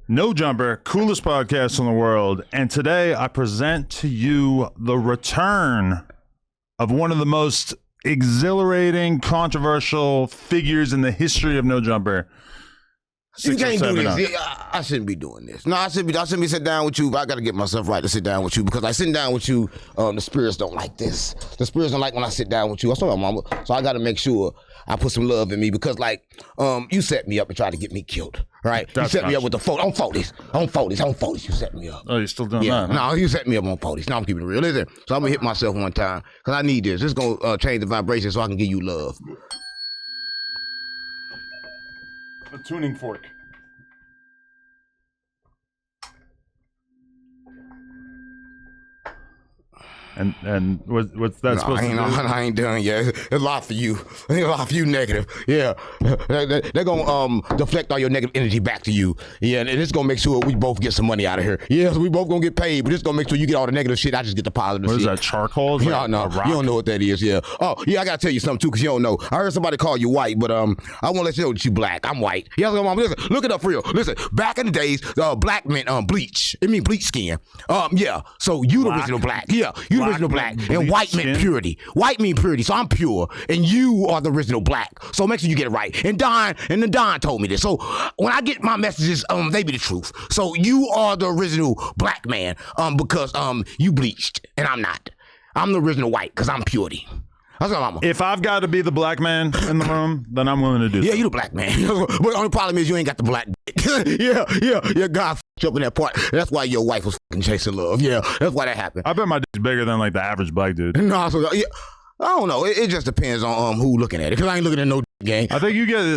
No Jumper, coolest podcast in the world. And today I present to you the return of one of the most exhilarating, controversial figures in the history of No Jumper. You can't do this. I shouldn't be doing this. No, I shouldn't be sitting down with you, but I got to get myself right to sit down with you because I sitting down with you, the spirits don't like this. The spirits don't like when I sit down with you. I saw my mama. So I got to make sure I put some love in me because, like, you set me up and tried to get me killed, right? You set me up with the phone. On 40s. You set me up. Oh, you still doing that? Huh? No, you set me up on 40s. No, I'm keeping it real. Listen, so I'm going to hit myself one time because I need this. This is going to change the vibration so I can give you love. A tuning fork. And what's that supposed to do? I ain't done yet. It's a lot for you. A lot for you negative. Yeah. They're going to deflect all your negative energy back to you. Yeah, and it's going to make sure we both get some money out of here. Yes, we both going to get paid, but it's going to make sure you get all the negative shit. I just get the positive shit. What is that, charcoal? Is yeah, no, you don't know what that is, yeah. Oh, yeah, I got to tell you something, too, because you don't know. I heard somebody call you white, but I want to let you know that you black. I'm white. Yeah, listen, look it up for real. Listen, back in the days, black men bleach. It mean bleach skin. Yeah, so you the original black. Yeah, you the original black. And white meant purity. White mean purity, so I'm pure. And you are the original black. So make sure you get it right. And Don told me this. So when I get my messages, they be the truth. So you are the original black man because you bleached and I'm not. I'm the original white because I'm purity. That's what I'm. If I've got to be the black man in the room, then I'm willing to do. Yeah, you the black man. But the only problem is you ain't got the black dick. yeah. God f***ed you up in that part. That's why your wife was f***ing chasing love. Yeah, that's why that happened. I bet my dick's bigger than like the average black dude. No, so yeah, I don't know. It just depends on who looking at it. Because I ain't looking at no game. I think you get a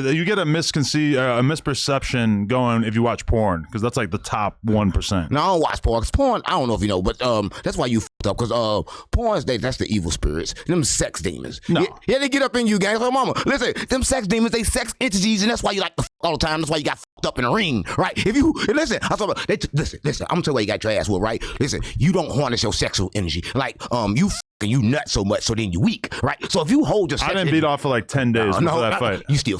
misperception going if you watch porn because that's like the top 1%. No, I don't watch porn. Cause porn, I don't know if you know, but that's why you f***ed up. Because porn, that's the evil spirits. Them sex demons. No. Yeah, they get up in you, gang. So, mama, listen, them sex demons, they sex entities, and that's why you like to f*** all the time. That's why you got f***ed up in the ring, right? If you listen, listen. I'm gonna tell you why you got your ass whooped, right? Listen, you don't harness your sexual energy. Like you and you nut so much, so then you weak, right? So if you hold your, I didn't beat off for like 10 days before that fight. Listen.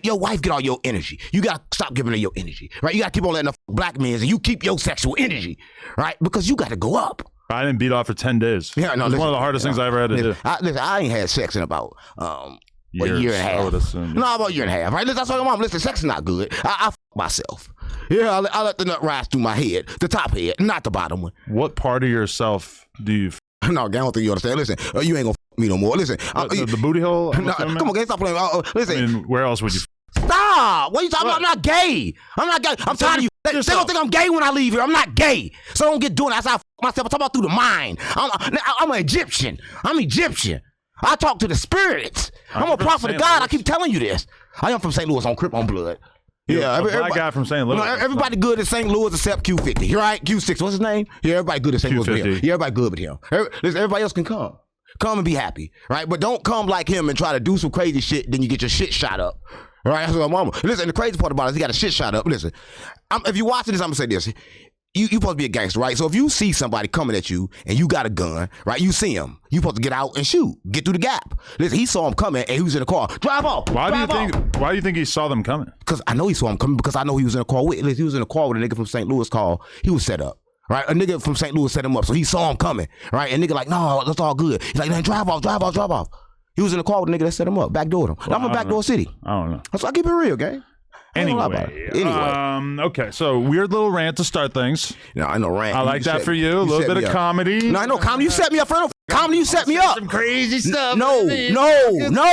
Your wife get all your energy. You gotta stop giving her your energy, right? You gotta keep on letting the black men, and you keep your sexual energy, right? Because you got to go up. I didn't beat off for 10 days. Yeah, no, it's one of the hardest things I ever had to do. I ain't had sex in about a year and a half. I would assume. No, about a year and a half, right? Listen, that's what I'm. Listen, sex is not good. I f myself. Yeah, I let the nut rise through my head, the top head, not the bottom one. What part of yourself do you? No, I don't think you understand. Listen, you ain't gonna f me no more. Listen, the booty hole. No, come on, gang, stop playing. Listen, I mean, where else would you? Stop! What are you talking about? I'm not gay. I'm tired of you. They don't think I'm gay when I leave here. I'm not gay. So don't get doing that. That's how I f myself. I'm talking about through the mind. I'm an Egyptian. I'm Egyptian. I talk to the spirits. I'm a prophet of God. I keep telling you this. I am from St. Louis on Crip on Blood. Yeah, everybody guy from St. Louis. Everybody good at St. Louis except Q50. Right? Q6. What's his name? Yeah, everybody good at St. Louis. Yeah, everybody good with him. Listen, everybody else can come. Come and be happy, right? But don't come like him and try to do some crazy shit. Then you get your shit shot up. All right, that's what mama. Listen, the crazy part about it is he got a shit shot up. Listen, if you're watching this, I'm gonna say this. You supposed to be a gangster, right? So if you see somebody coming at you and you got a gun, right? You see him. You supposed to get out and shoot. Get through the gap. Listen, he saw him coming and he was in the car. Drive off. Why do you think he saw them coming? Because I know he saw him coming because I know he was in a car with. Listen, he was in a car with a nigga from St. Louis called. He was set up. Right, a nigga from St. Louis set him up, so he saw him coming. Right, and nigga like, no, that's all good. He's like, drive off. He was in the car with a nigga that set him up, backdoored him. Well, I'm a backdoor city. I don't know. So I keep it real, gang. Anyway, okay, so weird little rant to start things. No, I know rant. I like that for you. A little bit of comedy. No, I know comedy. You set me up for comedy. You set me up. Some crazy stuff. No,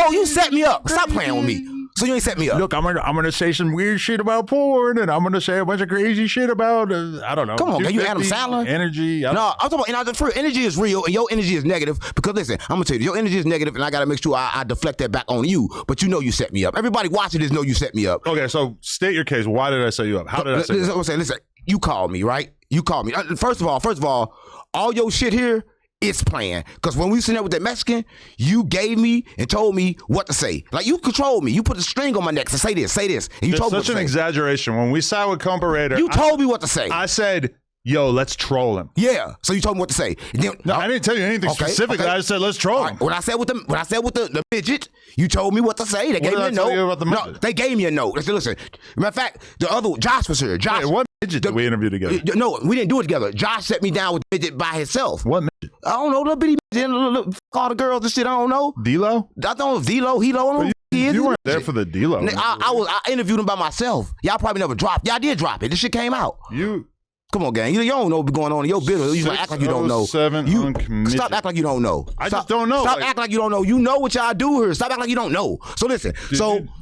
you set me up. Stop playing with me. So you ain't set me up. Look, I'm gonna say some weird shit about porn, and I'm gonna say a bunch of crazy shit about I don't know. Come on, can you Adam Sandler? Energy. No, I'm talking about energy is real, and your energy is negative. Because listen, I'm gonna tell you, your energy is negative, and I gotta make sure I deflect that back on you. But you know you set me up. Everybody watching this know you set me up. Okay, so state your case. Why did I set you up? How did I set you up? I'm saying, listen, you called me, right? You called me. First of all your shit here. It's planned. Because when we was sitting there with that Mexican, you gave me and told me what to say. Like, you controlled me. You put a string on my neck to say this. And you told me what to say. Such an exaggeration. When we sat with Comparator, you told me what to say. I said, yo, let's troll him. Yeah. So you told me what to say. Then, No, I didn't tell you anything specifically. I just said, let's troll him. When I said with the midget, you told me what to say. They gave me a note. About the midget? No, they gave me a note. They said, listen. Matter of fact, the other Josh was here. Josh. Wait, what midget did we interview together? No, we didn't do it together. Josh set me down with the midget by himself. What midget? I don't know, little bitty midget, all the girls and shit. I don't know. D-Lo? I don't know if D-Lo, Hilo. You weren't there for the D-Lo. I interviewed him by myself. Y'all probably never dropped. Y'all did drop it. This shit came out. Come on, gang. You don't know what's going on in your business. You act like you don't know. Stop acting like you don't know. I just don't know. Stop acting like you don't know. You know what y'all do here. Stop acting like you don't know. So listen.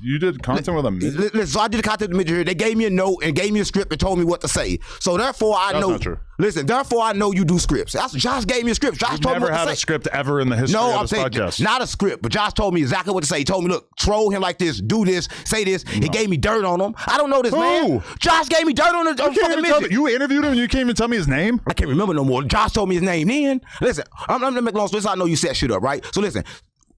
You did content with a midget? Listen, so I did the content with a midget here. They gave me a note and gave me a script and told me what to say. So therefore, I know. That's not true. Listen, therefore, I know you do scripts. Josh gave me a script. Josh told me what to say. Never had a script ever in the history of this podcast. Not a script, but Josh told me exactly what to say. He told me, look, troll him like this, do this, say this. No. He gave me dirt on him. I don't know this man. Josh gave me dirt on the fucking midget. You interviewed him and you can't even tell me his name? I can't remember no more. Josh told me his name then. Listen, I'm gonna make a long story. So I know you set shit up, right? So listen.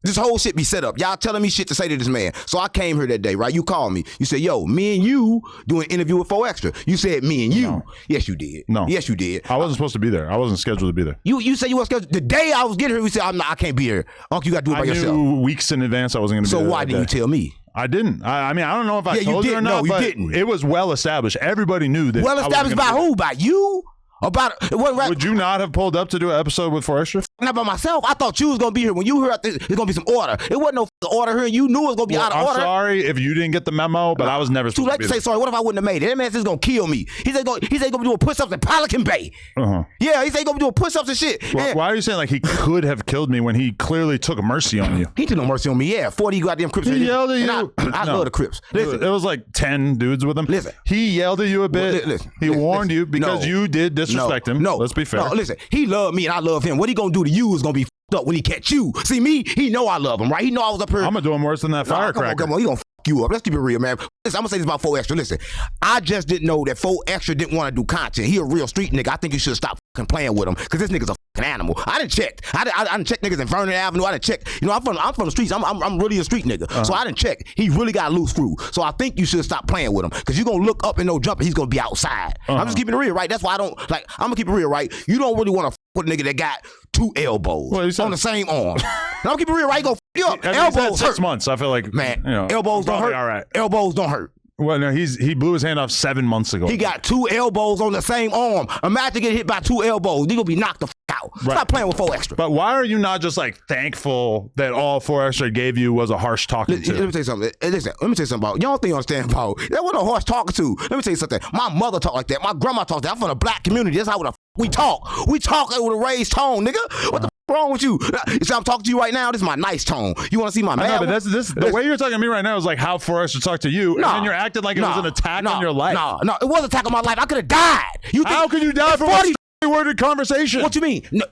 This whole shit be set up. Y'all telling me shit to say to this man. So I came here that day, right? You called me. You said, yo, me and you do an interview with 4 Extra. You said me and you. No. Yes, you did. No. Yes, you did. I wasn't supposed to be there. I wasn't scheduled to be there. You said you were scheduled. The day I was getting here, you said, I can't be here. Uncle, you got to do it by yourself. I knew weeks in advance I wasn't going to be there. So why didn't you tell me? I didn't. I mean, I don't know if I told you or not, no, you but didn't. It was well established. Everybody knew that. Well established by who? By you? Would you not have pulled up to do an episode with 4 Extra? Not by myself. I thought you was gonna be here when you heard there's gonna be some order. It wasn't no order here. You knew it was gonna be out of order. I'm sorry if you didn't get the memo, but I was never supposed too late to say sorry. What if I wouldn't have made it? That man says gonna kill me. He said gonna be doing push-ups in Pelican Bay. Yeah, he said gonna be doing push-ups and shit. Well, why are you saying like he could have killed me when he clearly took mercy on you? He took no mercy on me. Yeah, 40 goddamn Crips. He yelled at you. I love the Crips. Listen, it was like 10 dudes with him. Listen, he yelled at you a bit. He warned you because you did disrespect him. No, let's be fair. No, listen, he loved me and I love him. What he gonna do to you is gonna be up when he catch you. See me, he know I love him, right? He know I was up here. I'm gonna do him worse than that firecracker. Come on, he gonna f you up. Let's keep it real, man. Listen, I'm gonna say this about 4 Extra. Listen, I just didn't know that 4 Extra didn't want to do content. He a real street nigga. I think you should stop fucking playing with him because this nigga's a fucking animal. I done checked. I done checked niggas in Vernon Avenue. I done checked. You know, I'm from the streets. I'm really a street nigga. So I done checked. He really got a loose screw. So I think you should stop playing with him because you're gonna look up and no jumper. He's gonna be outside. I'm just keeping it real, right? That's why I don't like. I'm gonna keep it real, right? You don't really want to with a nigga that got 2 elbows on the same arm. Now I'm keeping it real, right? Go you up. Elbows 6 months. I feel like man, elbows don't hurt. All right. Elbows don't hurt. Well, no, he blew his hand off 7 months ago. He got 2 elbows on the same arm. Imagine getting hit by 2 elbows. He gonna be knocked the f out. Right. Stop playing with 4 Extra. But why are you not just like thankful that all 4 Extra gave you was a harsh talking to? Let me tell you something. Listen, let me tell you something about. Y'all think you understand about that wasn't a harsh talking to. Let me tell you something. My mother talked like that. My grandma talked like that. I'm from the black community. That's how we talk. We talk with a raised tone, nigga. What the wrong with you? So I'm talking to you right now. This is my nice tone. You want to see my man? But the way you're talking to me right now is like how 4 Extra talk to you, and then you're acting like it was an attack on your life. No, it was an attack on my life. I could have died. How could you die from a 40-worded conversation? What you mean? No,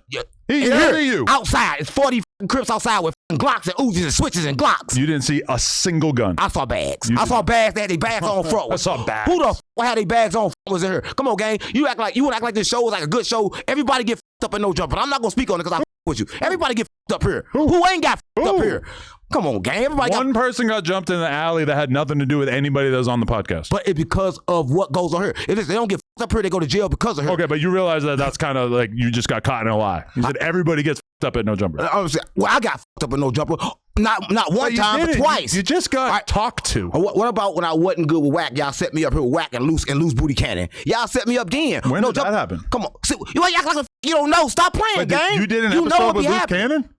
he yelled at you outside. It's 40 Crips outside with Glocks and Uzis and switches and Glocks. You didn't see a single gun. I saw bags. I saw bags that had their bags on front. I saw bags. Who the f had their bags on was in here? Come on, gang. You want to act like this show is like a good show. Everybody get up and no jump. But I'm not gonna speak on it because I with you. Everybody get up here. Who ain't got up here? Come on, gang. Everybody One person got jumped in the alley that had nothing to do with anybody that was on the podcast. But it's because of what goes on here. If they don't get up here, they go to jail because of her. Okay, but you realize that that's kind of like you just got caught in a lie. You said everybody gets up at no jumper. Well, I got up at no jumper. Not one time, but twice. You just got talked to. What about when I wasn't good with whack? Y'all set me up here with whack and loose booty cannon. Y'all set me up then. When did that happen? Come on. See, you act like you don't know. Stop playing, gang. You did an episode with Loose Cannon?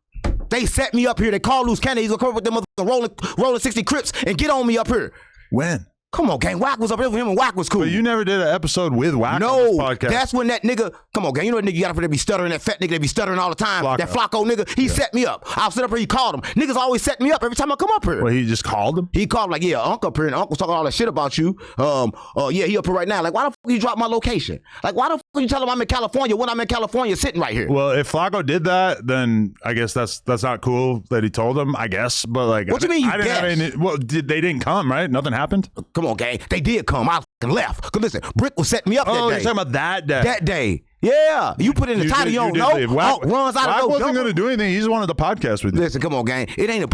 They set me up here. They called Loose Cannon. He's gonna come up with them rolling 60 Crips and get on me up here. When? Come on, gang. Wack was up here with him and Wack was cool. But you never did an episode with Wack on this podcast. That's when that nigga, come on, gang. You know that nigga you got up here that be stuttering, that fat nigga that be stuttering all the time. That Flacco nigga, he set me up. I'll sit up here, he called him. Niggas always set me up every time I come up here. Well, he just called him? He called like, yeah, Uncle up here, and Uncle's talking all that shit about you. Yeah, he up here right now. Like, why the fuck you drop my location? Like, why the fuck you tell him I'm in California when I'm in California sitting right here? Well, if Flacco did that, then I guess that's not cool that he told him, I guess. But like, what you mean you guess? They didn't come, right? Nothing happened? Come on, gang. They did come. I fucking left. Cause listen, Brick was setting me up that day. Oh, you're talking about that day. That day. Yeah. You put in the title, you don't know. Wack runs out of wasn't going to do anything. He just wanted the podcast with you. Listen, come on, gang. It ain't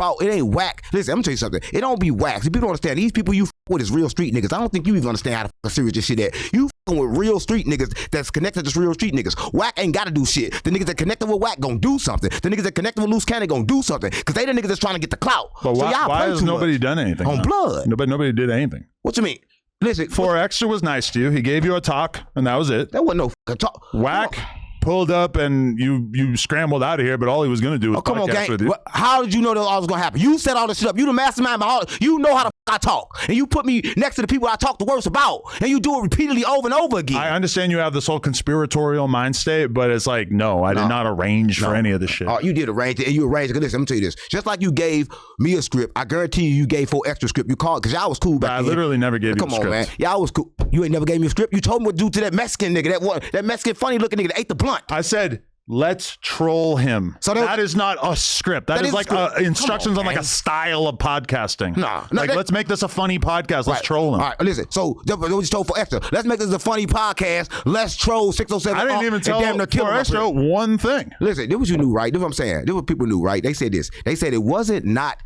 whack. Listen, I'm going to tell you something. It don't be whack. See, people don't understand. These people you with is real street niggas. I don't think you even understand how the serious this shit is. You with real street niggas that's connected to real street niggas. Whack ain't gotta do shit. The niggas that connected with Whack gonna do something. The niggas that connected with Loose Cannon gonna do something. Cause they the niggas that's trying to get the clout. But so why has nobody done anything? On blood. Nobody did anything. What you mean? Listen, 4 Extra was nice to you. He gave you a talk, and that was it. That wasn't no fucking talk. Whack pulled up, and you scrambled out of here, but all he was going to do was come on, gang. with you. How did you know that all was going to happen? You set all this shit up. You the mastermind behind all. You know how the I talk. And you put me next to the people I talk the worst about. And you do it repeatedly over and over again. I understand you have this whole conspiratorial mind state, but it's like, no, I did not arrange for any of this shit. Oh, you did arrange it, and you arranged it. Listen, I'm going to tell you this. Just like you gave me a script, I guarantee you gave 4 Extra script. You called, because y'all was cool back then. I literally never gave you a script. Come on, man. Y'all was cool. You ain't never gave me a script. You told me what to do to that Mexican nigga, that Mexican funny looking nigga that ate the blunt. I said, let's troll him. So that is not a script. That is like instructions on like a style of podcasting. Let's make this a funny podcast. Let's troll him. All right, listen. So that was just told 4 Extra. Let's make this a funny podcast. Let's troll 607. I didn't even tell 4 Extra one thing. Listen, this was you knew, right? This is what I'm saying. This is what people knew, right? They said this. They said it wasn't not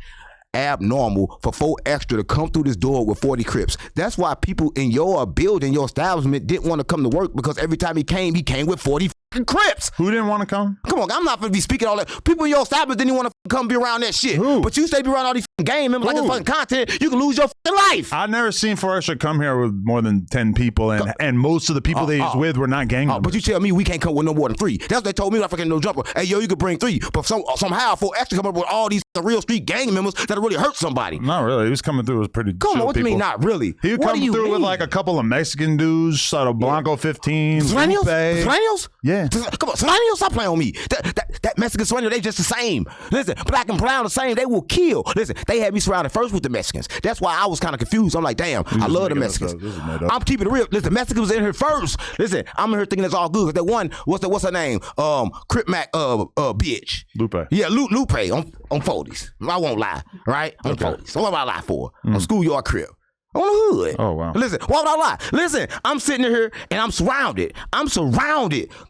abnormal for 4 Extra to come through this door with 40 Crips. That's why people in your building, your establishment didn't want to come to work, because every time he came with 40 Crips. Who didn't want to come? Come on, I'm not going to be speaking all that. People in your establishment didn't want to come be around that shit. Who? But you stay be around all these game members like this fucking content, you can lose your life. I've never seen 4 Extra come here with more than 10 people, and most of the people that he's with were not gang members. But you tell me we can't come with no more than 3. That's what they told me. I fucking no jumper. Hey, yo, you could bring 3, but somehow 4 Extra come up with all these real street gang members that really hurt somebody. Not really. He was coming through with pretty. Come on, what do you mean not really? He would come through with like a couple of Mexican dudes, sort of Blanco 15, Sureños? Yeah. Come on, Sureños, stop playing on me. That Mexican Sureño, they just the same. Listen, black and brown the same. They will kill. Listen, they had me surrounded first with the Mexicans. That's why I was kind of confused. I'm like, damn, I love the Mexicans. I'm keeping it real. Listen, Mexicans was in here first. Listen, I'm in here thinking it's all good. That one, what's her name? Crip Mac, bitch. Lupe. Yeah, Lupe on 40s. I won't lie, right? On 40s. So what would I lie for? On schoolyard Crip. On the hood. Oh, wow. Listen, why would I lie? Listen, I'm sitting here and I'm surrounded.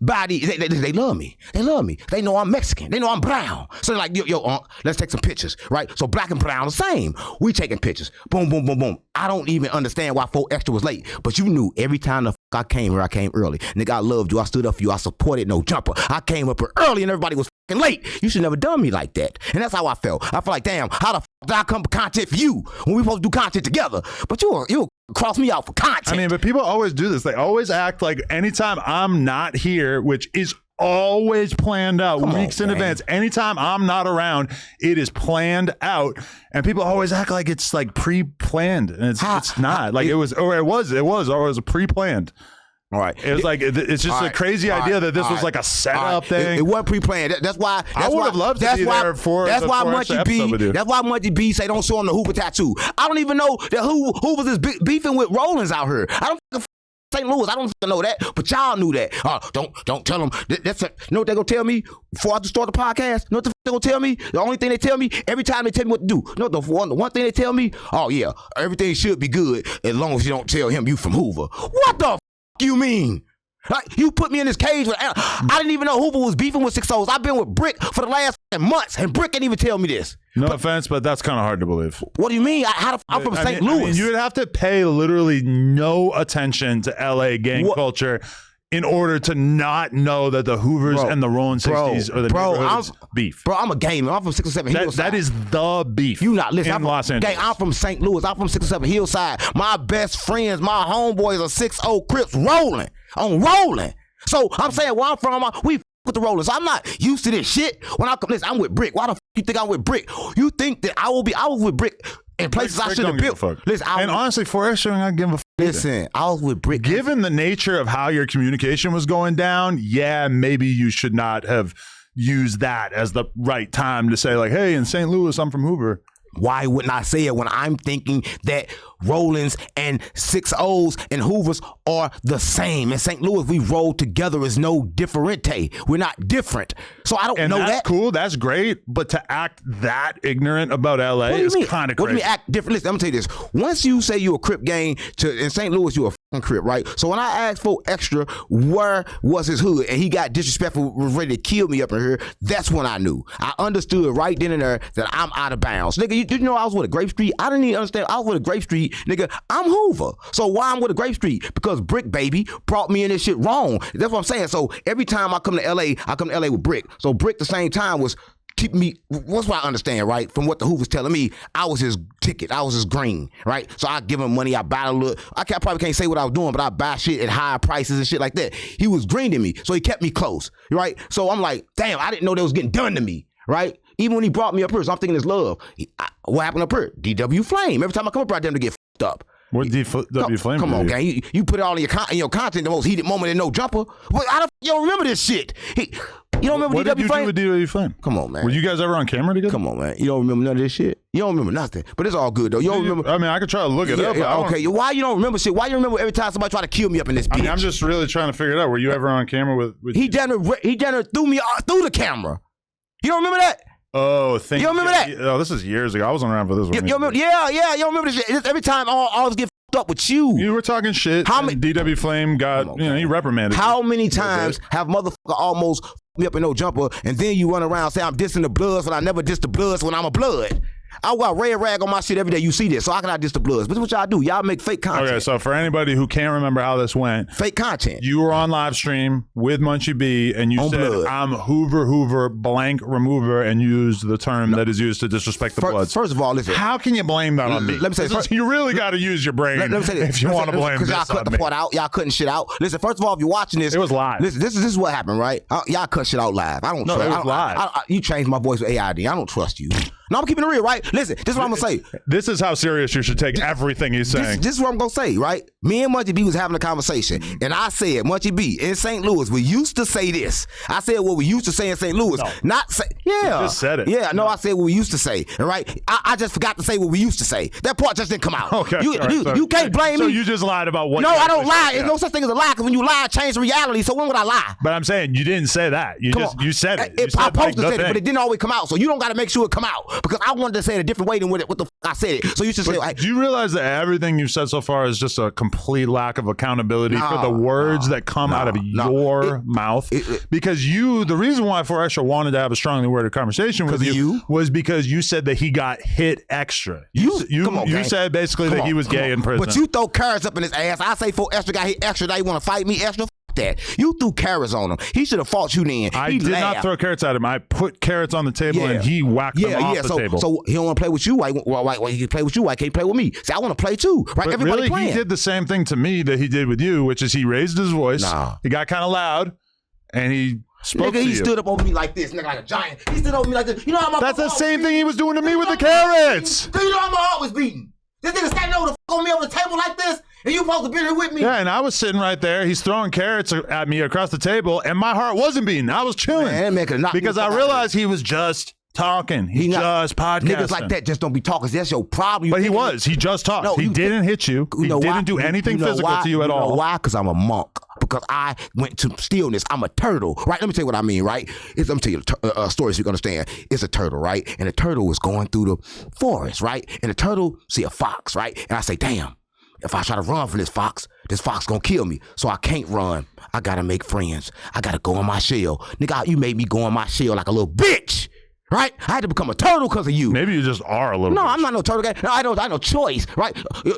By these. They love me. They love me. They know I'm Mexican. They know I'm brown. So they're like, yo, let's take some pictures, right? So black and brown the same. We taking pictures. Boom, boom, boom, boom. I don't even understand why 4 Extra was late. But you knew every time the I came here, I came early. Nigga, I loved you. I stood up for you. I supported no jumper. I came up here early and everybody was late. You should never done me like that. And that's how I felt. I feel like, damn, how the did I come for content for you when we supposed to do content together? But you cross me out for content. I mean, but people always do this. They always act like anytime I'm not here, which is always planned out weeks in advance. Anytime I'm not around, it is planned out, and people always act like it's like pre-planned, and it's not. Like it was pre-planned. All right. It was like it's just a crazy idea that this was like a setup thing. It wasn't pre-planned. That's why. I would have loved to be there for. That's why Munchie B. That's why Munchie B say don't show him the Hoover tattoo. I don't even know that Hoover's is beefing with Rollins out here. I don't. St. Louis, I don't know that, but y'all knew that. Don't tell them. Know what they gonna tell me before I start the podcast? Know what the they gonna tell me? The only thing they tell me every time they tell me what to do. No, the one thing they tell me. Oh yeah, everything should be good as long as you don't tell him you from Hoover. What the you mean? Like you put me in this cage with I didn't even know Hoover was beefing with 6 O's. I've been with Brick for the last months, and Brick didn't even tell me this. No offense, but that's kind of hard to believe. What do you mean? I'm from St. Louis. I mean, you would have to pay literally no attention to LA gang culture in order to not know that the Hoovers and the Rolling 60s are the neighborhood's beef. Bro, I'm a gamer. I'm from 607 Hillside. That is the beef. You not listen. In Los Angeles. Gang, I'm from St. Louis. I'm from 607 Hillside. My best friends, my homeboys are 6-0 Crips rolling. I'm rolling. So I'm saying where I'm from, we with the Rollers. I'm not used to this shit. When I come, listen, I'm with Brick. Why the you think I'm with Brick? You think that I was with Brick in places I should have built. Listen, and honestly, 4 Extra, I give a fuck. Listen, I was with Brick. Given the nature of how your communication was going down, yeah, maybe you should not have used that as the right time to say like, hey, in St. Louis, I'm from Hoover. Why wouldn't I say it when I'm thinking that Rollins and 6 O's and Hoovers are the same? In St. Louis, we roll together as no differente. We're not different. So I don't know that. That's cool. That's great. But to act that ignorant about LA is kind of crazy. What do you mean act different? Listen, I'm going to tell you this. Once you say you're a Crip gang in St. Louis, you're a crib, right? So when I asked for extra, where was his hood, and he got disrespectful, was ready to kill me up in here, that's when I knew. I understood right then and there that I'm out of bounds. Nigga, you know I was with a Grape Street? I didn't even understand. I was with a Grape Street, nigga. I'm Hoover. So why I'm with a Grape Street? Because Brick Baby brought me in this shit wrong. That's what I'm saying. So every time I come to LA, I come to LA with Brick. So Brick the same time was keep me, what's what I understand, right? From what the Hoover's telling me, I was his ticket. I was his green, right? So I give him money, I buy a little, probably can't say what I was doing, but I buy shit at higher prices and shit like that. He was green to me, so he kept me close, right? So I'm like, damn, I didn't know that was getting done to me, right? Even when he brought me up here, so I'm thinking it's love. What happened up here? DW Flame. Every time I come up here, I them to get fucked up. What DW Flame? Come on, gang. You put it all in your content, the most heated moment in No Jumper. But you don't remember this shit. You don't remember what DW did you Flame? do with DW Flame? Come on, man. Were you guys ever on camera together? Come on, man. You don't remember none of this shit? You don't remember nothing. But it's all good, though. You don't remember. I mean, I could try to look it up. Yeah, okay. Why you don't remember shit? Why you remember every time somebody try to kill me up in this bitch? I mean, I'm just really trying to figure it out. Were you ever on camera with He done it threw me through the camera. You don't remember that? Oh, you don't remember that? Oh, this is years ago. I wasn't around for this one. You remember? Yeah. You don't remember this shit. Every time I always get up with you. You were talking shit. How many DW Flame got? He reprimanded. How many times have motherfucker almost me up in No Jumper, and then you run around say I'm dissing the Bloods when I never diss the Bloods when I'm a Blood? I got red rag on my shit every day. You see this, so how can I diss the Bloods? But this is what y'all do. Y'all make fake content. Okay, so for anybody who can't remember how this went, fake content. You were on live stream with Munchie B, and you said, Blood. I'm Hoover blank remover, and used the term that is used to disrespect the Bloods. First of all, listen. How can you blame that on me? Let me say first, you really got to use your brain let me say this. if you want to blame this y'all cut the part out. Y'all cutting shit out. Listen, first of all, if you're watching this. It was live. Listen, this is what happened, right? Y'all cut shit out live. I don't trust. It was live. You changed my voice with Adin. I don't trust you. No, I'm keeping it real, right? Listen, this is what I'm going to say. This is how serious you should take everything he's saying. This is what I'm going to say, right? Me and Munchie B was having a conversation, and I said, Munchie B, in St. Louis, we used to say this. I said what we used to say in St. Louis. No. Not say, yeah. You just said it. Yeah, no, I said what we used to say, all right? I just forgot to say what we used to say. That part just didn't come out. Okay. You can't blame me. So you just lied about what? No, I don't lie. There's no such thing as a lie, because when you lie, it changes reality, so when would I lie? But I'm saying you didn't say that. You said it. I supposed to say it, but it didn't always come out, so you don't got to make sure it come out, because I wanted to say it a different way than what the I said it. So you should say, like, do you realize that everything you've said so far is just a complete lack of accountability for the words that come out of your mouth? Because the reason why 4 Extra wanted to have a strongly worded conversation with you was because you said that he got hit extra. You said basically that he was gay in prison. But you throw carrots up in his ass. I say 4 Extra got hit extra. Now you want to fight me extra? That you threw carrots on him. He should have fought you then. I did not throw carrots at him. I put carrots on the table and he whacked them off the table. So he don't want to play with you. Why he can play with you? Why can't he play with me? See, I want to play too. Right? But everybody really, playing. He did the same thing to me that he did with you, which is he raised his voice. He got kind of loud, and he spoke to you. He stood up over me like this, nigga, like a giant. He stood over me like this. You know how my That's the same thing he was doing to me with the carrots. Do you know how my heart was beating? This nigga standing over on me on the table like this, and you supposed to be here with me. Yeah, and I was sitting right there. He's throwing carrots at me across the table, and my heart wasn't beating. I was chilling. Man, because I realized he was just talking. He's just podcasting. Niggas like that just don't be talking. That's your problem. But he was. He just talked. No, he didn't hit you. He didn't do anything physical to you at all. You know why? Because I'm a monk. Because I went to stillness. I'm a turtle, right? Let me tell you what I mean, right? Let me tell you a story so you can understand. It's a turtle, right? And the turtle is going through the forest, right? And the turtle see a fox, right? And I say, damn, if I try to run from this fox gonna kill me. So I can't run. I gotta make friends. I gotta go in my shell. Nigga, you made me go in my shell like a little bitch. Right? I had to become a turtle because of you. Maybe you just are a little No, bitch. I'm not no turtle guy. No, I no choice, right?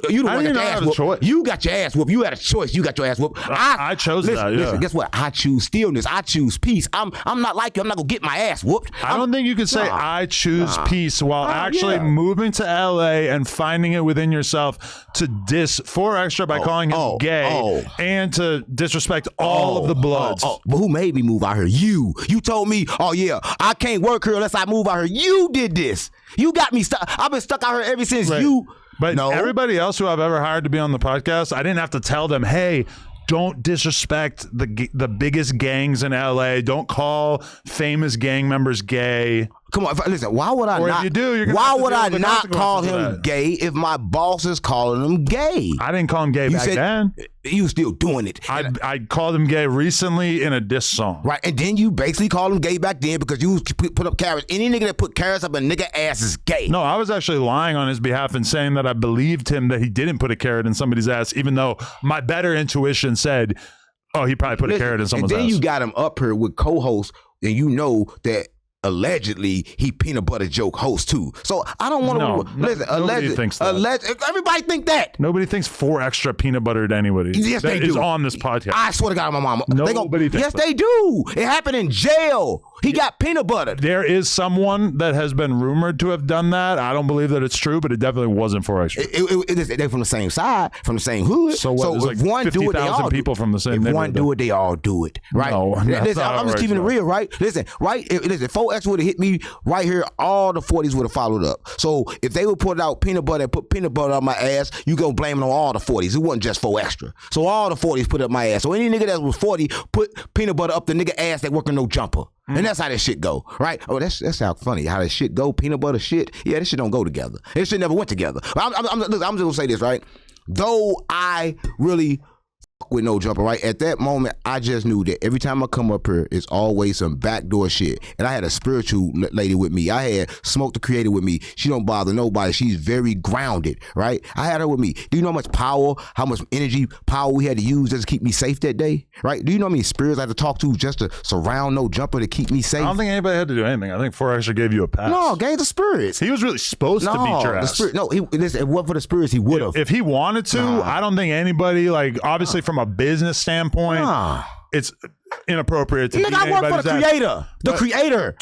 You the one that got your ass whooped. You got your ass whooped. You had a choice. You got your ass whooped. I chose that, yeah. Listen, guess what? I choose stillness. I choose peace. I'm not like you. I'm not going to get my ass whooped. I don't think you can say I choose peace while actually moving to LA and finding it within yourself to diss 4 Extra by calling him gay and to disrespect all of the Bloods. But who made me move out here? You. You told me, I can't work here unless I move out here. You did this. You got me stuck. I've been stuck out here ever since you. But everybody else who I've ever hired to be on the podcast, I didn't have to tell them, hey, don't disrespect the biggest gangs in LA. Don't call famous gang members gay. Come on, listen. Why would I Or not? if you do, you're gonna why have to would deal I with the not call consequences of him that. gay if my boss is calling him gay? I didn't call him gay back then. You still doing it. I called him gay recently in a diss song. Right, and then you basically called him gay back then because you put up carrots. Any nigga that put carrots up a nigga ass is gay. No, I was actually lying on his behalf and saying that I believed him that he didn't put a carrot in somebody's ass, even though my better intuition said, oh, he probably put a carrot in someone's ass. And then you got him up here with co-hosts, and you know that allegedly he peanut butter joke host too. So I don't want to listen. Nobody thinks that. Everybody think that. Nobody thinks 4 extra peanut butter to anybody. Yes, that they do. Is on this podcast. I swear to God, my mama. Nobody thinks yes, that. they do. It happened in jail. He got peanut butter. There is someone that has been rumored to have done that. I don't believe that it's true, but it definitely wasn't 4 extra. They're from the same side, from the same hood. So what? There's if like one do it, they all 50,000 people from the same neighborhood. If one do it, they all do it. Right? No, listen, I'm just keeping it real, right? Listen, right? Listen, 4X would have hit me right here. All the 40s would have followed up. So if they would put out peanut butter and put peanut butter on my ass, you gonna blame it on all the 40s. It wasn't just 4 extra. So all the 40s put up my ass. So any nigga that was 40 put peanut butter up the nigga ass that working no jumper. And that's how that shit go, right? Oh, that sounds funny. How that shit go, peanut butter shit. Yeah, that shit don't go together. That shit never went together. But I'm just gonna say this, right? Though I really with no jumper, right? At that moment, I just knew that every time I come up here, it's always some backdoor shit. And I had a spiritual lady with me. I had Smoke the Creator with me. She don't bother nobody. She's very grounded, right? I had her with me. Do you know how much power, how much energy, power we had to use just to keep me safe that day, right? Do you know how many spirits I had to talk to just to surround no jumper to keep me safe? I don't think anybody had to do anything. I think 4 extra gave you a pass. No, gave the spirits. He was really supposed to beat your ass. No, listen, if it wasn't for the spirits, he would have. If he wanted to, I don't think anybody, like, obviously from a business standpoint, it's inappropriate to beat I work for anybody's the ass. creator. The creator.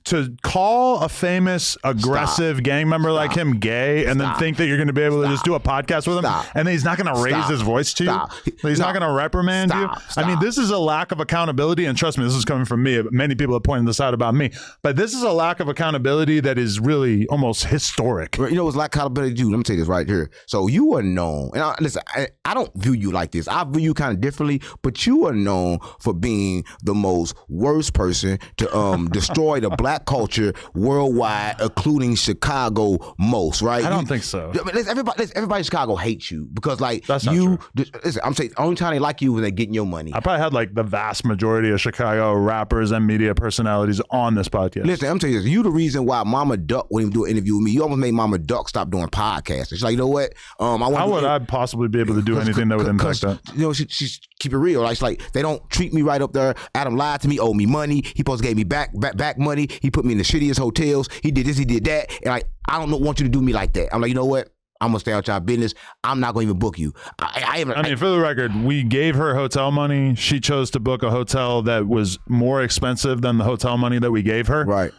To call a famous aggressive gang member like him gay and then think that you're going to be able to just do a podcast with him and then he's not going to raise his voice to you, he's not going to reprimand you. I mean, this is a lack of accountability, and trust me, this is coming from me. Many people have pointed this out about me, but this is a lack of accountability that is really almost historic. You know what's like accountability to you? Let me tell you this right here. So you are known, and listen, I don't view you like this. I view you kind of differently, but you are known for being the most worst person to destroy the black culture worldwide, including Chicago most, right? I don't think so. Everybody in Chicago hates you because, like, that's not you. True. Listen, I'm saying the only time they like you when they're getting your money. I probably had like the vast majority of Chicago rappers and media personalities on this podcast. Listen, I'm telling you this. You the reason why Mama Duck wouldn't even do an interview with me. You almost made Mama Duck stop doing podcasts. She's like, you know what? How would I possibly be able to do anything that would impact that? You know, she's keep it real. Like they don't treat me right up there. Adam lied to me, owed me money. He supposed to give me back money. He put me in the shittiest hotels. He did this, he did that. And like, I don't want you to do me like that. I'm like, you know what? I'm gonna stay out y'all business. I'm not gonna even book you. I mean, for the record, we gave her hotel money. She chose to book a hotel that was more expensive than the hotel money that we gave her. Right.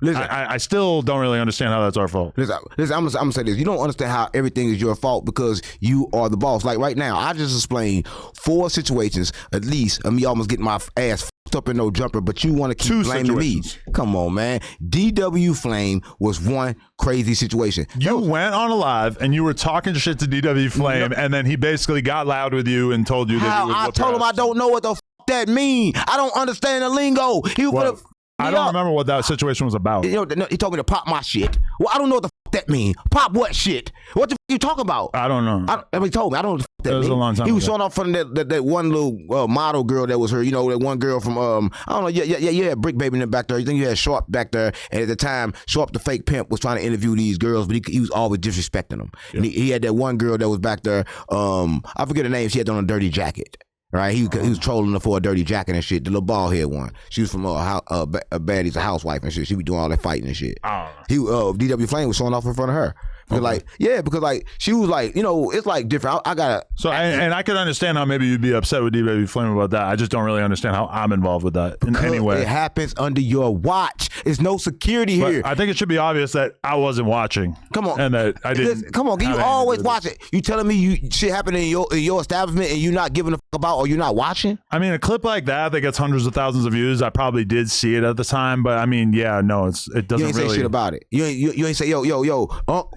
Listen, I still don't really understand how that's our fault. Listen, I'm gonna say this. You don't understand how everything is your fault because you are the boss. Like right now, I just explained 4 situations, at least, of me almost getting my ass f***ed up in no jumper, but you want to keep blaming me. Come on, man. DW Flame was one crazy situation. You went on a live and you were talking shit to DW Flame, and then he basically got loud with you and told you that you would I told him I don't know what the f*** that mean. I don't understand the lingo. He was I don't remember what that situation was about. You know, he told me to pop my shit. Well, I don't know what the f*** that mean. Pop what shit? What the f*** you talking about? I don't know. He told me. I don't know what the f*** that mean. It was a long time He was ago. showing off from that one little model girl that was her. You know, that one girl from, I don't know. You had Brick Baby in the back there. You think you had Sharp back there. And at the time, Sharp the fake pimp was trying to interview these girls, but he was always disrespecting them. Yeah. And he had that one girl that was back there. I forget her name. She had on a dirty jacket. Right, he was trolling her for a dirty jacket and shit. The little bald head one. She was from a baddie's a housewife and shit. She be doing all that fighting and shit. DW Flame was showing off in front of her. Okay. Because she was like, you know, it's like different. I gotta. So and I could understand how maybe you'd be upset with DW Flame about that. I just don't really understand how I'm involved with that in any way. It happens under your watch. There's no security here. I think it should be obvious that I wasn't watching. Come on, and that I didn't. Come on, you always watch it. You telling me shit happened in your establishment and you not giving a fuck about, or you not watching? I mean, a clip like that gets hundreds of thousands of views. I probably did see it at the time, but I mean, yeah, no, it doesn't. You ain't really say shit about it. You ain't say yo,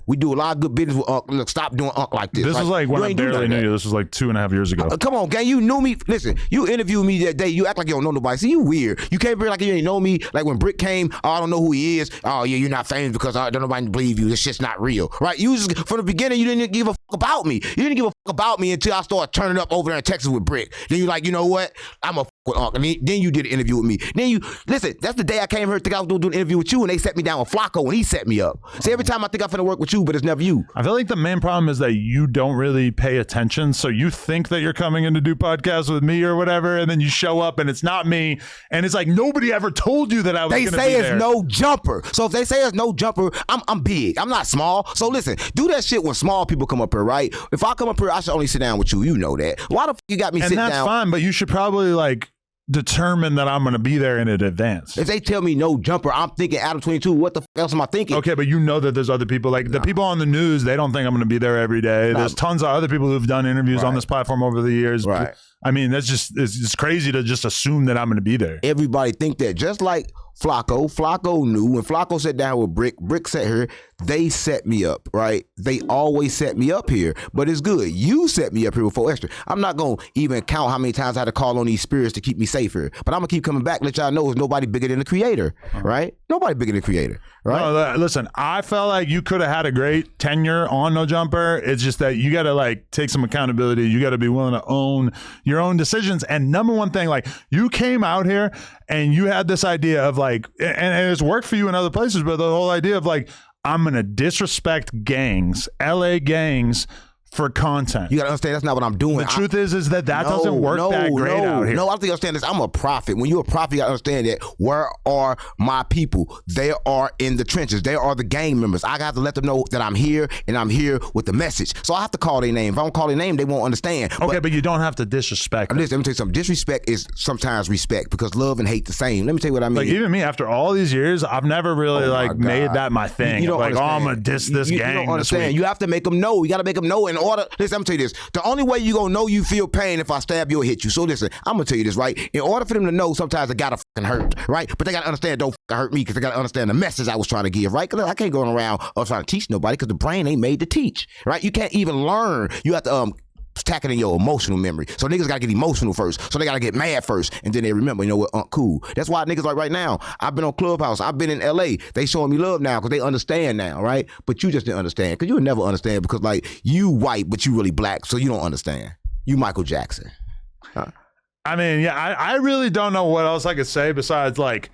we do a lot of good business with Unc. Look, stop doing Unc like this. This was like when I ain't do barely none of knew that. you. This was like 2.5 years ago. Come on, gang. You knew me. Listen, you interviewed me that day. You act like you don't know nobody. See, you weird. You can't be like you ain't know me. Like when Brick came, oh, I don't know who he is. Oh, yeah, you're not famous because I don't nobody believe you. This shit's not real. Right? You just, from the beginning, you didn't give a fuck about me. You didn't give a fuck about me until I started turning up over there in Texas with Brick. Then you're like, you know what? I'm a fuck with Unc. And then you did an interview with me. Then you, listen, that's the day I came here to think I was doing an interview with you and they set me down with Flacco and he set me up. See, every time I think I'm finna work with you, but it's never you. I feel like the main problem is that you don't really pay attention. So you think that you're coming in to do podcasts with me or whatever, and then you show up and it's not me. And it's like nobody ever told you that I was going to be there. They say it's no jumper. So if they say it's no jumper, I'm big. I'm not small. So listen, do that shit when small people come up here, right? If I come up here, I should only sit down with you. You know that. Why the fuck you got me sitting down? And that's fine, but you should probably like determine that I'm going to be there in advance. If they tell me no jumper, I'm thinking Adam 22. What the fuck else am I thinking? Okay, but you know that there's other people. Like the people on the news, they don't think I'm going to be there every day. There's tons of other people who've done interviews on this platform over the years. Right. I mean, it's just crazy to just assume that I'm going to be there. Everybody think that. Just like Flacco knew when Flacco sat down with Brick sat here, they set me up, right? They always set me up here, but it's good. You set me up here with 4 Extra. I'm not going to even count how many times I had to call on these spirits to keep me safer, but I'm going to keep coming back and let y'all know there's nobody bigger than the creator, right? Nobody bigger than the creator, right? No, listen, I felt like you could have had a great tenure on No Jumper. It's just that you got to like take some accountability. You got to be willing to own your own decisions. And number one thing, like you came out here and you had this idea of like, and it's worked for you in other places, but the whole idea of like, I'm going to disrespect gangs, LA gangs, for content. You gotta understand that's not what I'm doing. The truth is that doesn't work that great out here. No, I think you understand this. I'm a prophet. When you're a prophet, you gotta understand that where are my people? They are in the trenches. They are the gang members. I got to let them know that I'm here and I'm here with the message. So I have to call their name. If I don't call their name, they won't understand. Okay, but you don't have to disrespect them. Listen, let me tell you something. Disrespect is sometimes respect because love and hate the same. Let me tell you what I mean. Like even me, after all these years, I've never really made that my thing. You don't like, understand. I'm gonna diss this gang. You don't understand. This week. You have to make them know. You got to make them know in order. Listen, I'm telling you this. The only way you gonna know you feel pain if I stab you or hit you. So listen, I'm gonna tell you this, right? In order for them to know, sometimes it gotta fucking hurt, right? But they gotta understand, don't fucking hurt me because they gotta understand the message I was trying to give, right? Because I can't go around trying to teach nobody because the brain ain't made to teach, right? You can't even learn. You have to tack it in your emotional memory. So niggas gotta get emotional first. So they gotta get mad first. And then they remember, you know what, cool. That's why niggas like right now, I've been on Clubhouse. I've been in LA. They showing me love now because they understand now, right? But you just didn't understand because you would never understand because like you white, but you really black. So you don't understand. You Michael Jackson. Huh? I mean, yeah, I really don't know what else I could say besides like,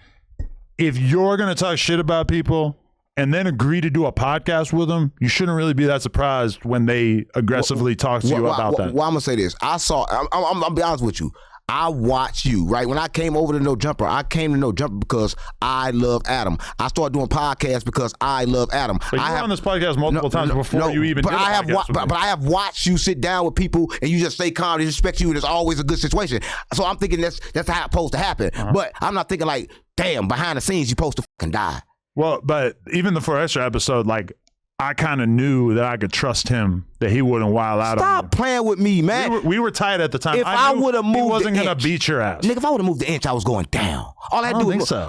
if you're gonna talk shit about people and then agree to do a podcast with them, you shouldn't really be that surprised when they aggressively talk to you about that. Well, I'm gonna say this. I'll be honest with you. I watch you, right? When I came over to No Jumper, I came to No Jumper because I love Adam. I started doing podcasts because I love Adam. But you were on this podcast multiple times before you even did a podcast with me. But I have watched you sit down with people and you just stay calm, they respect you, and it's always a good situation. So I'm thinking that's how it's supposed to happen. But I'm not thinking like, damn, behind the scenes, you're supposed to fucking die. Well, but even the 4 Extra episode, like, I kind of knew that I could trust him, that he wouldn't wild out on me. Stop playing with me, man. We were tight at the time. If I would have moved, he wasn't gonna beat your ass. Nigga, if I would have moved the inch, I was going down. All I had to do was so.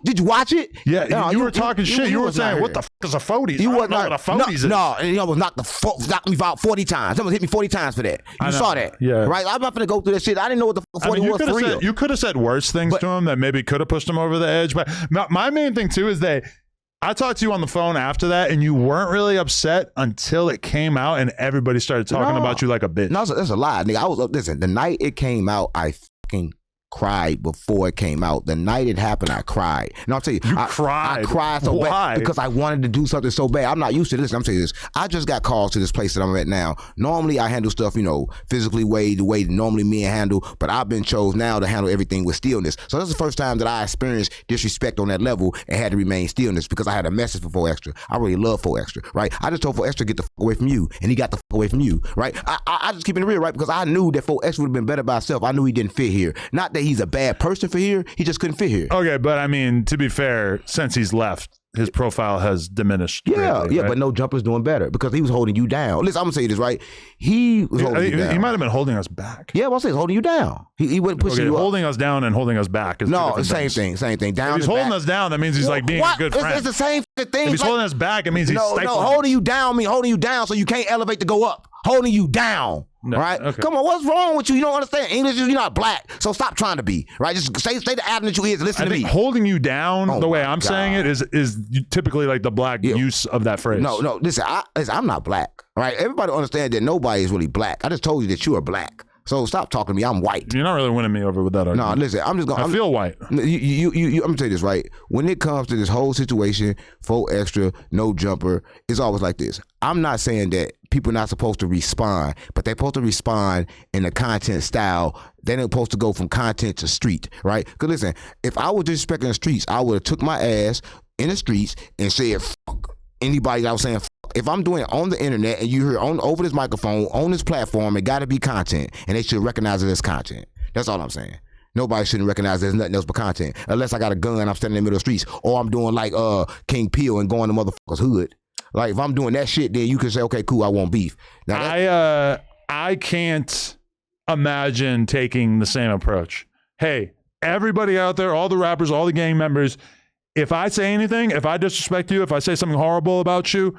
Did you watch it? Yeah, no, you were talking shit. You were saying, "What the fuck is a 40s?" You wasn't know what a 40s is. No, and he almost knocked me out 40 times. Someone hit me 40 times for that. You saw that, yeah? Right? I'm not gonna go through that shit. I didn't know what the fuck 40 was for real. You could have said worse things to him that maybe could have pushed him over the edge. But my main thing too is that I talked to you on the phone after that, and you weren't really upset until it came out, and everybody started talking about you like a bitch. No, that's a lie, nigga. Listen, the night it came out, I fucking cried before it came out. The night it happened, I cried. And I'll tell you, I cried. I cried so bad because I wanted to do something so bad. I'm not used to this. I'm telling you this. I just got called to this place that I'm at now. Normally, I handle stuff, physically the way normally me handle, but I've been chose now to handle everything with stillness. So this is the first time that I experienced disrespect on that level and had to remain stillness because I had a message for 4 Extra. I really love 4 Extra, right? I just told 4 Extra get the fuck away from you, and he got the fuck away from you, right? I just keep it real, right? Because I knew that 4 Extra would have been better by himself. I knew he didn't fit here. Not that he's a bad person for here, he just couldn't fit here. Okay, but I mean, to be fair, since he's left, his profile has diminished. Yeah, greatly, right? but No Jumper's doing better because he was holding you down. Listen, I'm gonna say this right. He was holding you down. He might have been holding us back. Yeah, well, I say he's holding you down. He wasn't pushing you up. Holding us down and holding us back is no, same thing. Down. If he's holding us down, that means he's like being a good friend. It's the same thing. If he's holding us back, it means he's stifling. No, holding you down means holding you down so you can't elevate to go up. Holding you down. No, right? Okay. Come on, what's wrong with you? You don't understand English. You're not black, so stop trying to be. Right? Just say the Adin that you is. Listen I to think me. holding you down, the way I'm God. saying it, is typically like the black use of that phrase. No. Listen, I'm not black. Right? Everybody understand that nobody is really black. I just told you that you are black. So stop talking to me. I'm white. You're not really winning me over with that argument. No, listen. I'm just gonna. I feel white. I'm gonna tell you this right. When it comes to this whole situation, full extra, no jumper, it's always like this. I'm not saying that people are not supposed to respond, but they're supposed to respond in a content style. They're not supposed to go from content to street, right? Because listen, if I was disrespecting the streets, I would have took my ass in the streets and said fuck anybody that was saying fuck. If I'm doing it on the internet and you hear over this microphone, on this platform, it got to be content, and they should recognize it as content. That's all I'm saying. Nobody shouldn't recognize there's nothing else but content, unless I got a gun, I'm standing in the middle of the streets, or I'm doing like King Peel and going to motherfuckers' hood. Like if I'm doing that shit, then you can say, okay, cool, I want beef. Now I can't imagine taking the same approach. Hey, everybody out there, all the rappers, all the gang members, if I say anything, if I disrespect you, if I say something horrible about you,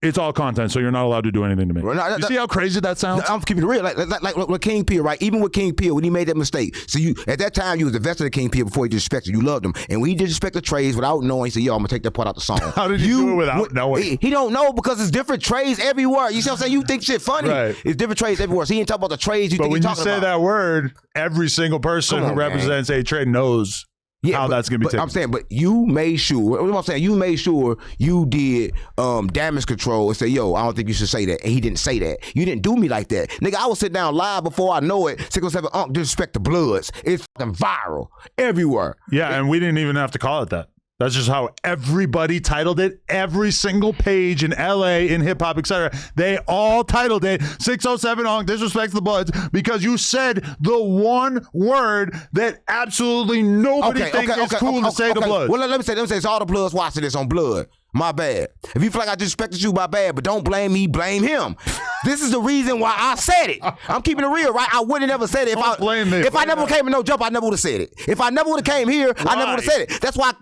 it's all content, so you're not allowed to do anything to me. You see how crazy that sounds? I'm keeping it real. Like with King Peel, right? Even with King Peel, when he made that mistake. So you at that time, you was invested in King Peel before he disrespected you. You loved him. And when he disrespected trades without knowing, he said, yo, I'm going to take that part out the song. How did you do it without knowing? He don't know because it's different trades everywhere. You see what I'm saying? You think shit funny. Right. It's different trades everywhere. So he ain't talking about the trades you but think he's talking about. But when you say that word, every single person who represents a trade knows how that's going to be taken. I'm saying, but you made sure, what I'm saying, you made sure you did damage control and say, yo, I don't think you should say that. And he didn't say that. You didn't do me like that. Nigga, I will sit down live before I know it. 607 disrespect the Bloods. It's fucking viral everywhere. Yeah, and we didn't even have to call it that. That's just how everybody titled it. Every single page in LA, in hip hop, etc. They all titled it 607 disrespects the Bloods because you said the one word that absolutely nobody thinks is cool to say to Bloods. Well, let me say it's all the Bloods watching this on Blood. My bad. If you feel like I disrespected you, my bad. But don't blame me, blame him. This is the reason why I said it. I'm keeping it real, right? I wouldn't have never said it if I never came to No Jump. I never would have said it. If I never would have came here, I never would have said it. That's why.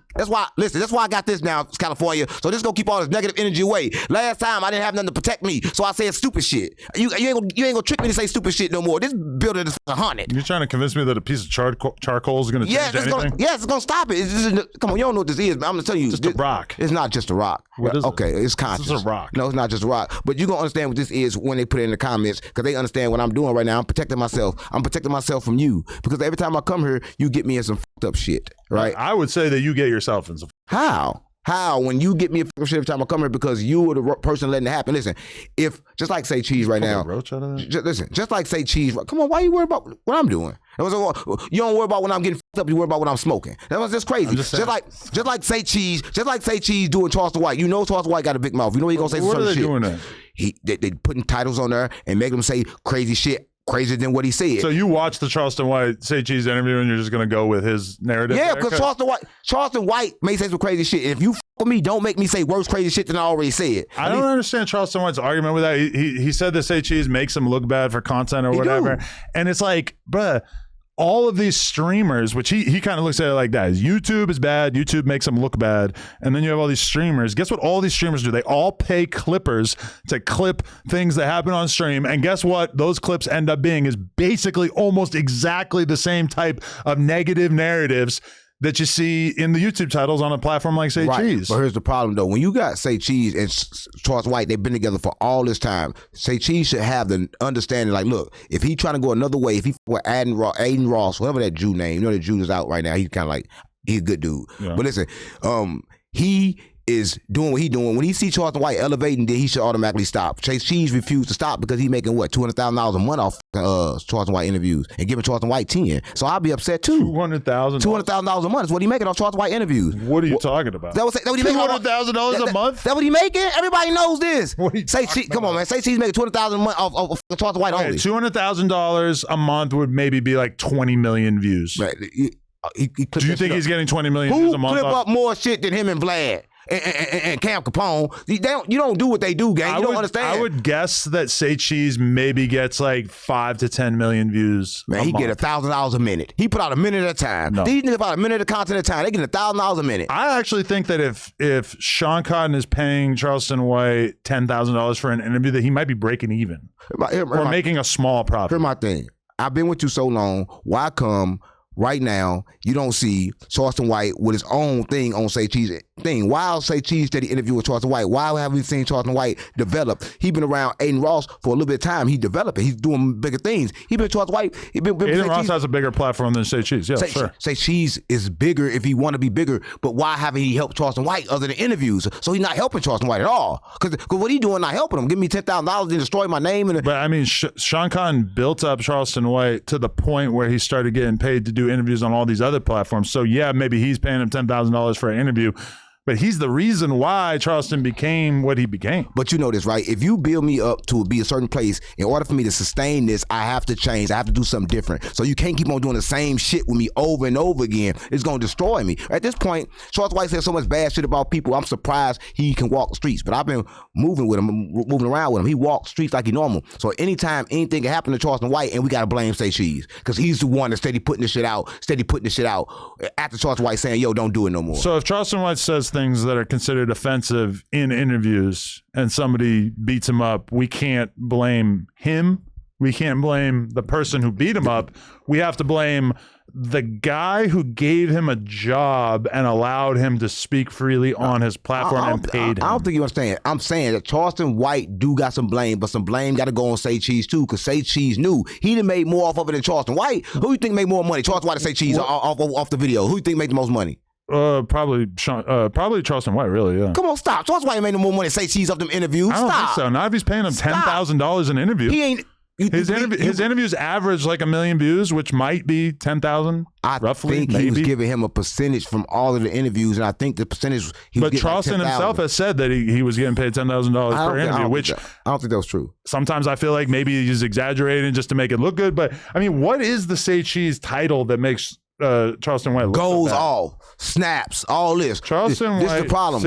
Listen. That's why I got this now, California. So this gonna keep all this negative energy away. Last time I didn't have nothing to protect me, so I said stupid shit. You ain't gonna trick me to say stupid shit no more. This building is haunted. You're trying to convince me that a piece of charcoal is gonna change anything? It's gonna stop it. Come on, you don't know what this is, but I'm gonna tell you. Just a rock. It's not just a rock. What is it? It's conscious. This is a rock. No, it's not just a rock. But you're gonna understand what this is when they put it in the comments, because they understand what I'm doing right now. I'm protecting myself. I'm protecting myself from you. Because every time I come here, you get me in some fucked up shit. Right? I would say that you get yourself in some. How? When you get me a fucked up shit every time I come here because you were the person letting it happen. Listen, if just like say cheese right now. Just like say cheese. Come on, why you worry about what I'm doing? You don't worry about when I'm getting fucked up. You worry about when I'm smoking. That was just crazy. Just like say cheese doing Charleston White. You know Charleston White got a big mouth. You know he gonna say some shit. What are they doing that? They putting titles on there and making them say crazy shit. Crazier than what he said. So you watched the Charleston White Say Cheese interview and you're just going to go with his narrative? Yeah, because Charleston White may say some crazy shit. And if you with me, don't make me say worse crazy shit than I already said. I don't understand Charleston White's argument with that. He said that Say Cheese makes him look bad for content or whatever. And it's like, bruh, all of these streamers, which he kind of looks at it like that. YouTube is bad. YouTube makes them look bad. And then you have all these streamers. Guess what all these streamers do? They all pay clippers to clip things that happen on stream. And guess what those clips end up being is basically almost exactly the same type of negative narratives that you see in the YouTube titles on a platform like Say Cheese. But here's the problem, though. When you got Say Cheese and Charles White, they've been together for all this time. Say Cheese should have the understanding, like, look, if he trying to go another way, if he with Adin Ross, whatever that Jew name, you know that Jew is out right now. He's kind of like, he's a good dude. Yeah. But listen, he is doing what he doing. When he see Charleston White elevating, then he should automatically stop. Chase Cheese refused to stop because he making what, $200,000 a month off Charleston White interviews and giving Charleston White 10. So I'll be upset too. $200,000 a month is what he making off Charleston White interviews. What are you talking about? That what he making? $200,000 a month? That what he making? Everybody knows this. Say Cheese, come on, man. Say Cheese making $200,000 a month off Charleston White only. $200,000 a month would maybe be like 20 million views. Right. Do you think he's getting 20 million views a month? Who clip up more shit than him and Vlad? and Cam Capone. You don't do what they do, gang. You don't understand. I would guess that Say Cheese maybe gets like 5 to 10 million views. Man, he get $1,000 a minute. He put out a minute at a time. No. These niggas about a minute of content at a time. They get $1,000 a minute. I actually think that if Sean Cotton is paying Charleston White $10,000 for an interview, that he might be breaking even or making a small profit. Here's my thing. I've been with you so long. Why come right now you don't see Charleston White with his own thing on Say Cheese thing? Why Say Cheese did the interview with Charleston White? Why haven't we seen Charleston White develop? He been around Adin Ross for a little bit of time. He developing. He's doing bigger things. He been Charleston White. Adin Ross has a bigger platform than Say Cheese. Yeah, sure. Say Cheese is bigger if he want to be bigger, but why haven't he helped Charleston White other than interviews? So he's not helping Charleston White at all. Because what he doing not helping him. Give me $10,000 and destroy my name. But I mean, Sean Cotton built up Charleston White to the point where he started getting paid to do interviews on all these other platforms. So yeah, maybe he's paying him $10,000 for an interview, but he's the reason why Charleston became what he became. But you know this, right? If you build me up to be a certain place, in order for me to sustain this, I have to change. I have to do something different. So you can't keep on doing the same shit with me over and over again. It's going to destroy me. At this point, Charles White said so much bad shit about people, I'm surprised he can walk the streets. But I've been moving around with him. He walks streets like he normal. So anytime anything can happen to Charleston White, and we got to blame Say Cheese, because he's the one that's steady putting this shit out after Charleston White saying, yo, don't do it no more. So if Charleston White says things that are considered offensive in interviews and somebody beats him up, we can't blame him. We can't blame the person who beat him up. We have to blame the guy who gave him a job and allowed him to speak freely on his platform and paid him. I don't think you understand. I'm saying that Charleston White do got some blame, but some blame got to go on Say Cheese too, because Say Cheese knew he done made more off of it than Charleston White. Who you think made more money? Charleston White or Say Cheese off the video? Who you think made the most money? Probably Charleston White, really, yeah. Come on, stop. Charleston White made no more money. Say Cheese off them interviews. I don't think so. Not if he's paying him $10,000 an interview. He ain't. His interviews average like 1 million views, which might be 10,000. Roughly, I think maybe. He was giving him a percentage from all of the interviews, and I think the percentage. But Charleston himself has said that he was getting paid $10,000 per interview, which I don't think that was true. Sometimes I feel like maybe he's exaggerating just to make it look good. But I mean, what is the Say Cheese title that makes Charleston White goes off, snaps, all this. Charleston this White is the problem.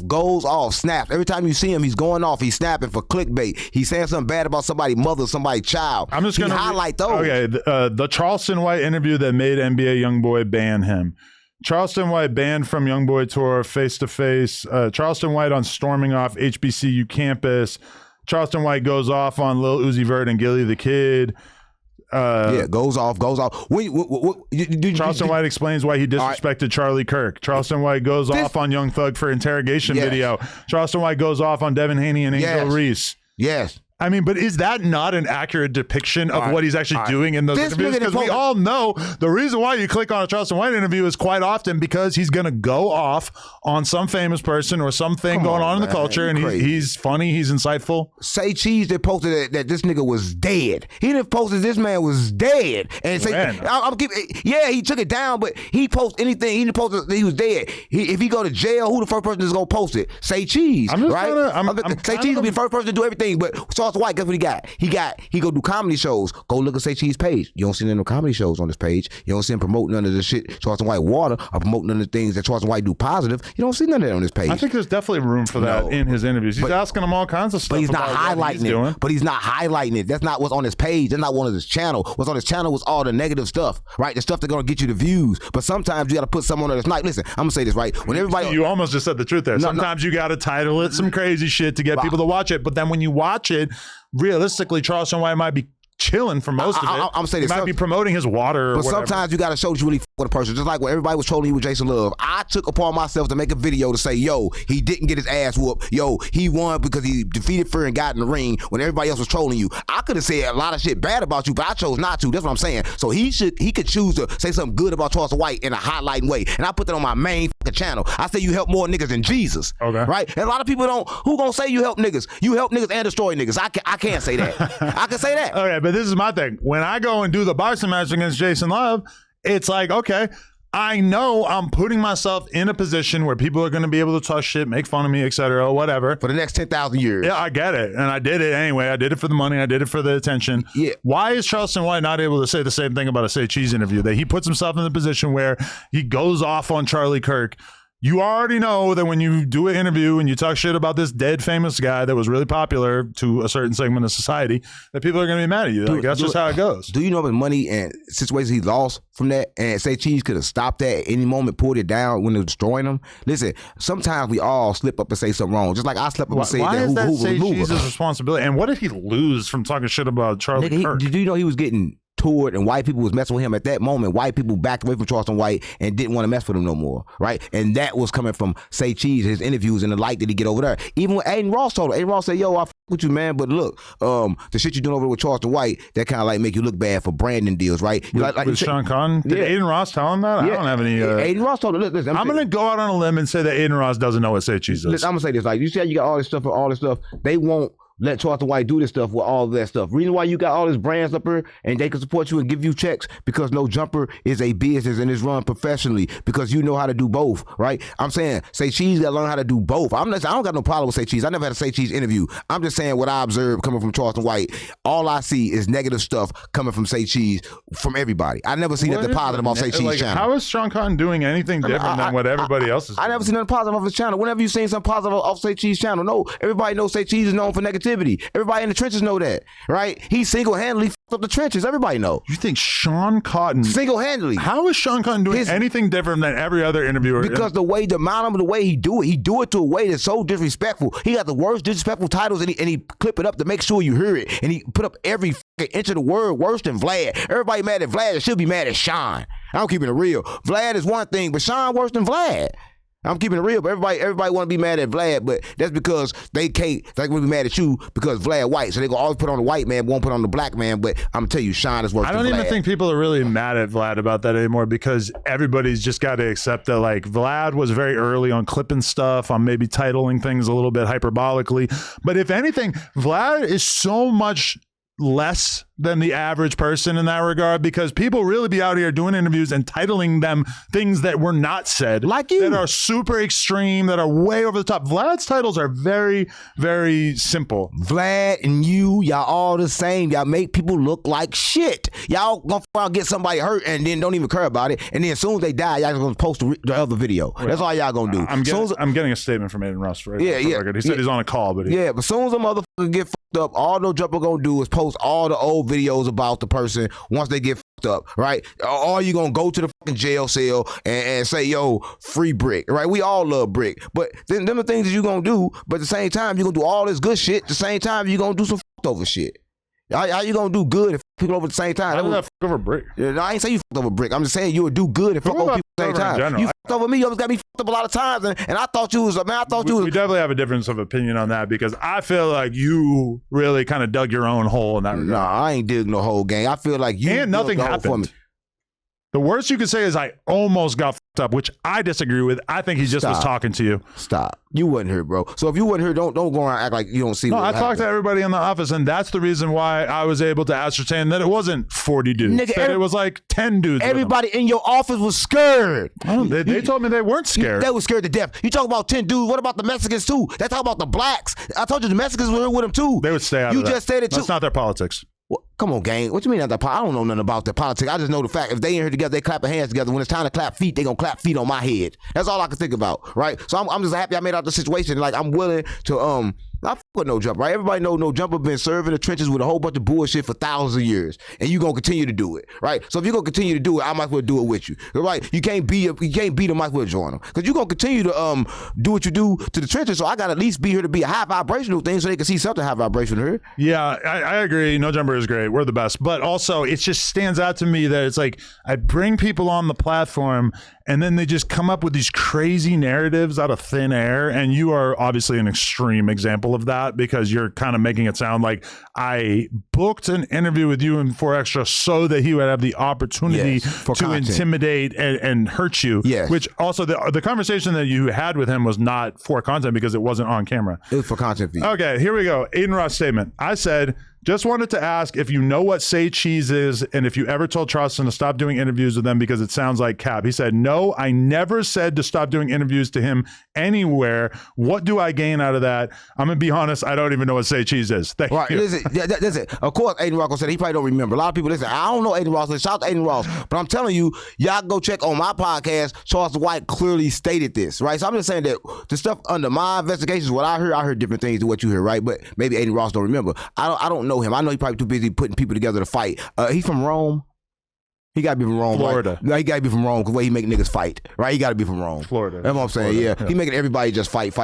Goes off, snaps. Every time you see him, he's going off. He's snapping for clickbait. He's saying something bad about somebody's mother, somebody's child. I'm just going to highlight those. Okay, the Charleston White interview that made NBA YoungBoy ban him. Charleston White banned from YoungBoy Tour face to face. Charleston White on storming off HBCU campus. Charleston White goes off on Lil Uzi Vert and Gilly the Kid. Goes off. Charleston White explains why he disrespected Charlie Kirk. Charleston White goes off on Young Thug for interrogation video. Charleston White goes off on Devin Haney and Angel Reese. Yes. I mean, but is that not an accurate depiction of what he's actually doing in those interviews? Because we all know the reason why you click on a Charleston White interview is quite often because he's going to go off on some famous person or something going on in the culture, and he's funny, he's insightful. Say Cheese that posted that this nigga was dead. He didn't post that this man was dead. And say, he took it down, but he post anything. He didn't post that he was dead. If he go to jail, who the first person is going to post it? Say Cheese, right? Say Cheese will be the first person to do everything, but Charleston White, guess what he got? He go do comedy shows. Go look at Say Cheese page. You don't see none of the comedy shows on this page. You don't see him promote none of the shit Charleston White water or promote none of the things that Charleston White do positive. You don't see none of that on this page. I think there's definitely room for that in his interviews. He's asking him all kinds of stuff. But he's not highlighting it. But he's not highlighting it. That's not what's on his page. That's not one of his channel. What's on his channel was all the negative stuff, right? The stuff that's gonna get you the views. But sometimes you gotta put someone on that's nice. Listen, I'm gonna say this, right? When everybody You almost just said the truth there. Sometimes you gotta title it some crazy shit to get people to watch it. But then when you watch it, realistically, Charleston White might be chilling for most of it. I'm saying he might be promoting his water. But sometimes you got to show that you really with a person. Just like when everybody was trolling you with Jason Love, I took upon myself to make a video to say, yo, he didn't get his ass whooped. Yo, he won because he defeated Fury and got in the ring when everybody else was trolling you. I could have said a lot of shit bad about you, but I chose not to. That's what I'm saying. So he could choose to say something good about Charleston White in a highlighting way. And I put that on my main channel. I say you help more niggas than Jesus. Okay. Right? And a lot of people don't. Who gonna say you help niggas? You help niggas and destroy niggas. I can't say that. I can say that. Okay, but this is my thing. When I go and do the boxing match against Jason Love, it's like, okay, I know I'm putting myself in a position where people are going to be able to talk shit, make fun of me, etc., whatever. For the next 10,000 years. Yeah, I get it. And I did it anyway. I did it for the money. I did it for the attention. Yeah. Why is Charleston White not able to say the same thing about a Say Cheese interview? That he puts himself in the position where he goes off on Charlie Kirk, You already know that when you do an interview and you talk shit about this dead famous guy that was really popular to a certain segment of society, that people are going to be mad at you. Like, that's just how it goes. Do you know how much money and situations he lost from that? And Say Cheese could have stopped that at any moment, pulled it down when it was destroying him. Listen, sometimes we all slip up and say something wrong. Just like I slept up and say why is that Say Hoover. Cheese's responsibility? And what did he lose from talking shit about Charlie Kirk? Did you know he was getting toured and white people was messing with him at that moment? White people backed away from Charleston White and didn't want to mess with him no more, right? And that was coming from Say Cheese, his interviews and the light that he get over there. Even when Adin Ross told him, Adin Ross said, yo, I f with you, man, but look, the shit you're doing over there with Charleston White, that kind of like make you look bad for branding deals, right? With Sean Conn? Did Adin Ross tell him that? Yeah. I don't have any... Adin Ross told him, listen, I'm going to go out on a limb and say that Adin Ross doesn't know what Say Cheese is. Listen, I'm going to say this, like, you see how you got all this stuff and all this stuff, they won't let Charleston White do this stuff with all that stuff. Reason why you got all these brands up here and they can support you and give you checks because No Jumper is a business and it's run professionally because you know how to do both, right? I'm saying Say Cheese got to learn how to do both. I don't got no problem with Say Cheese. I never had a Say Cheese interview. I'm just saying what I observed coming from Charleston White. All I see is negative stuff coming from Say Cheese from everybody. I never see nothing positive off Say Cheese channel. How is Sean Conn doing anything different than what everybody else is doing? I never seen nothing positive off his channel. Whenever you seen something positive off Say Cheese channel, no, everybody knows Say Cheese is known for negativity. Everybody in the trenches know that, right? He single-handedly f***ed up the trenches. Everybody know. You think Sean Cotton single-handedly? How is Sean Cotton doing anything different than every other interviewer? Because the way he do it to a way that's so disrespectful. He got the worst disrespectful titles, and he clip it up to make sure you hear it, and he put up every inch of the word worse than Vlad. Everybody mad at Vlad. They should be mad at Sean. I'm keeping it real. Vlad is one thing, but Sean worse than Vlad. I'm keeping it real, but everybody want to be mad at Vlad, but that's because they can't. They want to be mad at you because Vlad white, so they gonna always put on the white man, won't put on the black man. But I'm gonna tell you, Sean is worse than Vlad. I don't even think people are really mad at Vlad about that anymore because everybody's just got to accept that. Like Vlad was very early on clipping stuff, on maybe titling things a little bit hyperbolically. But if anything, Vlad is so much less than the average person in that regard because people really be out here doing interviews and titling them things that were not said, like you, that are super extreme, that are way over the top. Vlad's titles are very, very simple. Vlad and y'all all the same. Y'all make people look like shit. Y'all gonna get somebody hurt and then don't even care about it. And then as soon as they die, y'all gonna post the other video. That's all y'all gonna do. I'm getting a statement from Adin Ross right yeah. He said he's on a call, but but as soon as a motherfucker get fucked up, all No Jumper gonna do is post all the old videos about the person once they get fucked up, right? Or you gonna go to the fucking jail cell and say, yo, free Brick, right? We all love Brick. But then them are things that you gonna do, but at the same time, you gonna do all this good shit. At the same time, you gonna do some fucked over shit. How you gonna do good if people over at the same time? How did that fuck over Brick? I ain't say you fucked over Brick. I'm just saying you would do good and fuck over people at the same time. You fucked over me. You always got me fucked up a lot of times, and I thought you was a man. We definitely have a difference of opinion on that because I feel like you really kind of dug your own hole in that regard. Nah, I ain't dig no whole gang. I feel like you and nothing happened for me. The worst you could say is I almost got fucked up, which I disagree with. I think he just was talking to you. Stop. You wasn't here, bro. So if you wasn't here, don't go around and act like you don't see. No, I talked to everybody in the office, and that's the reason why I was able to ascertain that it wasn't 40 dudes. Nigga, that it was like 10 dudes. Everybody in your office was scared. They told me they weren't scared. They were scared to death. You talk about 10 dudes. What about the Mexicans too? They talk about the blacks. I told you the Mexicans were here with them too. They would stay out of that. You just said it too. That's not their politics. Well, come on, gang. What you mean? I don't know nothing about the politics. I just know the fact. If they in here together, they clapping hands together. When it's time to clap feet, they gonna clap feet on my head. That's all I can think about, right? So I'm just happy I made out the situation. Like I'm willing to I fuck with No Jumper, right? Everybody know No Jumper been serving the trenches with a whole bunch of bullshit for thousands of years, and you gonna continue to do it, right? So if you gonna continue to do it, I might as well do it with you, right? You can't beat them, might as well join them, because you gonna continue to do what you do to the trenches. So I gotta at least be here to be a high vibrational thing, so they can see something high vibrational here. Yeah, I agree. No Jumper is great. We're the best, but also it just stands out to me that it's like I bring people on the platform, and then they just come up with these crazy narratives out of thin air, and you are obviously an extreme example of that because you're kind of making it sound like I booked an interview with you in 4Extra so that he would have the opportunity to intimidate and hurt you. Yes. Which also the conversation that you had with him was not for content because it wasn't on camera. It was for content. Okay, here we go. Adin Ross statement. I said Just wanted to ask if you know what Say Cheese is and if you ever told Charleston to stop doing interviews with them because it sounds like cap. He said, no, I never said to stop doing interviews to him anywhere. What do I gain out of that? I'm going to be honest, I don't even know what Say Cheese is. Thank you. Listen, of course, Adin Ross said he probably don't remember. A lot of people, listen, I don't know Adin Ross. Shout out to Adin Ross. But I'm telling you, y'all go check on my podcast. Charles White clearly stated this, right? So I'm just saying that the stuff under my investigations, what I heard different things than what you hear, right? But maybe Adin Ross don't remember. I don't know him. I know he's probably too busy putting people together to fight. He's from Rome. He got to be from Rome, Florida. Right? No, he got to be from Rome because the way he make niggas fight, right? He got to be from Rome. Florida. That's what I'm saying, Florida. yeah. He making everybody just fight,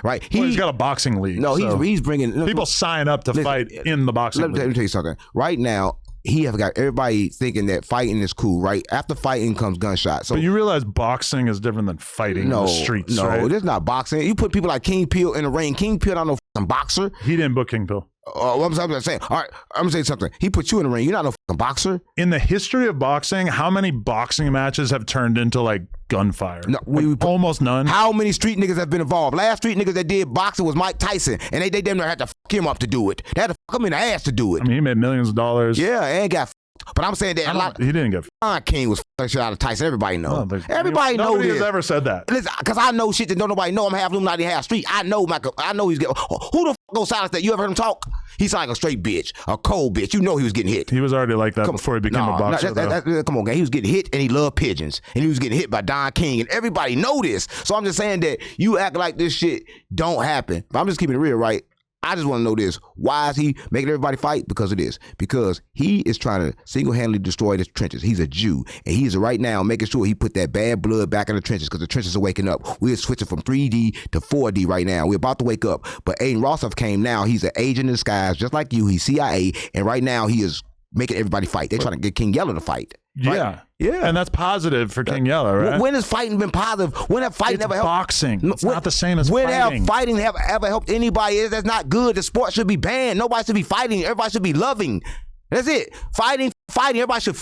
right? He's got a boxing league. No, so he's bringing... people sign up to fight in the boxing league. Let me tell you something. Right now, he have got everybody thinking that fighting is cool, right? After fighting comes gunshots. So, but you realize boxing is different than fighting in the streets, right? No, this is not boxing. You put people like King Peel in the ring. King Peel not no fucking boxer. He didn't book King Peel. I'm saying, all right, I'm gonna say something. He put you in the ring. You're not no fucking boxer. In the history of boxing, how many boxing matches have turned into like gunfire? No, almost none. How many street niggas have been involved? Last street niggas that did boxing was Mike Tyson, and they damn near had to fuck him up to do it. They had to fuck him in the ass to do it. I mean, he made millions of dollars. Yeah, and got fucked. But I'm saying that he didn't get Don King was fucking shit out of Tyson. Everybody know. Everybody know nobody this. has ever said that. Listen, because I know shit that don't nobody know. I'm half Illuminati, half street. I know Michael. I know he's getting. Who the fuck goes silence that? You ever heard him talk? He sound like a straight bitch, a cold bitch. You know he was getting hit. He was already like that before he became a boxer. Come on, gang. He was getting hit and he loved pigeons. And he was getting hit by Don King. And everybody know this. So I'm just saying that you act like this shit don't happen. But I'm just keeping it real, right? I just want to know this. Why is he making everybody fight? Because of this. Because he is trying to single-handedly destroy the trenches. He's a Jew. And he's right now making sure he put that bad blood back in the trenches because the trenches are waking up. We're switching from 3D to 4D right now. We're about to wake up. But Adin Ross came now. He's an agent in disguise, just like you. He's CIA. And right now he is making everybody fight. They're trying to get King Yellow to fight. Right? Yeah. Yeah. And that's positive for King Yellow, right? When has fighting been positive? When have fighting ever helped? Boxing. It's not the same as when fighting. When have fighting ever helped anybody? That's not good. The sport should be banned. Nobody should be fighting. Everybody should be loving. That's it. Fighting. Everybody should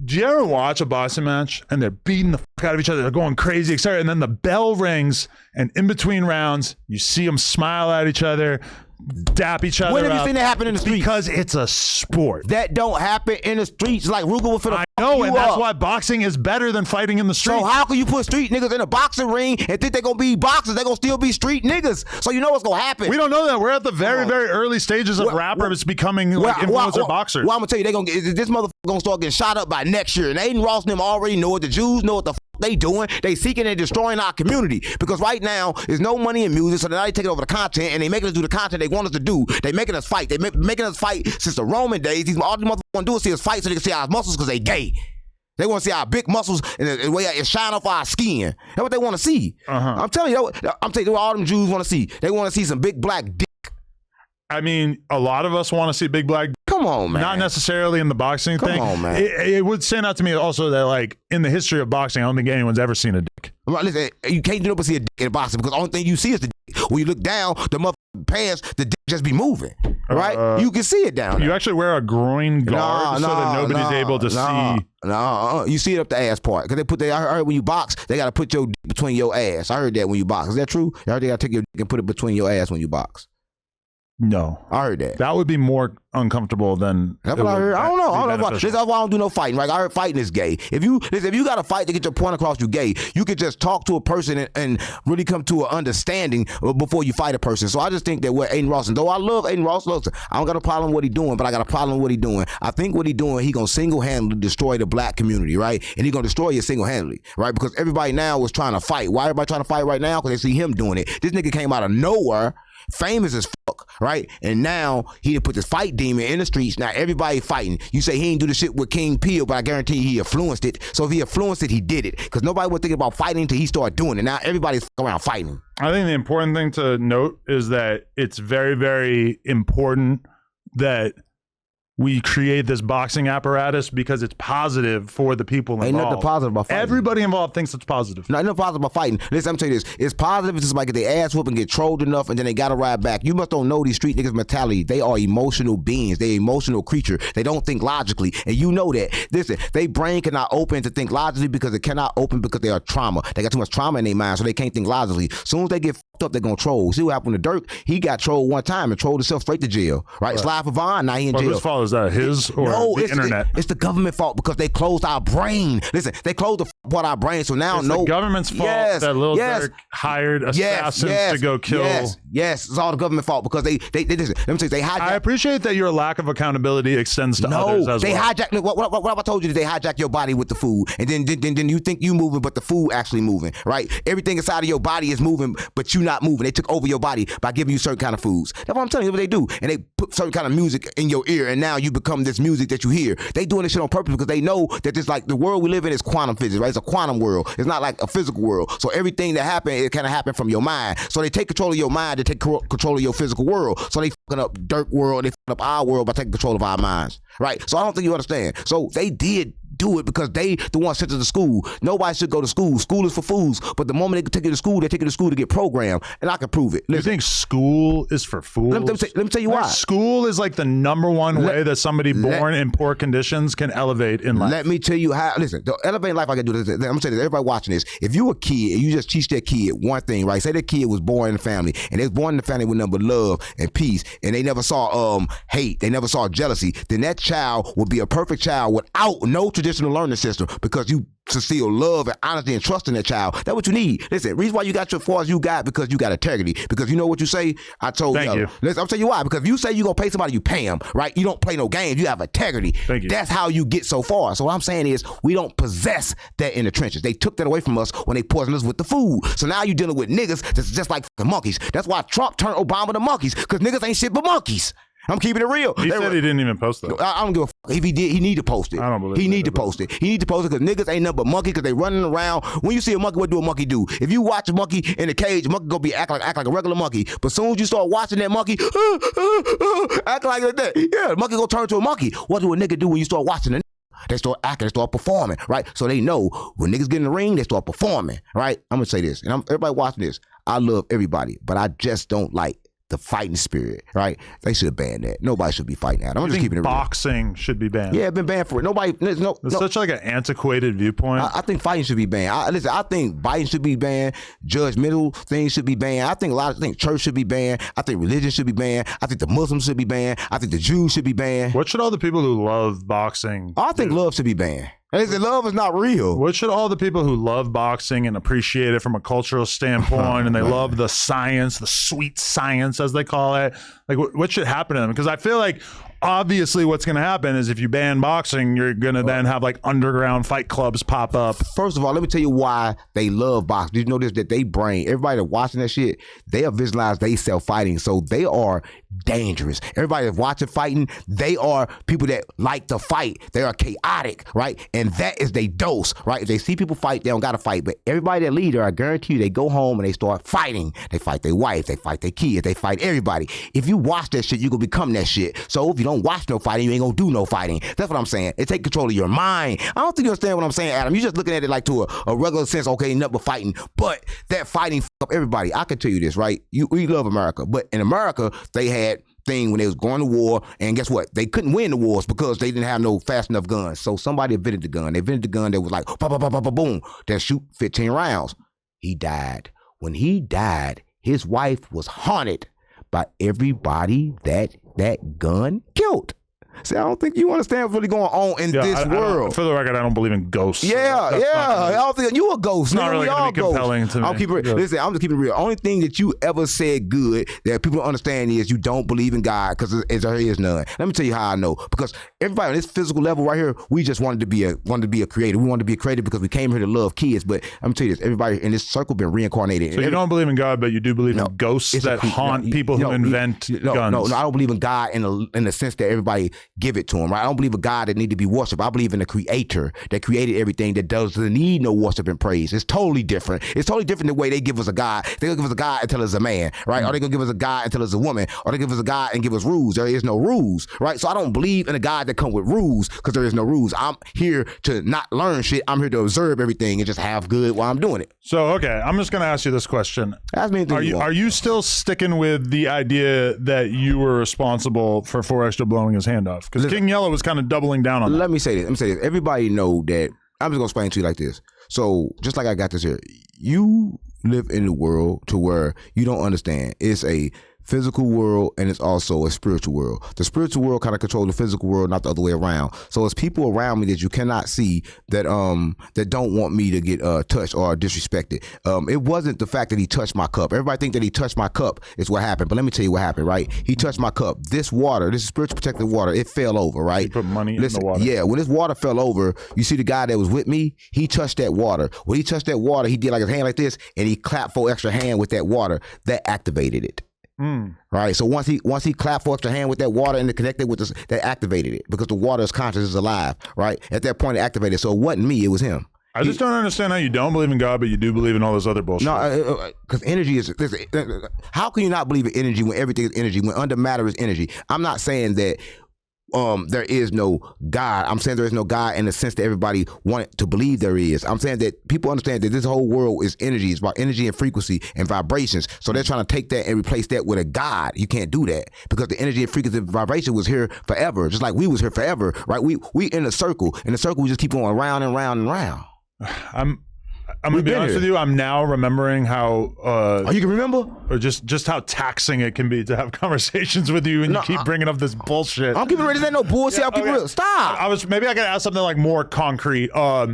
Do you ever watch a boxing match and they're beating the fuck out of each other? They're going crazy, etc. And then the bell rings and in between rounds, you see them smile at each other, dap each other. When have you seen that happen in the streets? Because it's a sport. That don't happen in the streets. Like Ruger will finna. I know, and that's why boxing is better than fighting in the streets. So how can you put street niggas in a boxing ring and think they're gonna be boxers? They're gonna still be street niggas. So you know what's gonna happen. We don't know that. We're at the very, very early stages of rappers becoming like influencer boxers. Well, I'm gonna tell you, this motherfucker gonna start getting shot up by next year. And Adin Ross and them already know it. The Jews know what the they doing. They seeking and destroying our community because right now there's no money in music, so now they taking over the content and they making us do the content they want us to do. They making us fight. They making us fight since the Roman days. All these motherfuckers want to do is see us fight so they can see our muscles because they gay. They want to see our big muscles and the way it shine off our skin. That's what they want to see. I'm telling you, what all them Jews want to see. They want to see some big black dick. I mean, a lot of us want to see big black dick. Come on, man. Not necessarily in the boxing thing. Come on, man. It would stand out to me also that, like, in the history of boxing, I don't think anyone's ever seen a dick. Right, listen, you can't do but see a dick in boxing because the only thing you see is the dick. When you look down, the motherfucking pants, the dick just be moving, right? You can see it down there. You actually wear a groin guard so that nobody's able to see. No, you see it up the ass part because I heard when you box, they got to put your dick between your ass. I heard that when you box. Is that true? I heard they got to take your dick and put it between your ass when you box. No, I heard that. That would be more uncomfortable than. That's what I heard. I don't know. That's why I don't do no fighting. Right? I heard fighting is gay. If you got to fight to get your point across, you gay. You could just talk to a person and really come to an understanding before you fight a person. So I just think that what Adin Ross, and though I love Adin Ross, I don't got a problem with what he doing, but I got a problem with what he doing. I think what he doing, he gonna single-handedly destroy the black community, right? And he gonna destroy it single-handedly, right? Because everybody now is trying to fight. Why everybody trying to fight right now? Because they see him doing it. This nigga came out of nowhere. Famous as fuck, right? And now he put this fight demon in the streets. Now everybody fighting. You say he ain't do the shit with King Peel, but I guarantee he influenced it. So if he influenced it, he did it. Because nobody was thinking about fighting until he started doing it. Now everybody's around fighting. I think the important thing to note is that it's very, very important that we create this boxing apparatus because it's positive for the people involved. Ain't nothing positive about fighting. Everybody involved thinks it's positive. Not nothing positive about fighting. Listen, I'm telling you this. It's positive if somebody get their ass whooped and get trolled enough and then they got to ride back. You must don't know these street niggas' mentality. They are emotional beings. They're emotional creature. They don't think logically. And you know that. Listen, their brain cannot open to think logically because it cannot open because they are trauma. They got too much trauma in their mind, so they can't think logically. As soon as they get fucked up, they're going to troll. See what happened to Dirk? He got trolled one time and trolled himself straight to jail. Right? Slide for Vaughn, now he in jail. Whose fault is that? His or the internet? It's the government fault because they closed our brain. Listen, they closed the part of our brain, so now it's the government's fault that Lil Durk hired assassins to go kill. Yes, it's all the government fault because they listen, let me tell you, they hijacked. I appreciate that your lack of accountability extends to others as they well. hijack. What I told you, they hijack your body with the food, and then you think you moving, but the food actually moving, right? Everything inside of your body is moving, but you not moving. They took over your body by giving you certain kind of foods. That's what I'm telling you. What they do, and they put certain kind of music in your ear, and now you become this music that you hear. They doing this shit on purpose because they know that this like the world we live in is quantum physics, right? It's a quantum world. It's not like a physical world. So everything that happened, it kind of happened from your mind. So they take control of your mind to take control of your physical world. So they fucking up Dirk world, they fucking up our world by taking control of our minds, right? So I don't think you understand. So they did do it because they the ones sent to the school. Nobody should go to school. School is for fools. But the moment they take you to school, they take you to school to get programmed. And I can prove it. Listen, you think school is for fools? Let me tell you why. School is like the number one way that somebody born in poor conditions can elevate in life. Let me tell you how. Listen, the elevate in life I can do this. I'm gonna say this. Everybody watching this. If you a kid and you just teach that kid one thing, right? Say that kid was born in a family and they was born in a family with nothing but love and peace, and they never saw hate, they never saw jealousy, then that child would be a perfect child without no traditional learning system because you instill love and honesty and trust in that child. That's what you need. Listen, reason why you got your far as you got because you got integrity. Because you know what you say? I told you. Listen, I'll tell you why. Because if you say you're going to pay somebody, you pay them, right? You don't play no games. You have integrity. Thank you. That's how you get so far. So what I'm saying is we don't possess that in the trenches. They took that away from us when they poisoned us with the food. So now you're dealing with niggas that's just like fucking monkeys. That's why Trump turned Obama to monkeys because niggas ain't shit but monkeys. I'm keeping it real. He said he didn't even post that. I don't give a fuck. If he did, he need to post it. I don't believe he need to post it. He need to post it because niggas ain't nothing but monkey because they running around. When you see a monkey, what do a monkey do? If you watch a monkey in a cage, a monkey gonna be act like a regular monkey. But as soon as you start watching that monkey, act like that. Yeah, the monkey gonna turn to a monkey. What do a nigga do when you start watching it? They start acting, they start performing, right? So they know when niggas get in the ring, they start performing, right? I'm gonna say this, and everybody watching this, I love everybody, but I just don't like the fighting spirit, right? They should ban that. Nobody should be fighting that. I'm just keeping it real. Boxing should be banned. Yeah, it's been banned for it. Nobody. It's such like an antiquated viewpoint. I think fighting should be banned. I think biting should be banned. Judgmental things should be banned. I think church should be banned. I think religion should be banned. I think the Muslims should be banned. I think the Jews should be banned. What should all the people who love boxing I think love should be banned. Love is not real. What should all the people who love boxing and appreciate it from a cultural standpoint and they love the science, the sweet science as they call it, like what should happen to them? Because I feel like obviously what's going to happen is if you ban boxing, you're going to then have like underground fight clubs pop up. First of all, let me tell you why they love boxing. Did you notice that they brain, everybody that watching that shit, they have visualized they self fighting. So they are dangerous. Everybody that's watching fighting, they are people that like to fight. They are chaotic, right? And that is their dose, right? If they see people fight, they don't got to fight. But everybody that leader, I guarantee you, they go home and they start fighting. They fight their wife, they fight their kids, they fight everybody. If you watch that shit, you're going to become that shit. So if you don't watch no fighting, you ain't going to do no fighting. That's what I'm saying. It take control of your mind. I don't think you understand what I'm saying, Adam. You're just looking at it like to a regular sense, okay, nothing but fighting. But that fighting up everybody. I can tell you this, right? We love America. But in America, they had thing when they was going to war, and guess what? They couldn't win the wars because they didn't have no fast enough guns. So somebody invented the gun. They invented the gun that was like, pop, pop, pop, pop, boom, that shoot 15 rounds. He died. When he died, his wife was haunted by everybody that gun killed. See, I don't think you understand what's really going on in this world. For the record, I don't believe in ghosts. Yeah. I don't think you a ghost. It's not really going to be compelling to me. Listen, I'm just keeping it real. Only thing that you ever said good that people don't understand is you don't believe in God because there is none. Let me tell you how I know. Because everybody on this physical level right here, we just wanted to be a creator. We wanted to be a creator because we came here to love kids. But I'm tell you this, everybody in this circle been reincarnated. So you don't believe in God, but you do believe in ghosts that haunt people who invent guns. No, I don't believe in God in the sense that everybody give it to him, right? I don't believe a God that need to be worshipped. I believe in a creator that created everything that doesn't need no worship and praise. It's totally different. It's totally different the way they give us a God. They're going to give us a God until it's a man, right? Or they're going to give us a God until it's a woman. Or they give us a God and give us rules. There is no rules, right? So I don't believe in a God that come with rules because there is no rules. I'm here to not learn shit. I'm here to observe everything and just have good while I'm doing it. So, okay, I'm just going to ask you this question. Ask me anything Are you still sticking with the idea that you were responsible for 4Extra blowing his hand off? Because King Yellow was kind of doubling down on that. Let me say this. Everybody know that. I'm just going to explain to you like this. So just like I got this here, you live in the world to where you don't understand. It's a physical world and it's also a spiritual world. The spiritual world kind of controls the physical world, not the other way around. So it's people around me that you cannot see that that don't want me to get touched or disrespected. It wasn't the fact that he touched my cup. Everybody think that he touched my cup is what happened, but let me tell you what happened, right? He touched my cup. This water, this spiritual protected water, it fell over, right? He put money in the water. Yeah, when this water fell over, you see the guy that was with me, he touched that water. When he touched that water, he did like his hand like this and he clapped 4Extra hand with that water. That activated it. Right. So once he clapped 4Extra hand with that water and it connected with this, that activated it because the water is conscious, is alive. Right. At that point, it activated. So it wasn't me. It was him. I just don't understand how you don't believe in God, but you do believe in all this other bullshit. No, because energy is. How can you not believe in energy when everything is energy? When under matter is energy. I'm not saying that. There is no God. I'm saying there is no God in the sense that everybody want to believe there is. I'm saying that people understand that this whole world is energy. It's about energy and frequency and vibrations. So they're trying to take that and replace that with a God. You can't do that because the energy and frequency and vibration was here forever, just like we was here forever, right? We in a circle. In a circle, we just keep going round and round and round. I'm gonna be honest with you. I'm now remembering how. Oh, you can remember, or just how taxing it can be to have conversations with you, and you keep bringing up this bullshit. I'm keeping ready. There's no bullshit. I'll keep real. Stop. Maybe I could ask something like more concrete. How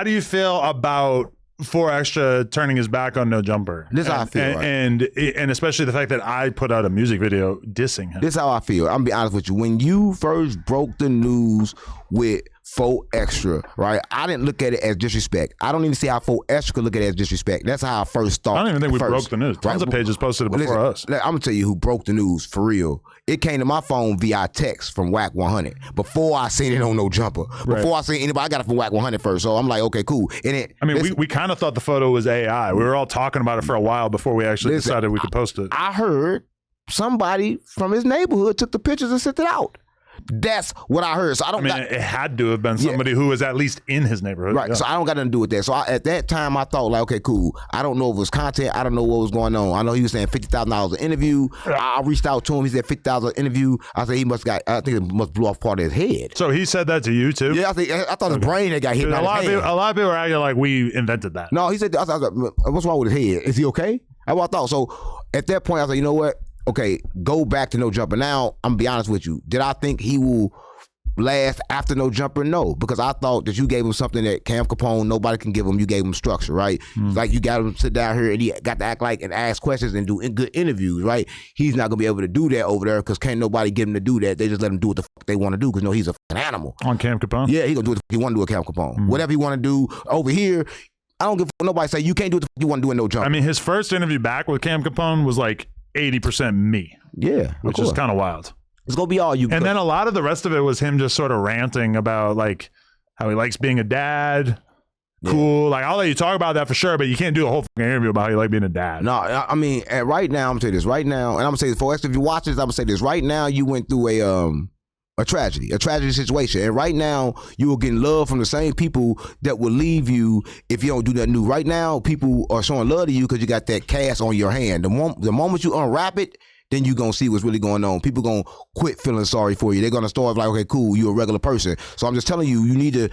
do you feel about 4Extra turning his back on No Jumper? This is how I feel, right? and especially the fact that I put out a music video dissing him. This is how I feel. I'm gonna be honest with you. When you first broke the news with 4Extra, right? I didn't look at it as disrespect. I don't even see how 4Extra could look at it as disrespect. That's how I first thought. I don't even think we broke the news. Tons of pages posted it before us. I'm gonna tell you who broke the news for real. It came to my phone via text from Whack 100 before I seen it on No Jumper. Before I seen anybody, I got it from Whack 100 first. So I'm like, okay, cool. And we kind of thought the photo was AI. We were all talking about it for a while before we actually decided we could post it. I heard somebody from his neighborhood took the pictures and sent it out. That's what I heard. So it had to have been somebody who was at least in his neighborhood. Right. Yeah. So I don't got nothing to do with that. So at that time, I thought like, okay, cool. I don't know if it was content. I don't know what was going on. I know he was saying $50,000 an interview. I reached out to him. He said $50,000 an interview. I said I think it must blow off part of his head. So he said that to you too? Yeah, I thought his brain had got hit. A lot of people are acting like we invented that. No, he said, I was like, what's wrong with his head? Is he okay? That's what I thought. So at that point, I was like, you know what? Okay, go back to No Jumper. Now, I'm gonna be honest with you. Did I think he will last after No Jumper? No, because I thought that you gave him something that Cam Capone nobody can give him. You gave him structure, right? Like you got him to sit down here and he got to act like and ask questions and do good interviews, right? He's not gonna be able to do that over there because can't nobody get him to do that. They just let him do what the fuck they want to do because he's a fucking animal. On Cam Capone? Yeah, he gonna do what he want to do with Cam Capone. Whatever he want to do over here. I don't give a fuck. Nobody say you can't do what the fuck you want to do in No Jumper. I mean, his first interview back with Cam Capone was like 80% me. Yeah, which is kind of wild. It's gonna be all you. And then a lot of the rest of it was him just sort of ranting about like how he likes being a dad. Yeah. Cool. Like I'll let you talk about that for sure, but you can't do a whole fucking interview about how you like being a dad. No, I mean, right now I'm gonna say this. Right now, and I'm gonna say this for us. If you watch this, I'm gonna say this. Right now, you went through a tragedy situation, and right now you are getting love from the same people that will leave you if you don't do nothing new. Right now, people are showing love to you because you got that cast on your hand. The moment you unwrap it, then you gonna see what's really going on. People gonna quit feeling sorry for you. They're gonna start like, okay, cool, you're a regular person. So I'm just telling you, you need to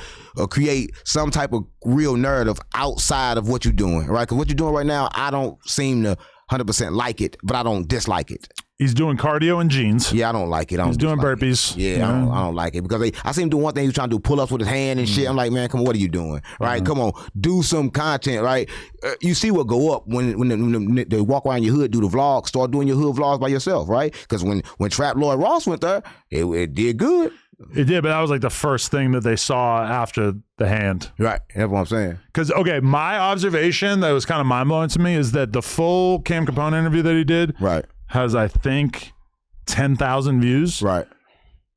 create some type of real narrative outside of what you're doing, right? Because what you're doing right now, I don't seem to 100% like it, but I don't dislike it. He's doing cardio in jeans. Yeah, I don't like it. He's doing burpees. Yeah, I don't like it because I see him doing one thing. He's trying to do pull-ups with his hand and shit. I'm like, man, come on, what are you doing? Right? Come on, do some content, right? You see what go up when they walk around your hood, do the vlogs, start doing your hood vlogs by yourself, right? Because when Trap Lloyd Ross went there, it did good. It did, but that was like the first thing that they saw after the hand. Right, that's what I'm saying. Because, okay, my observation that was kind of mind-blowing to me is that the full Cam Capone interview that he did has, I think, 10,000 views. Right.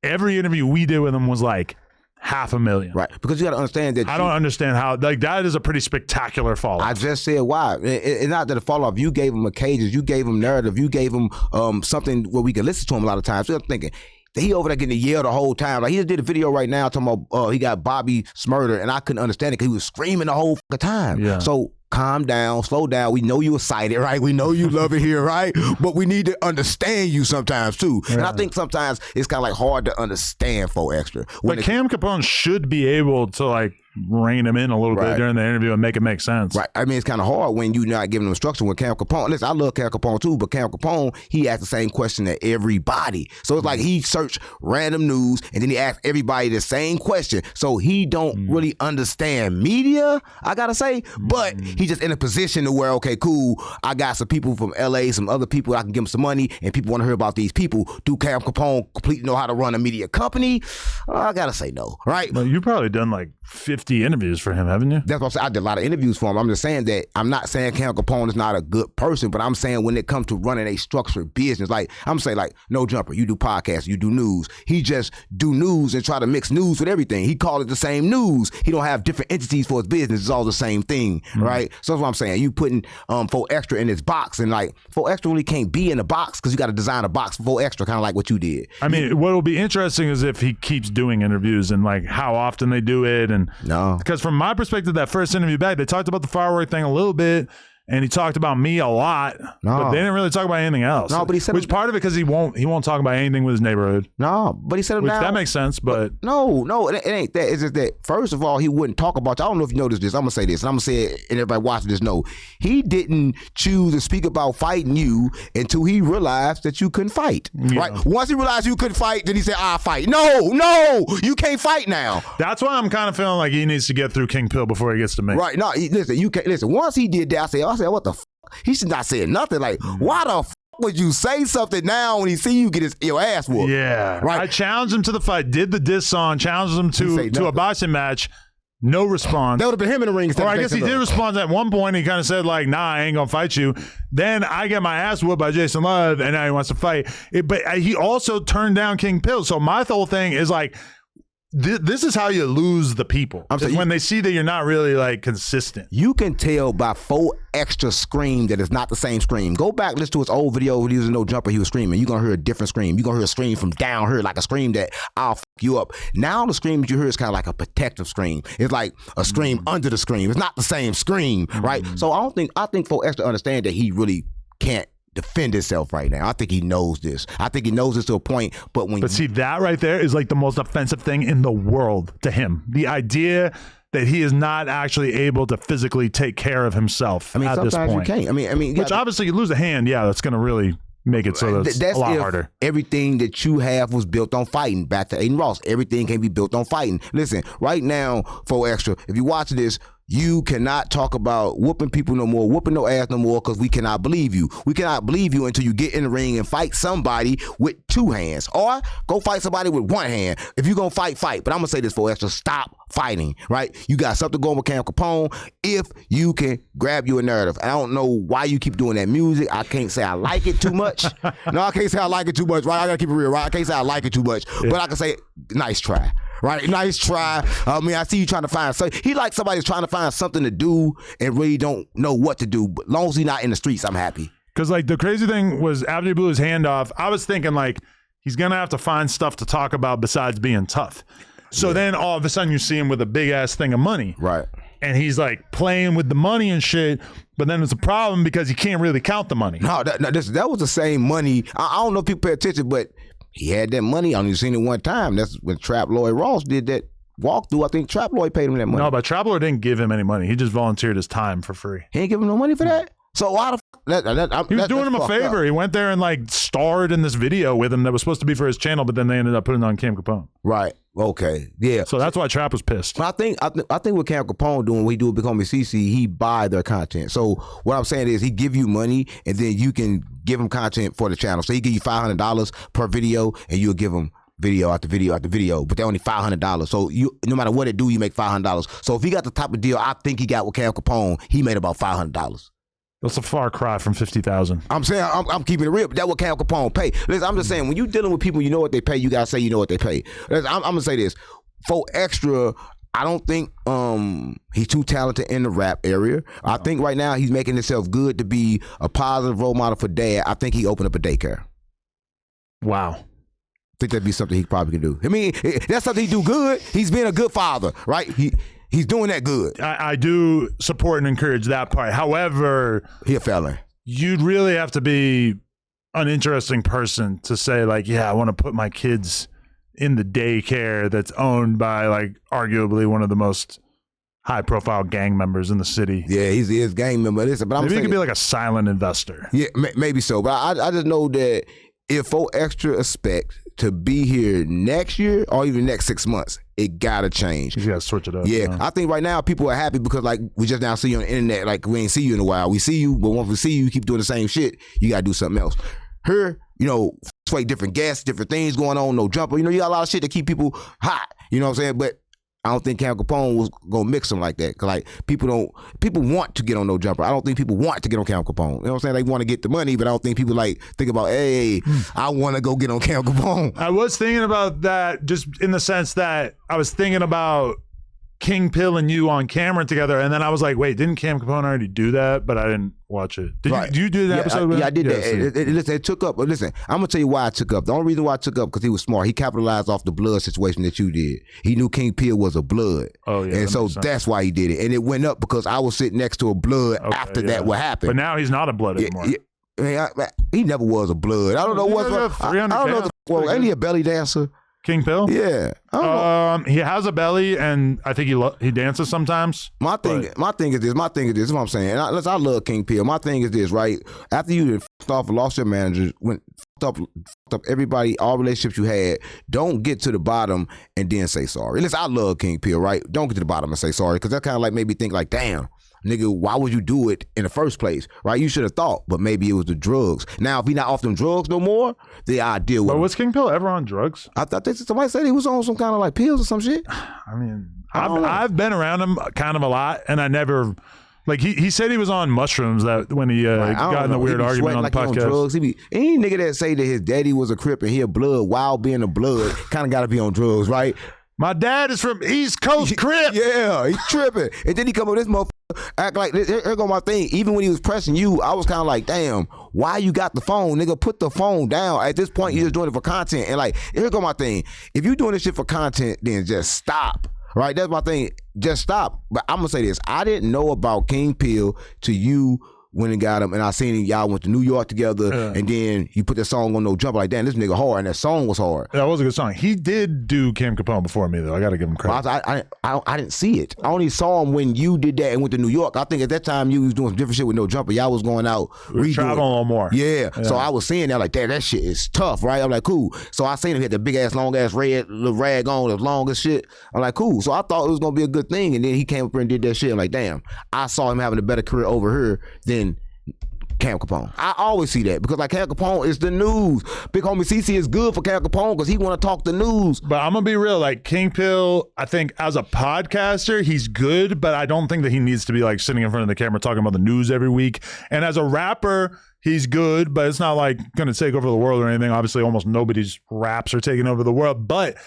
every interview we did with him was like 500,000. Right, because you got to understand that I don't understand how, like, that is a pretty spectacular fall off. I just said why. It's not that a fall off. You gave him occasions, you gave him narrative, you gave him something where we could listen to him a lot of times. So I'm thinking, he over there getting yelled the whole time. Like, he just did a video right now talking about he got Bobby murdered, and I couldn't understand it because he was screaming the whole time. Yeah. So calm down, slow down. We know you excited, right? We know you love it here, right? But we need to understand you sometimes too. Yeah. And I think sometimes it's kind of like hard to understand for extra. But Cam Capone should be able to like rein him in a little bit during the interview and make it make sense. Right. I mean, it's kind of hard when you're not giving them instruction with Cam Capone. Listen, I love Cam Capone too, but Cam Capone, he asked the same question to everybody. So it's like he searched random news and then he asked everybody the same question. So he don't really understand media, I gotta say, but he's just in a position to where, okay, cool, I got some people from LA, some other people, I can give them some money and people want to hear about these people. Do Cam Capone completely know how to run a media company? I gotta say no, right? Well, you've probably done like 50 interviews for him, haven't you? That's what I'm saying. I did a lot of interviews for him. I'm just saying that I'm not saying Cam Capone is not a good person, but I'm saying when it comes to running a structured business, like I'm saying, like No Jumper, you do podcasts, you do news. He just do news and try to mix news with everything. He call it the same news. He don't have different entities for his business. It's all the same thing, right? So that's what I'm saying. You putting 4 Extra in his box, and like 4 Extra really can't be in the box because you got to design a box for 4 Extra, kind of like what you did. I mean, what will be interesting is if he keeps doing interviews and like how often they do it, and because from my perspective, that first interview back, they talked about the firework thing a little bit, and he talked about me a lot, but they didn't really talk about anything else. No, but he said, which part of it because he won't talk about anything with his neighborhood. No, but he said, which that makes sense, but no, it ain't that. It's just that first of all, he wouldn't talk about. I don't know if you noticed this. I'm gonna say this, and I'm gonna say it, and everybody watching this know he didn't choose to speak about fighting you until he realized that you couldn't fight. Yeah. Right? Once he realized you couldn't fight, then he said, "I'll fight." No, you can't fight now. That's why I'm kind of feeling like he needs to get through King Pill before he gets to me. Right? No, listen. You can't listen. Once he did that, I said, what the f? He should not say nothing. Like, why the f would you say something now when he see you get your ass whooped? Yeah. Right. I challenged him to the fight, did the diss song, challenged him to a boxing match. No response. That would have been him in the ring. Or I guess he did respond at one point. He kind of said like, nah, I ain't going to fight you. Then I get my ass whooped by Jason Love, and now he wants to fight. But he also turned down King Pill. So my whole thing is like, this is how you lose the people. When they see that you're not really like consistent. You can tell by 4 Extra scream that it's not the same scream. Go back, listen to his old video when he was in No Jumper, he was screaming. You're going to hear a different scream. You're going to hear a scream from down here, like a scream that I'll f you up. Now the scream that you hear is kind of like a protective scream. It's like a scream under the scream. It's not the same scream, right? So I think 4 Extra understand that he really can't defend himself right now. I think he knows this. I think he knows this to a point, but see, that right there is like the most offensive thing in the world to him. The idea that he is not actually able to physically take care of himself at this point. Sometimes you can't. I mean, which obviously you lose a hand, that's going to really make it so that's a lot harder. Everything that you have was built on fighting. Back to Adin Ross, everything can be built on fighting. Listen, right now, 4 Extra, if you watch this, you cannot talk about whooping people no more, whooping no ass no more, because we cannot believe you. We cannot believe you until you get in the ring and fight somebody with 2 hands. Or go fight somebody with 1 hand. If you're going to fight. But I'm going to say this, 4 Extra, stop fighting, right? You got something going with Cam Capone if you can grab you a narrative. I don't know why you keep doing that music. I can't say I like it too much. No, I can't say I like it too much, right? I got to keep it real, right? I can't say I like it too much, but I can say, nice try. Right, nice try. I mean, I see you trying to find something. He like somebody who's trying to find something to do and really don't know what to do. But as long as he's not in the streets, I'm happy. Because like the crazy thing was after he blew his hand off, I was thinking like he's gonna have to find stuff to talk about besides being tough. So then all of a sudden you see him with a big ass thing of money. Right. And he's like playing with the money and shit, but then it's a problem because he can't really count the money. No, that was the same money. I don't know if people pay attention, but he had that money. I only seen it one time. That's when Trap Lloyd Ross did that walkthrough. I think Trap Lloyd paid him that money. No, but Trap Lloyd didn't give him any money. He just volunteered his time for free. He ain't give him no money for that? So why the f? He was doing him a favor. He went there and like starred in this video with him that was supposed to be for his channel, but then they ended up putting it on Cam Capone. Right. Okay. Yeah. So that's why Trap was pissed. But I think what Cam Capone doing when he do it become a CC, he buy their content. So what I'm saying is he give you money and then you can give him content for the channel. So he give you $500 per video and you'll give him video after video after video, but they're only $500. So you, no matter what it do, you make $500. So if he got the type of deal I think he got with Cam Capone, he made about $500. That's a far cry from 50,000. I'm saying I'm keeping it real, but that's what Cam Capone pay. Listen, I'm just saying when you dealing with people, you know what they pay. You gotta say you know what they pay. Listen, I'm gonna say this: for extra, I don't think he's too talented in the rap area. I think right now he's making himself good to be a positive role model for dad. I think he opened up a daycare. Wow. I think that'd be something he probably can do. I mean, that's something he do good. He's being a good father, right? He's doing that good. I do support and encourage that part. However, he a felon. You'd really have to be an interesting person to say, like, yeah, I want to put my kids in the daycare that's owned by, like, arguably one of the most high-profile gang members in the city. Yeah, he is gang member. Listen, but I'm maybe saying he could be like a silent investor. Yeah, maybe so. But I just know that if for extra expect to be here next year or even next 6 months, it gotta change. You gotta switch it up. Yeah, I think right now people are happy because like we just now see you on the internet. Like we ain't see you in a while. We see you, but once we see you, you keep doing the same shit. You gotta do something else. Here, you know, sway different guests, different things going on. No jumper. You know, you got a lot of shit to keep people hot. You know what I'm saying? But I don't think Cam Capone was gonna mix them like that. Cause like people want to get on No Jumper. I don't think people want to get on Cam Capone. You know what I'm saying? They want to get the money, but I don't think people like think about, hey, I want to go get on Cam Capone. I was thinking about that just in the sense that I was thinking about King Pill and you on camera together, and then I was like, wait, didn't Cam Capone already do that? But I didn't watch it. Did you do that episode? Yeah, I did that. Listen, it took up. But listen, I'm gonna tell you why I took up. The only reason why I took up because he was smart. He capitalized off the blood situation that you did. He knew King Pill was a blood. Oh yeah, and so that's why he did it. And it went up because I was sitting next to a blood after that. What happened? But now he's not a blood anymore. He never was a blood. I don't know what's. I don't know. Well, ain't he a belly dancer? King Pill? Yeah. He has a belly, and I think he dances sometimes. My thing is this. This is what I'm saying. And I love King Pill. My thing is this, right? After you f***ed off and lost your manager, f***ed up everybody, all relationships you had, don't get to the bottom and then say sorry. Listen, I love King Pill, right? Don't get to the bottom and say sorry, because that kind of like made me think like, damn, nigga, why would you do it in the first place, right? You should have thought, but maybe it was the drugs. Now, if he not off them drugs no more, then I deal with. But was King Pill ever on drugs? I thought somebody said he was on some kind of like pills or some shit. I mean, I've been around him kind of a lot, and I never. Like he said he was on mushrooms that when he got in the weird argument on the podcast. He on drugs. Any nigga that say that his daddy was a Crip and he a blood while being a blood kind of got to be on drugs, right? My dad is from East Coast Crip. Yeah, he's tripping. And then he come up with this motherfucker act like, here go my thing. Even when he was pressing you, I was kind of like, damn, why you got the phone? Nigga, put the phone down. At this point, you're just doing it for content. And like, here go my thing. If you doing this shit for content, then just stop. Right? That's my thing. Just stop. But I'm going to say this. I didn't know about King Pill till you went and got him, and I seen y'all went to New York together, and then you put that song on No Jumper. Like, damn, this nigga hard, and that song was hard. That was a good song. He did do Cam Capone before me, though. I got to give him credit. I didn't see it. I only saw him when you did that and went to New York. I think at that time you was doing some different shit with No Jumper. Y'all was going out traveling a little more. Yeah. So I was seeing that like, damn, that shit is tough, right? I'm like, cool. So I seen him had the big ass, long ass red little rag on, the longest shit. I'm like, cool. So I thought it was gonna be a good thing, and then he came up here and did that shit. I'm like, damn, I saw him having a better career over here than Cam Capone. I always see that because like Cam Capone is the news. Big homie CC is good for Cam Capone because he want to talk the news. But I'm gonna be real, like King Pill, I think as a podcaster, he's good, but I don't think that he needs to be like sitting in front of the camera talking about the news every week. And as a rapper, he's good, but it's not like gonna take over the world or anything. Obviously, almost nobody's raps are taking over the world, but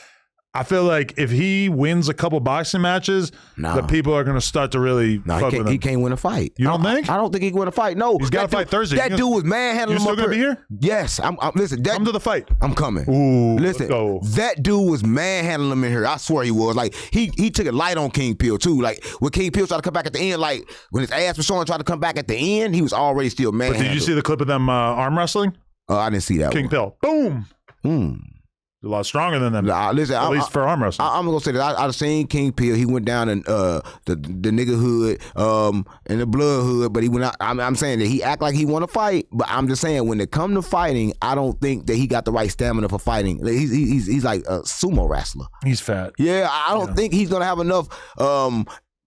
I feel like if he wins a couple boxing matches, the people are going to start to really fuck with him. He can't win a fight. You don't think? I don't think he can win a fight. No. He's got to fight Thursday. That dude was manhandling him. You still going to be here? Yes. Listen. Come to the fight. I'm coming. Ooh, listen, let's go. That dude was manhandling him in here. I swear he was. Like, he took it light on King Pill, too. Like, when King Pill tried to come back at the end, like, when his ass was showing, tried to come back at the end, he was already still manhandling. But did you see the clip of them arm wrestling? I didn't see that King Pill. Boom. A lot stronger than them. Listen, at least for arm wrestling. I'm gonna say that I've seen King Pill. He went down in the nigga hood, and the blood hood, but he went out. I'm saying that he act like he want to fight, but I'm just saying when it come to fighting, I don't think that he got the right stamina for fighting. He's like a sumo wrestler. He's fat. Yeah, I don't think he's gonna have enough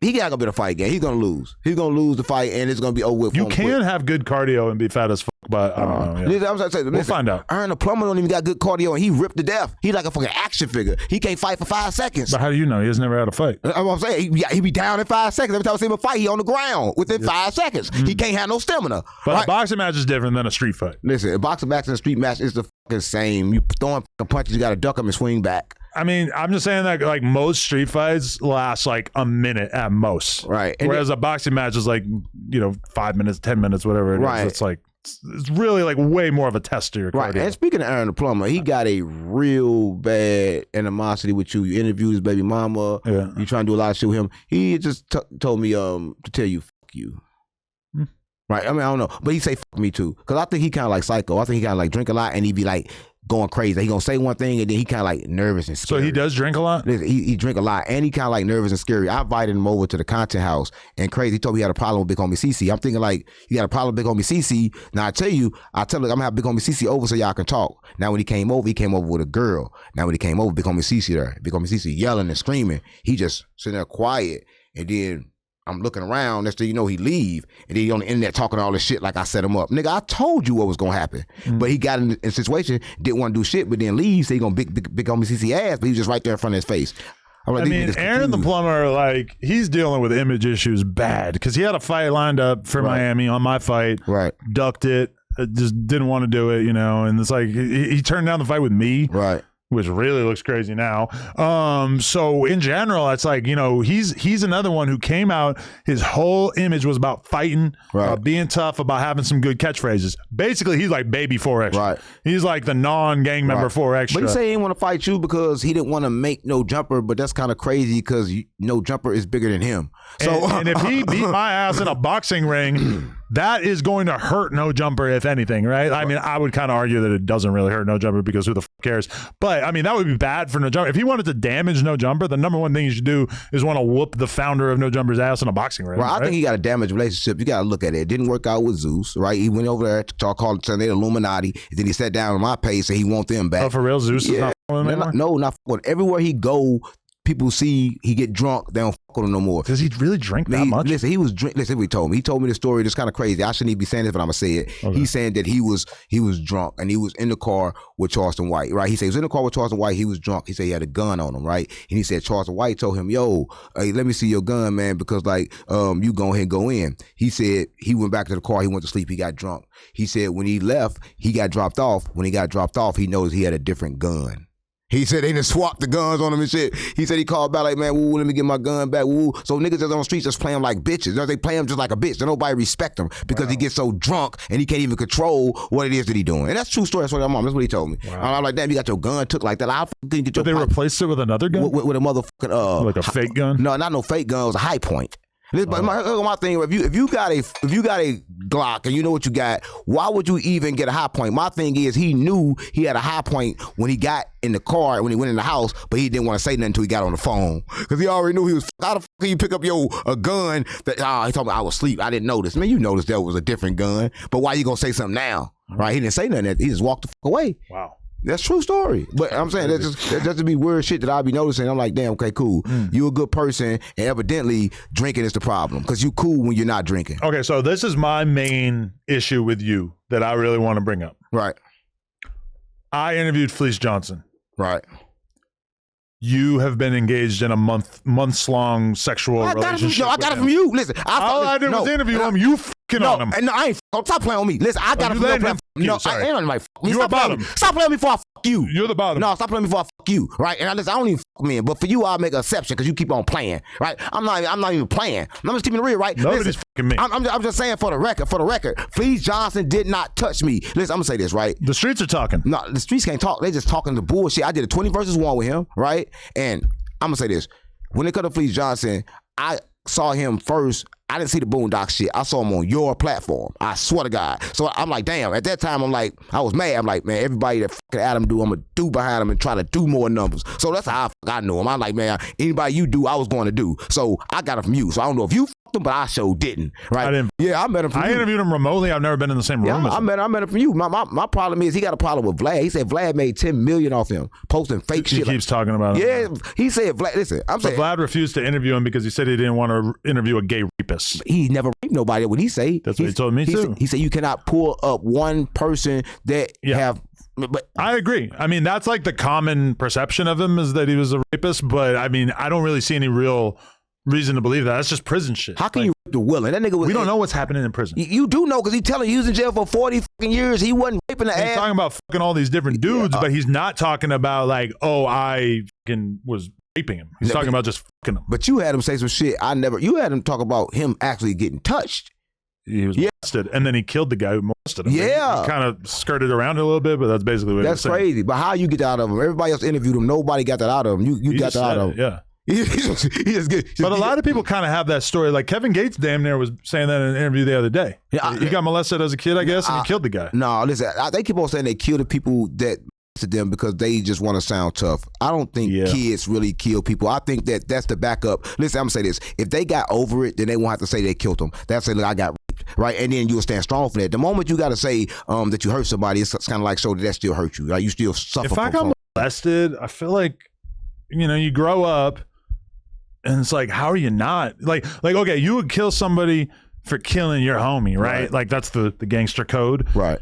he got a bit of fight game. He's gonna lose. He's gonna lose the fight, and it's gonna be over with. You can have good cardio and be fat as fuck, but I don't know. Yeah. We'll find out. Aaron the Plumber don't even got good cardio, and he ripped to death. He's like a fucking action figure. He can't fight for 5 seconds. But how do you know? He has never had a fight. That's what I'm saying. He be down in 5 seconds. Every time I see him a fight, he on the ground within 5 seconds. He can't have no stamina. But a boxing match is different than a street fight. Listen, a boxing match and a street match is the fucking same. You throwing punches, you got to duck them and swing back. I mean, I'm just saying that like most street fights last like a minute at most. Right. Whereas a boxing match is like, 5 minutes, 10 minutes, whatever it is. It's like, it's really like way more of a test to your cardio. Right. And speaking of Aaron the Plumber, he got a real bad animosity with you. You interviewed his baby mama. Yeah. You trying to do a lot of shit with him. He just told me to tell you, fuck you. Right. I mean, I don't know. But he say fuck me too. Because I think he kind of like psycho. I think he kind of like drink a lot and he be like going crazy. He gonna say one thing and then he kind of like nervous and scary. So he does drink a lot? Listen, he drink a lot and he kind of like nervous and scary. I invited him over to the content house and crazy. He told me he had a problem with Big Homie CC. I'm thinking like, you got a problem with Big Homie CC. Now I tell him, I'm gonna have Big Homie CC over so y'all can talk. Now when he came over with a girl. Now when he came over, Big Homie CC there. Big Homie CC yelling and screaming. He just sitting there quiet and then I'm looking around, next thing you know, he leave, and then he on the internet talking all this shit like I set him up. Nigga, I told you what was gonna happen. But he got in a situation, didn't want to do shit, but then leaves, so he gonna big Homie CC ass, but he was just right there in front of his face. Like, I mean, Aaron the Plumber, like, he's dealing with image issues bad, because he had a fight lined up for Miami on my fight, ducked it, just didn't want to do it, and it's like, he turned down the fight with me. Right. Which really looks crazy now. So in general, it's like, he's another one who came out, his whole image was about fighting, being tough, about having some good catchphrases. Basically, he's like baby 4X. Right. He's like the non-gang member 4X. But he said he didn't want to fight you because he didn't want to make No Jumper, but that's kind of crazy because No Jumper is bigger than him. So and if he beat my ass in a boxing ring, that is going to hurt No Jumper, if anything, right? I mean, I would kind of argue that it doesn't really hurt No Jumper because who the f cares? But I mean, that would be bad for No Jumper. If he wanted to damage No Jumper, the number one thing you should do is want to whoop the founder of No Jumper's ass in a boxing ring. Well, I think he got a damaged relationship. You got to look at it. It didn't work out with Zeus, right? He went over there to talk, called the Illuminati, and then he sat down on my page and he want them back. Oh, for real? Zeus is not following him anymore? No, not following. Everywhere he go, people see he get drunk, they don't fuck with him no more. Does he really drink that much? Listen, he was drink. Listen, what he told me. He told me the story that's kind of crazy. I shouldn't even be saying this, but I'm gonna say it. Okay. He's saying that he was drunk and he was in the car with Charleston White, right? He said he was in the car with Charleston White. He was drunk. He said he had a gun on him, right? And he said Charleston White told him, "Yo, hey, let me see your gun, man, because like you go ahead and go in." He said he went back to the car. He went to sleep. He got drunk. He said when he left, he got dropped off. When he got dropped off, he noticed he had a different gun. He said they done swapped the guns on him and shit. He said he called back like, man, woo, let me get my gun back, woo. So niggas that's on the streets just play him like bitches. They play him just like a bitch. So nobody respect him because he gets so drunk and he can't even control what it is that he doing. And that's true story. That's what That's what he told me. Wow. I'm like, damn, you got your gun took like that. How can you get your But they replaced it with another gun? With a motherfucking like a fake gun? No, not no fake gun. It was a high point. But my thing, if you got a Glock and you know what you got, why would you even get a high point? My thing is he knew he had a high point when he got in the car, when he went in the house, but he didn't want to say nothing until he got on the phone because he already knew he was. How the fuck can you pick up a gun that? He told me I was asleep. I didn't notice. Man, you noticed that was a different gun, but why you gonna say something now? Right? He didn't say nothing. He just walked the fuck away. Wow. That's true story. But I'm saying that's just to be weird shit that I'll be noticing. I'm like, damn, okay, cool. You a good person, and evidently drinking is the problem because you cool when you're not drinking. Okay, so this is my main issue with you that I really want to bring up. Right. I interviewed Fleece Johnson. Right. You have been engaged in a months-long sexual relationship. I got it from you. Listen, all I did was interview him. You on him. No, I ain't. Stop playing on me. Listen, I got it from you. No, I ain't on my. You're a bottom. Stop playing me before I fuck you. You're the bottom. No, stop playing me before I fuck you. Right? And listen, I don't even fuck men, but for you, I'll make an exception because you keep on playing. Right? I'm not even playing. I'm just keeping it real. Right? Nobody's fucking me. I'm just saying for the record. Fleece Johnson did not touch me. Listen, I'm gonna say this. Right? The streets are talking. No, the streets can't talk. They just talking the bullshit. I did a 20 versus 1 with him. Right? And I'm gonna say this. When it comes to Fleece Johnson, I saw him first. I didn't see the Boondock shit. I saw him on your platform. I swear to God. So I'm like, damn. At that time, I'm like, I was mad. I'm like, man, everybody that fucking Adam do, I'm going to do behind him and try to do more numbers. So that's how I knew him. I'm like, man, anybody you do, I was going to do. So I got it from you. So I don't know if you him, but I sure didn't. Right? I didn't. Yeah, I met him. I interviewed him remotely. I've never been in the same room. I met him from you. My problem is he got a problem with Vlad. He said Vlad made $10 million off him posting fake shit. He keeps talking about it. Yeah, he said Vlad. Listen, I'm saying Vlad refused to interview him because he said he didn't want to interview a gay rapist. He never raped nobody. What he say? That's what he told me too. He said you cannot pull up one person that have. But I agree. I mean, that's like the common perception of him is that he was a rapist. But I mean, I don't really see any real reason to believe that. That's just prison shit. How can you rape the willing? That nigga was. We don't know what's happening in prison. You do know because he telling you he was in jail for 40 fucking years. He wasn't raping the ass. He's talking about fucking all these different dudes, but he's not talking about like, oh, I fucking was raping him. He's talking about just fucking him. But you had him say some shit. You had him talk about him actually getting touched. He was molested, and then he killed the guy who molested him. Yeah. He kind of skirted around it a little bit, but that's basically what That's crazy. But how you get that out of him? Everybody else interviewed him. Nobody got that out of him. You got that out of him. Yeah. He just good. But a lot of people kind of have that story. Like Kevin Gates damn near was saying that in an interview the other day. He got molested as a kid, I guess, and he killed the guy. No, listen, they keep on saying they kill the people that to them because they just want to sound tough. I don't think kids really kill people. I think that's the backup. Listen, I'm going to say this. If they got over it, then they won't have to say they killed them. They'll say, look, I got raped, right? And then you'll stand strong for that. The moment you got to say that you hurt somebody, it's kind of like show that still hurt you. Right? You still suffer. If I got molested, I feel like, you grow up and it's like, how are you not? Like okay, you would kill somebody for killing your homie, right? Like that's the gangster code. Right.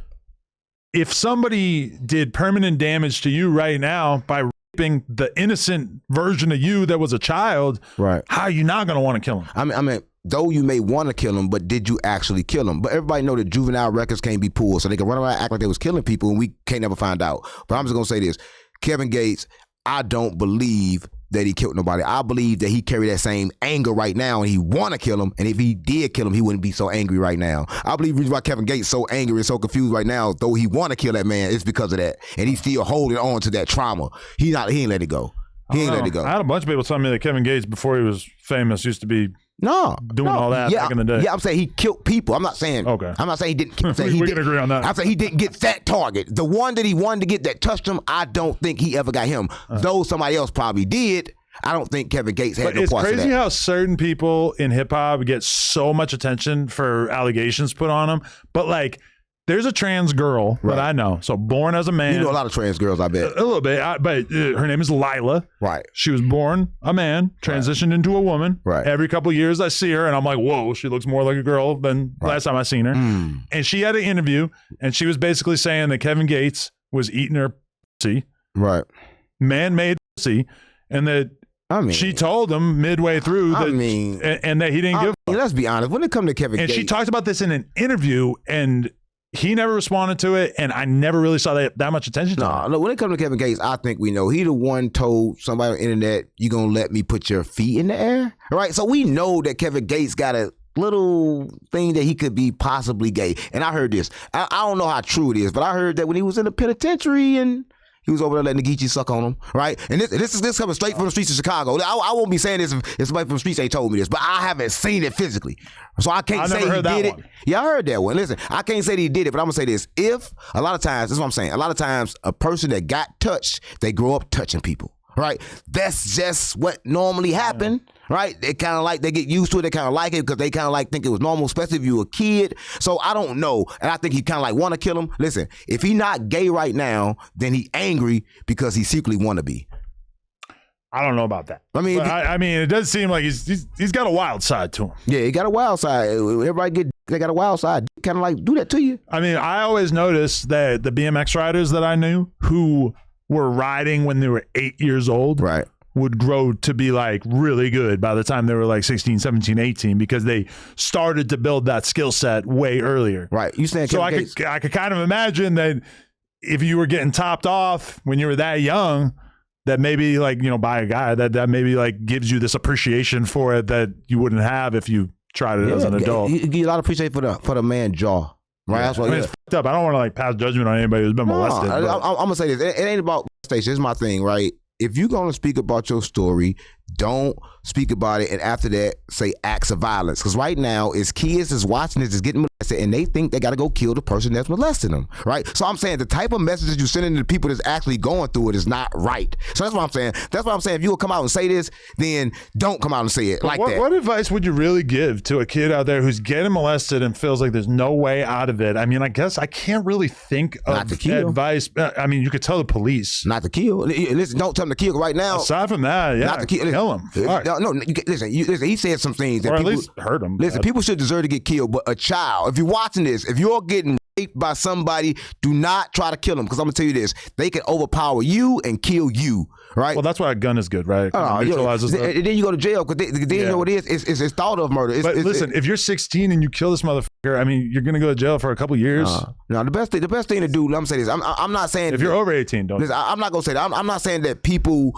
If somebody did permanent damage to you right now by raping the innocent version of you that was a child, right? How are you not going to want to kill him? I mean, though you may want to kill him, but did you actually kill him? But everybody know that juvenile records can't be pulled, so they can run around and act like they was killing people, and we can't never find out. But I'm just going to say this. Kevin Gates, I don't believe that he killed nobody. I believe that he carried that same anger right now and he want to kill him. And if he did kill him, he wouldn't be so angry right now. I believe the reason why Kevin Gates so angry and so confused right now, though he want to kill that man, is because of that. And he's still holding on to that trauma. He ain't let it go. He ain't let it go. I had a bunch of people telling me that Kevin Gates, before he was famous, used to be doing all that back in the day. Yeah, I'm saying he killed people. I'm not saying he didn't kill. We can agree on that. I'm saying he didn't get that target. The one that he wanted to get that touched him, I don't think he ever got him. Though somebody else probably did. I don't think Kevin Gates had no parts of that. It's crazy how certain people in hip hop get so much attention for allegations put on them. But like, there's a trans girl that I know. So born as a man. You know a lot of trans girls, I bet. A little bit. But her name is Lila. Right. She was born a man, transitioned into a woman. Right. Every couple of years I see her and I'm like, whoa, she looks more like a girl than last time I seen her. And she had an interview and she was basically saying that Kevin Gates was eating her pussy. Right. Man-made pussy. And that she told him midway through that, and that he didn't give a fuck. Let's be honest. When it comes to Kevin Gates, she talked about this in an interview, and he never responded to it, and I never really saw that much attention to it. No, when it comes to Kevin Gates, I think we know he the one told somebody on the internet, "You gonna let me put your feet in the air?" Right. So we know that Kevin Gates got a little thing that he could be possibly gay. And I heard this. I don't know how true it is, but I heard that when he was in the penitentiary and he was over there letting the Geechee suck on him, right? And this is coming straight from the streets of Chicago. I won't be saying this if somebody from the streets ain't told me this, but I haven't seen it physically. So I can't say he did it. Yeah, I heard that one. Listen, I can't say that he did it, but I'm going to say this. A lot of times, this is what I'm saying, a lot of times a person that got touched, they grow up touching people, right? That's just what normally happened, right? They kind of like, they get used to it. They kind of like it because they kind of like think it was normal, especially if you were a kid. So I don't know. And I think he kind of like want to kill him. Listen, if he not gay right now, then he angry because he secretly want to be. I don't know about that. I mean, it does seem like he's got a wild side to him. Yeah, he got a wild side. Everybody they got a wild side. Kind of like do that to you. I mean, I always noticed that the BMX riders that I knew who were riding when they were 8 years old, right, would grow to be like really good by the time they were like 16, 17, 18 because they started to build that skill set way earlier. Right. You saying so I could kind of imagine that if you were getting topped off when you were that young, that maybe like, by a guy that maybe like gives you this appreciation for it that you wouldn't have if you tried it as an adult. You get a lot of appreciation for the man jaw. Right, yeah. That's what it's fucked up. I don't want to like pass judgment on anybody who's been molested. I'm gonna say this. It ain't about molestation. It's my thing, right? If you're gonna speak about your story, don't speak about it, and after that, say acts of violence. Because right now, as kids is watching this, is getting molested. and they think they got to go kill the person that's molesting them, right? So I'm saying the type of messages you sending to people that's actually going through it is not right. So that's what I'm saying. That's what I'm saying. If you will come out and say this, then don't come out and say it that. What advice would you really give to a kid out there who's getting molested and feels like there's no way out of it? I mean, I guess I can't really think of advice. I mean, you could tell the police. Not to kill. Listen, don't tell them to kill right now. Aside from that, yeah, not to kill him. No, listen, he said some things that or people, at least hurt him. Listen, people should deserve to get killed, but a child, if you're watching this, if you're getting raped by somebody, do not try to kill them, because I'm going to tell you this, they can overpower you and kill you, right? Well, that's why a gun is good, right? And then you go to jail, because then you know what it is. It's thought of murder. Listen, if you're 16 and you kill this motherfucker, I mean, you're going to go to jail for a couple years. No, the best thing to do, let me say this, I'm not saying... If you're over 18, don't. Listen, I'm not going to say that. I'm not saying that people...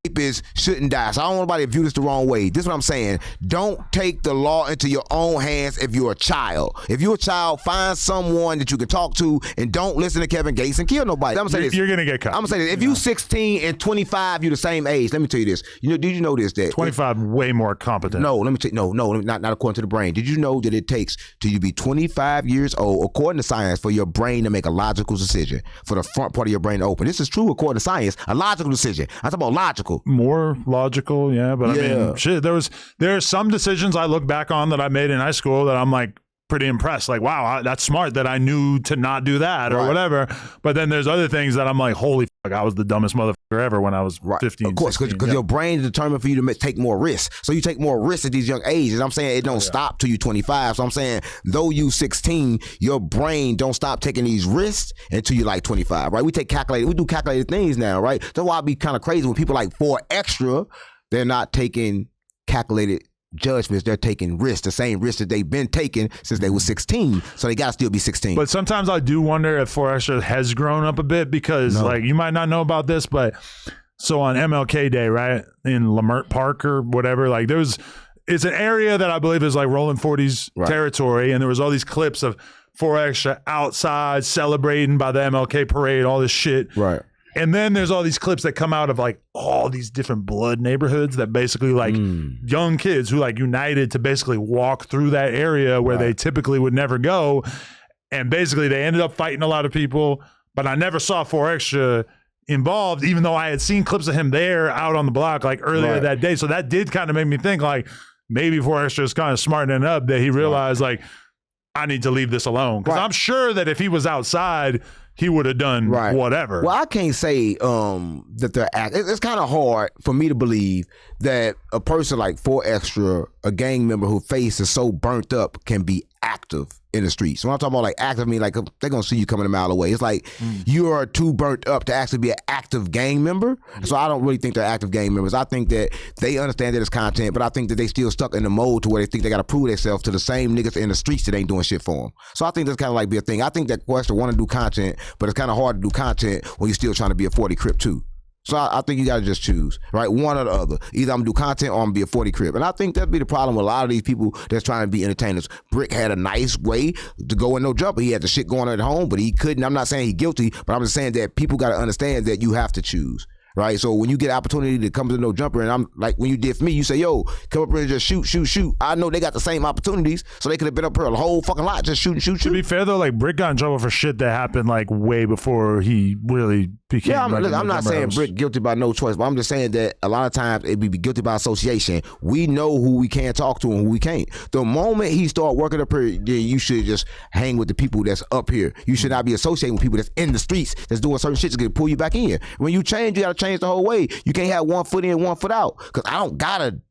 rapists shouldn't die. So I don't want anybody to view this the wrong way. This is what I'm saying. Don't take the law into your own hands if you're a child. If you're a child, find someone that you can talk to and don't listen to Kevin Gates and kill nobody. I'm gonna say this. You're gonna get caught. I'm gonna say this. If you 16 and 25, you're the same age. Let me tell you this. Did you know this? That 25 way more competent. No, let me tell you. No, not according to the brain. Did you know that it takes till you be 25 years old, according to science, for your brain to make a logical decision, for the front part of your brain to open? This is true according to science. A logical decision. I'm talking about logical. More logical, yeah, but I mean, shit, there are some decisions I look back on that I made in high school that I'm like pretty impressed, like, wow, that's smart that I knew to not do that or whatever. But then there's other things that I'm like, holy fuck, I was the dumbest motherfucker ever when I was 15. Of course, because your brain is determined for you to take more risks. So you take more risks at these young ages. I'm saying it don't stop till you 25. So I'm saying though you 16, your brain don't stop taking these risks until you like 25, right? We do calculated things now, right? That's why I'd be kind of crazy when people like 4 extra, they're not taking calculated judgments, they're taking risks, the same risks that they've been taking since they were 16, so they gotta still be 16. But sometimes I do wonder if 4 Extra has grown up a bit, because like, you might not know about this, but so on MLK Day, right, in Lamert Park or whatever, like it's an area that I believe is like Rolling 40s territory, and there was all these clips of 4 Extra outside celebrating by the MLK parade, all this shit, right? And then there's all these clips that come out of like all these different blood neighborhoods that basically like young kids who like united to basically walk through that area where they typically would never go. And basically they ended up fighting a lot of people, but I never saw 4 Extra involved, even though I had seen clips of him there out on the block like earlier that day. So that did kind of make me think like maybe 4 Extra is kind of smartening up, that he realized like, I need to leave this alone. Because I'm sure that if he was outside, he would have done whatever. Well, I can't say that they're it's kind of hard for me to believe that a person like 4 Extra, a gang member whose face is so burnt up, can be active in the streets. When I'm talking about like active, I mean like they're gonna see you coming a mile away. It's like you are too burnt up to actually be an active gang member. So I don't really think they're active gang members. I think that they understand that it's content, but I think that they still stuck in the mode to where they think they gotta prove themselves to the same niggas in the streets that ain't doing shit for them. So I think that's kind of like be a thing. I think that Quester want to do content, but it's kind of hard to do content when you're still trying to be a 40 Crip too. So I think you got to just choose, right? One or the other. Either I'm going to do content or I'm going to be a 40 Crip. And I think that'd be the problem with a lot of these people that's trying to be entertainers. Brick had a nice way to go in No Jumper. He had the shit going on at home, but he couldn't. I'm not saying he's guilty, but I'm just saying that people got to understand that you have to choose. Right, so when you get opportunity to come to No Jumper, and I'm like, when you did for me, you say, yo, come up here and just shoot. I know they got the same opportunities, so they could have been up here a whole fucking lot just shooting. To be fair though, like Brick got in trouble for shit that happened like way before he really became. Yeah, I'm not saying Brick guilty by no choice, but I'm just saying that a lot of times it be guilty by association. We know who we can talk to and who we can't. The moment he start working up here, then you should just hang with the people that's up here. You should not be associating with people that's in the streets that's doing certain shit to pull you back in. When you change, you got to change the whole way. You can't have 1 foot in, 1 foot out. Because I don't gotta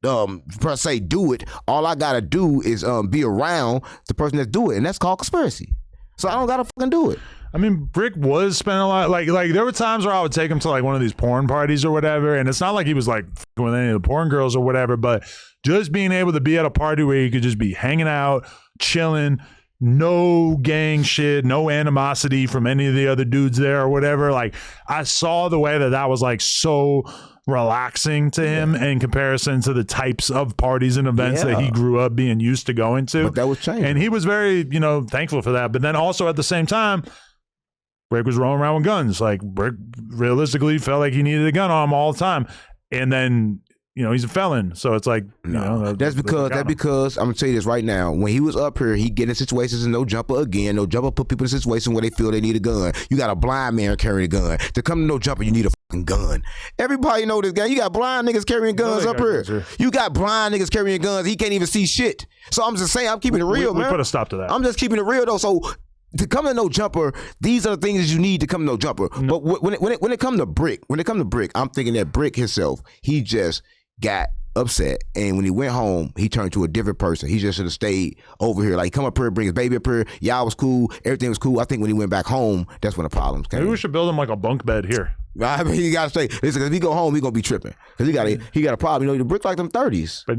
per se do it. All I gotta do is be around the person that's doing it, and that's called conspiracy. So I don't gotta fucking do it. I mean, Brick was spending a lot. Like there were times where I would take him to like one of these porn parties or whatever, and it's not like he was like with any of the porn girls or whatever, but just being able to be at a party where you could just be hanging out, chilling. No gang shit, no animosity from any of the other dudes there or whatever. Like I saw the way that was like so relaxing to him in comparison to the types of parties and events that he grew up being used to going to. But that was changing. And he was very, thankful for that. But then also at the same time, Brick was rolling around with guns. Like Brick realistically felt like he needed a gun on him all the time. And then he's a felon. So it's like, that's because I'm gonna tell you this right now. When he was up here, he get in situations and no jumper again. No jumper put people in a situation where they feel they need a gun. You got a blind man carrying a gun. To come to no jumper, you need a fucking gun. Everybody know this guy. You got blind niggas carrying guns up here. You got blind niggas carrying guns. He can't even see shit. So I'm just saying, I'm keeping it real, man. We put a stop to that. I'm just keeping it real though. So to come to no jumper, these are the things you need to come to no jumper. No. But when it come to Brick, I'm thinking that Brick himself, he just got upset, and when he went home, he turned to a different person. He just should have stayed over here. Like, come up here, bring his baby up here. Y'all was cool. Everything was cool. I think when he went back home, that's when the problems came. Maybe we should build him like a bunk bed here. I mean, he gotta stay. Listen, if he go home, he gonna be tripping because he got a problem. The Brick like them 30s. But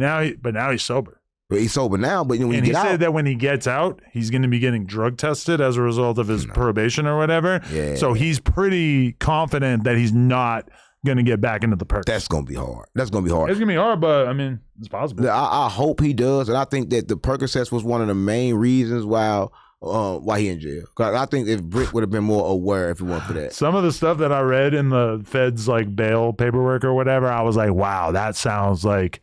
now he's sober. But he's sober now. But when he said that when he gets out, he's going to be getting drug tested as a result of his probation or whatever. Yeah. So he's pretty confident that he's not going to get back into the perks. That's going to be hard. It's going to be hard, but I mean, it's possible. I hope he does, and I think that the Percocets was one of the main reasons why he in jail. Cause I think if Brick would have been more aware if it weren't for that. Some of the stuff that I read in the Fed's like bail paperwork or whatever, I was like, wow, that sounds like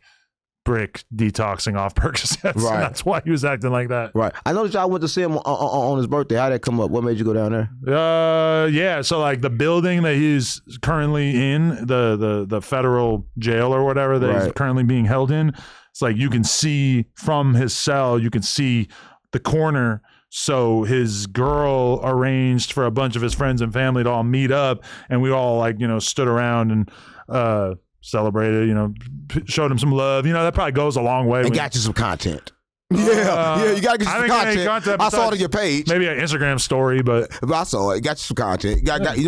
Brick detoxing off Percocets. Right. That's why he was acting like that. Right. I noticed y'all went to see him on his birthday. How'd that come up? What made you go down there? Yeah. So like the building that he's currently in, the federal jail or whatever that he's currently being held in, it's like you can see from his cell, you can see the corner. So his girl arranged for a bunch of his friends and family to all meet up, and we all like, stood around and celebrated, showed him some love. That probably goes a long way. And got you some content. Yeah, you gotta get you some content. I saw it on your page. Maybe an Instagram story, but I saw it. Got you some content. You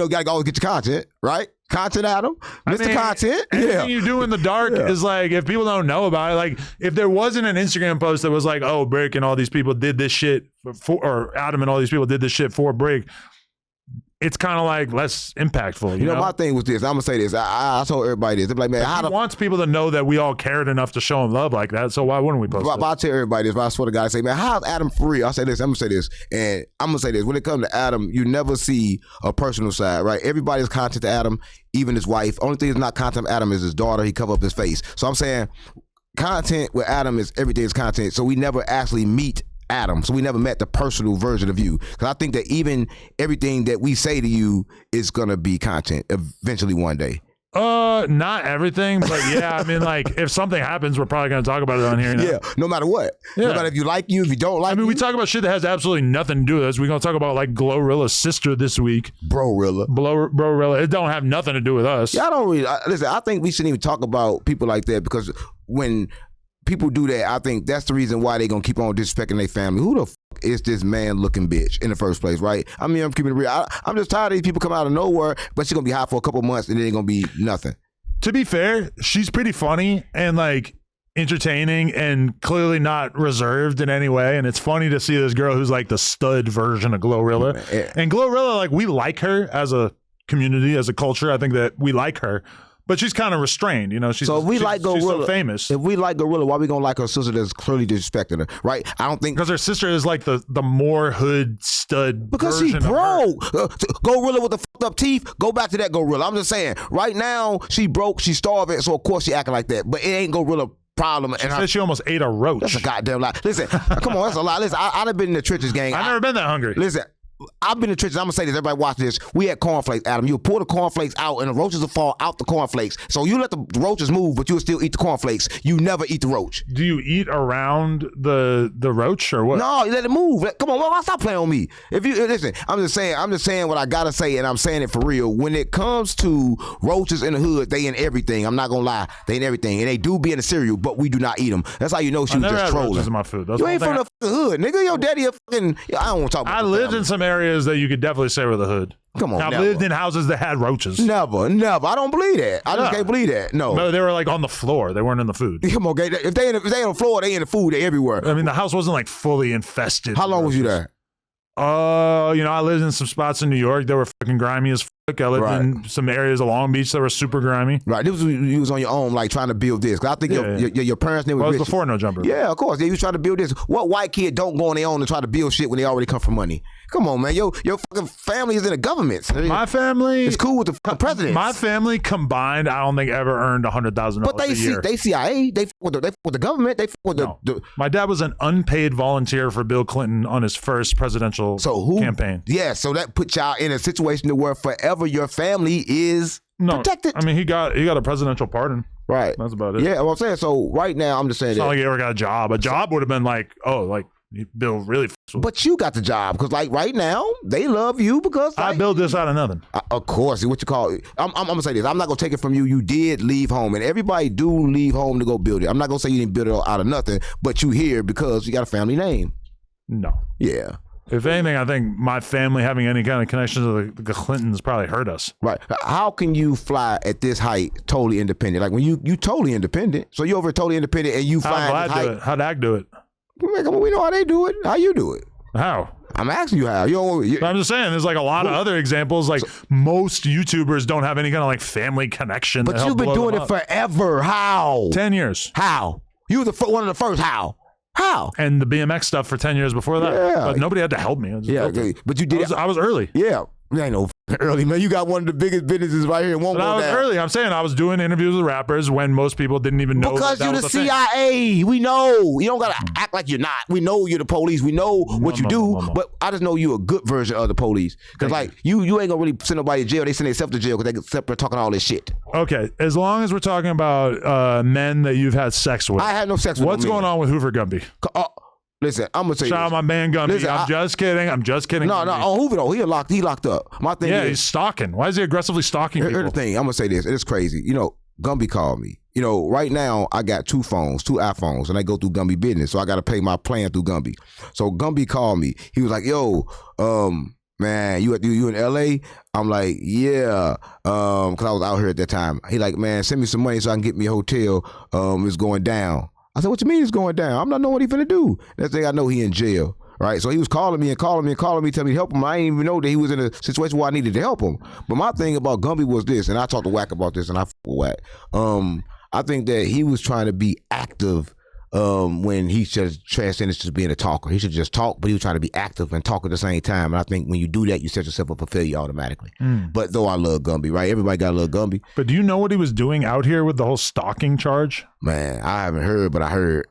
gotta always get your content, right? Content, Adam. Mr. Content. Anything you do in the dark is like, if people don't know about it, like if there wasn't an Instagram post that was like, oh, Brick and all these people did this shit or Adam and all these people did this shit for Brick, it's kind of like less impactful. You know, my thing was this. I'm gonna say this. I told everybody this. They're like, man, he wants people to know that we all cared enough to show him love like that. So why wouldn't we post it? I'll tell everybody this. But I swear to God, I say, man, how's Adam free? I'll say this. I'm gonna say this, and I'm gonna say this. When it comes to Adam, you never see a personal side, right? Everybody's content to Adam, even his wife. Only thing that's not content to Adam is his daughter. He cover up his face. So I'm saying, content with Adam is everything is content. So we never actually meet Adam, so we never met the personal version of you. Because I think that even everything that we say to you is gonna be content eventually one day. Not everything, but yeah, I mean, like if something happens, we're probably gonna talk about it on here. Yeah, no matter what. Yeah. No matter if you like you, if you don't like. I mean, we talk about shit that has absolutely nothing to do with us. We're gonna talk about like Glorilla's sister this week. Brorilla. It don't have nothing to do with us. Yeah, I don't really listen. I think we shouldn't even talk about people like that because when people do that, I think that's the reason why they gonna keep on disrespecting their family. Who the fuck is this man-looking bitch in the first place, right? I mean, I'm keeping it real. I'm just tired of these people coming out of nowhere, but she's gonna be hot for a couple months and then ain't gonna be nothing. To be fair, she's pretty funny and like entertaining and clearly not reserved in any way. And it's funny to see this girl who's like the stud version of Glorilla. And Glorilla, like we like her as a community, as a culture. I think that we like her. But she's kind of restrained, She's so famous. If we like Gorilla, why we gonna like her sister that's clearly disrespecting her, right? I don't think because her sister is like the more hood stud. Because she broke. Gorilla with the fucked up teeth. Go back to that Gorilla. I'm just saying. Right now, she broke. She's starving. So of course she acting like that. But it ain't Gorilla problem. She said she almost ate a roach. That's a goddamn lie. Listen, come on, that's a lie. Listen, I've been in the trenches, gang. I've never been that hungry. Listen. I've been in the trenches. I'm gonna say this. Everybody watch this. We had cornflakes, Adam. You pull the cornflakes out, and the roaches will fall out the cornflakes. So you let the roaches move, but you'll still eat the cornflakes. You never eat the roach. Do you eat around the roach or what? No, you let it move. Come on, stop playing on me. If you listen, I'm just saying what I gotta say, and I'm saying it for real. When it comes to roaches in the hood, they in everything. I'm not gonna lie, they in everything, and they do be in the cereal, but we do not eat them. That's how you know she was just trolling. Roaches in my food. You ain't from the fucking hood, nigga. Your daddy a fucking. I don't want to talk about. I lived in some areas that you could definitely say were the hood. Come on, I lived in houses that had roaches. Never. I don't believe that. I just can't believe that. No, they were like on the floor. They weren't in the food. Come on, if they on the floor, they in the food. They everywhere. I mean, the house wasn't like fully infested. How long was you there? I lived in some spots in New York that were fucking grimy as I lived in some areas of Long Beach that were super grimy. Right. This was you was on your own, like trying to build this. 'Cause I think your parents never. Well, it was before No Jumper. Yeah, of course. They was trying to build this. What white kid don't go on their own and try to build shit when they already come from money? Come on, man. Your fucking family is in the government. My family. It's cool with the president. My family combined, I don't think ever earned $100,000 but a year. They CIA. They with the government. They with the. My dad was an unpaid volunteer for Bill Clinton on his first presidential campaign. Yeah, so that put y'all in a situation where forever your family is protected. I mean, he got a presidential pardon. Right. That's about it. Yeah, well, I'm saying, so right now, I'm just saying it's not like he ever got a job. A job would have been like, Bill really. But you got the job because, like, right now, they love you because I built this out of nothing. Of course, what you call it. I'm gonna say this. I'm not gonna take it from you. You did leave home, and everybody do leave home to go build it. I'm not gonna say you didn't build it out of nothing, but you here because you got a family name. No. Yeah. If anything, I think my family having any kind of connection to the Clintons probably hurt us. Right. How can you fly at this height totally independent? Like when you totally independent, so you're over totally independent and you fly. How'd Ag do it? Man, come on, we know how they do it. How you do it? How? I'm asking you how. I'm just saying, there's like a lot of other examples. Like most YouTubers don't have any kind of like family connection. But you've been doing it forever. How? 10 years. How? You were one of the first. How? And the BMX stuff for 10 years before that. Yeah. But nobody had to help me. But you did. I was early. Yeah. I know early, man. You got one of the biggest businesses right here. I was early. I'm saying I was doing interviews with rappers when most people didn't even know. Because you're the CIA. We know. You don't got to act like you're not. We know you're the police. We know what you do. But I just know you're a good version of the police. Because like you ain't going to really send nobody to jail. They send themselves to jail because they get separate talking all this shit. Okay. As long as we're talking about men that you've had sex with. I had no sex with What's going on with Hoover Gumby? Listen, I'm gonna say shout out my man Gumby. Listen, I'm just kidding. No, on Hoover though, he locked up. My thing is, he's stalking. Why is he aggressively stalking people? Here's the thing. I'm gonna say this. It's crazy. Gumby called me. Right now I got two iPhones, and I go through Gumby business, so I got to pay my plan through Gumby. So Gumby called me. He was like, "Yo, man, you in LA?" I'm like, "Yeah," because I was out here at that time. He like, "Man, send me some money so I can get me a hotel. It's going down." I said, "What you mean it's going down? I'm not knowing what he finna do." Next thing I know, he in jail, right? So he was calling me, telling me to help him. I didn't even know that he was in a situation where I needed to help him. But my thing about Gumby was this, and I talked to Wack about this, and I with Wack. I think that he was trying to be active when he should transcend to being a talker. He should just talk, but he was trying to be active and talk at the same time. And I think when you do that, you set yourself up for failure automatically. But though I love Gumby, right? Everybody got to love Gumby. But do you know what he was doing out here with the whole stalking charge? Man, I haven't heard, but I heard.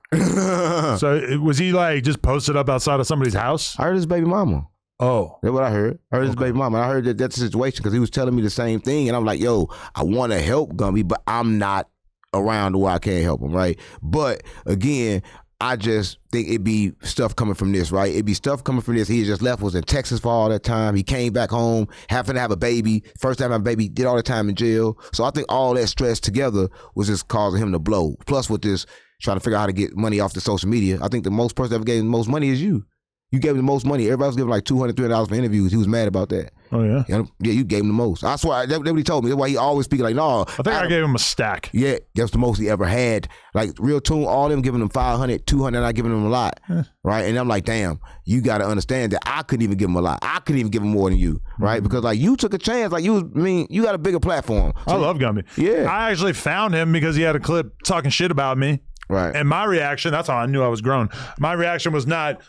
So was he like just posted up outside of somebody's house? I heard his baby mama. Oh. That's what I heard. I heard his baby mama. I heard that's the situation because he was telling me the same thing. And I'm like, yo, I want to help Gumby, but I'm not around to where I can't help him, right? But again, I just think it'd be stuff coming from this, right? It'd be stuff coming from this. He just left, was in Texas for all that time. He came back home, having to have a baby. First time I have a baby, did all the time in jail. So I think all that stress together was just causing him to blow. Plus with this, trying to figure out how to get money off the social media. I think the most person that ever gave him the most money is you. You gave him the most money. Everybody was giving like $200, $300 for interviews. He was mad about that. Oh, yeah? Yeah, you gave him the most. I swear, that's what he told me. That's why he always speak like, no. I think I gave him a stack. Yeah, that's the most he ever had. Like, Real Tune, all them giving him 500, 200, not giving him a lot. Right? And I'm like, damn, you got to understand that I couldn't even give him a lot. I couldn't even give him more than you. Right? Because, like, you took a chance. Like, you got a bigger platform. So, I love Gumby. Yeah. I actually found him because he had a clip talking shit about me. Right. And my reaction, that's how I knew I was grown. My reaction was not,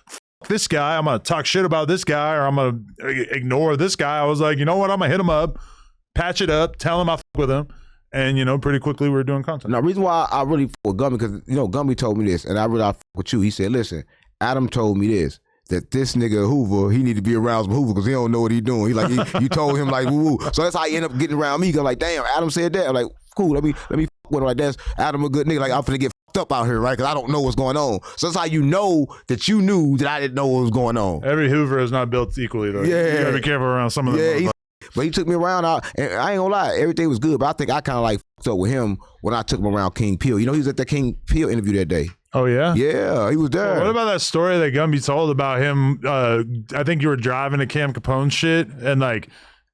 this guy, I'm going to talk shit about this guy, or I'm going to ignore this guy. I was like, you know what? I'm going to hit him up, patch it up, tell him I with him. And, pretty quickly we were doing content. Now, the reason why I really with Gumby, because, Gumby told me this, and I really with you. He said, listen, Adam told me this, that this nigga Hoover, he need to be around some Hoover because he don't know what he doing. He like, you told him like, woo woo. So that's how he end up getting around me. Cause like, damn, Adam said that. I'm like, cool, let me with him. Like, that's Adam a good nigga. Like, I'm finna get up out here, right? Because I don't know what's going on. So that's how you know that you knew that I didn't know what was going on. Every Hoover is not built equally, though. Yeah. You gotta be careful around some of them. Yeah, but he took me around, and I ain't gonna lie, everything was good, but I think I kind of like fucked up with him when I took him around King Peel. He was at the King Peel interview that day. Oh, yeah? Yeah, he was there. So what about that story that Gumby told about him? I think you were driving to Cam Capone shit, and like,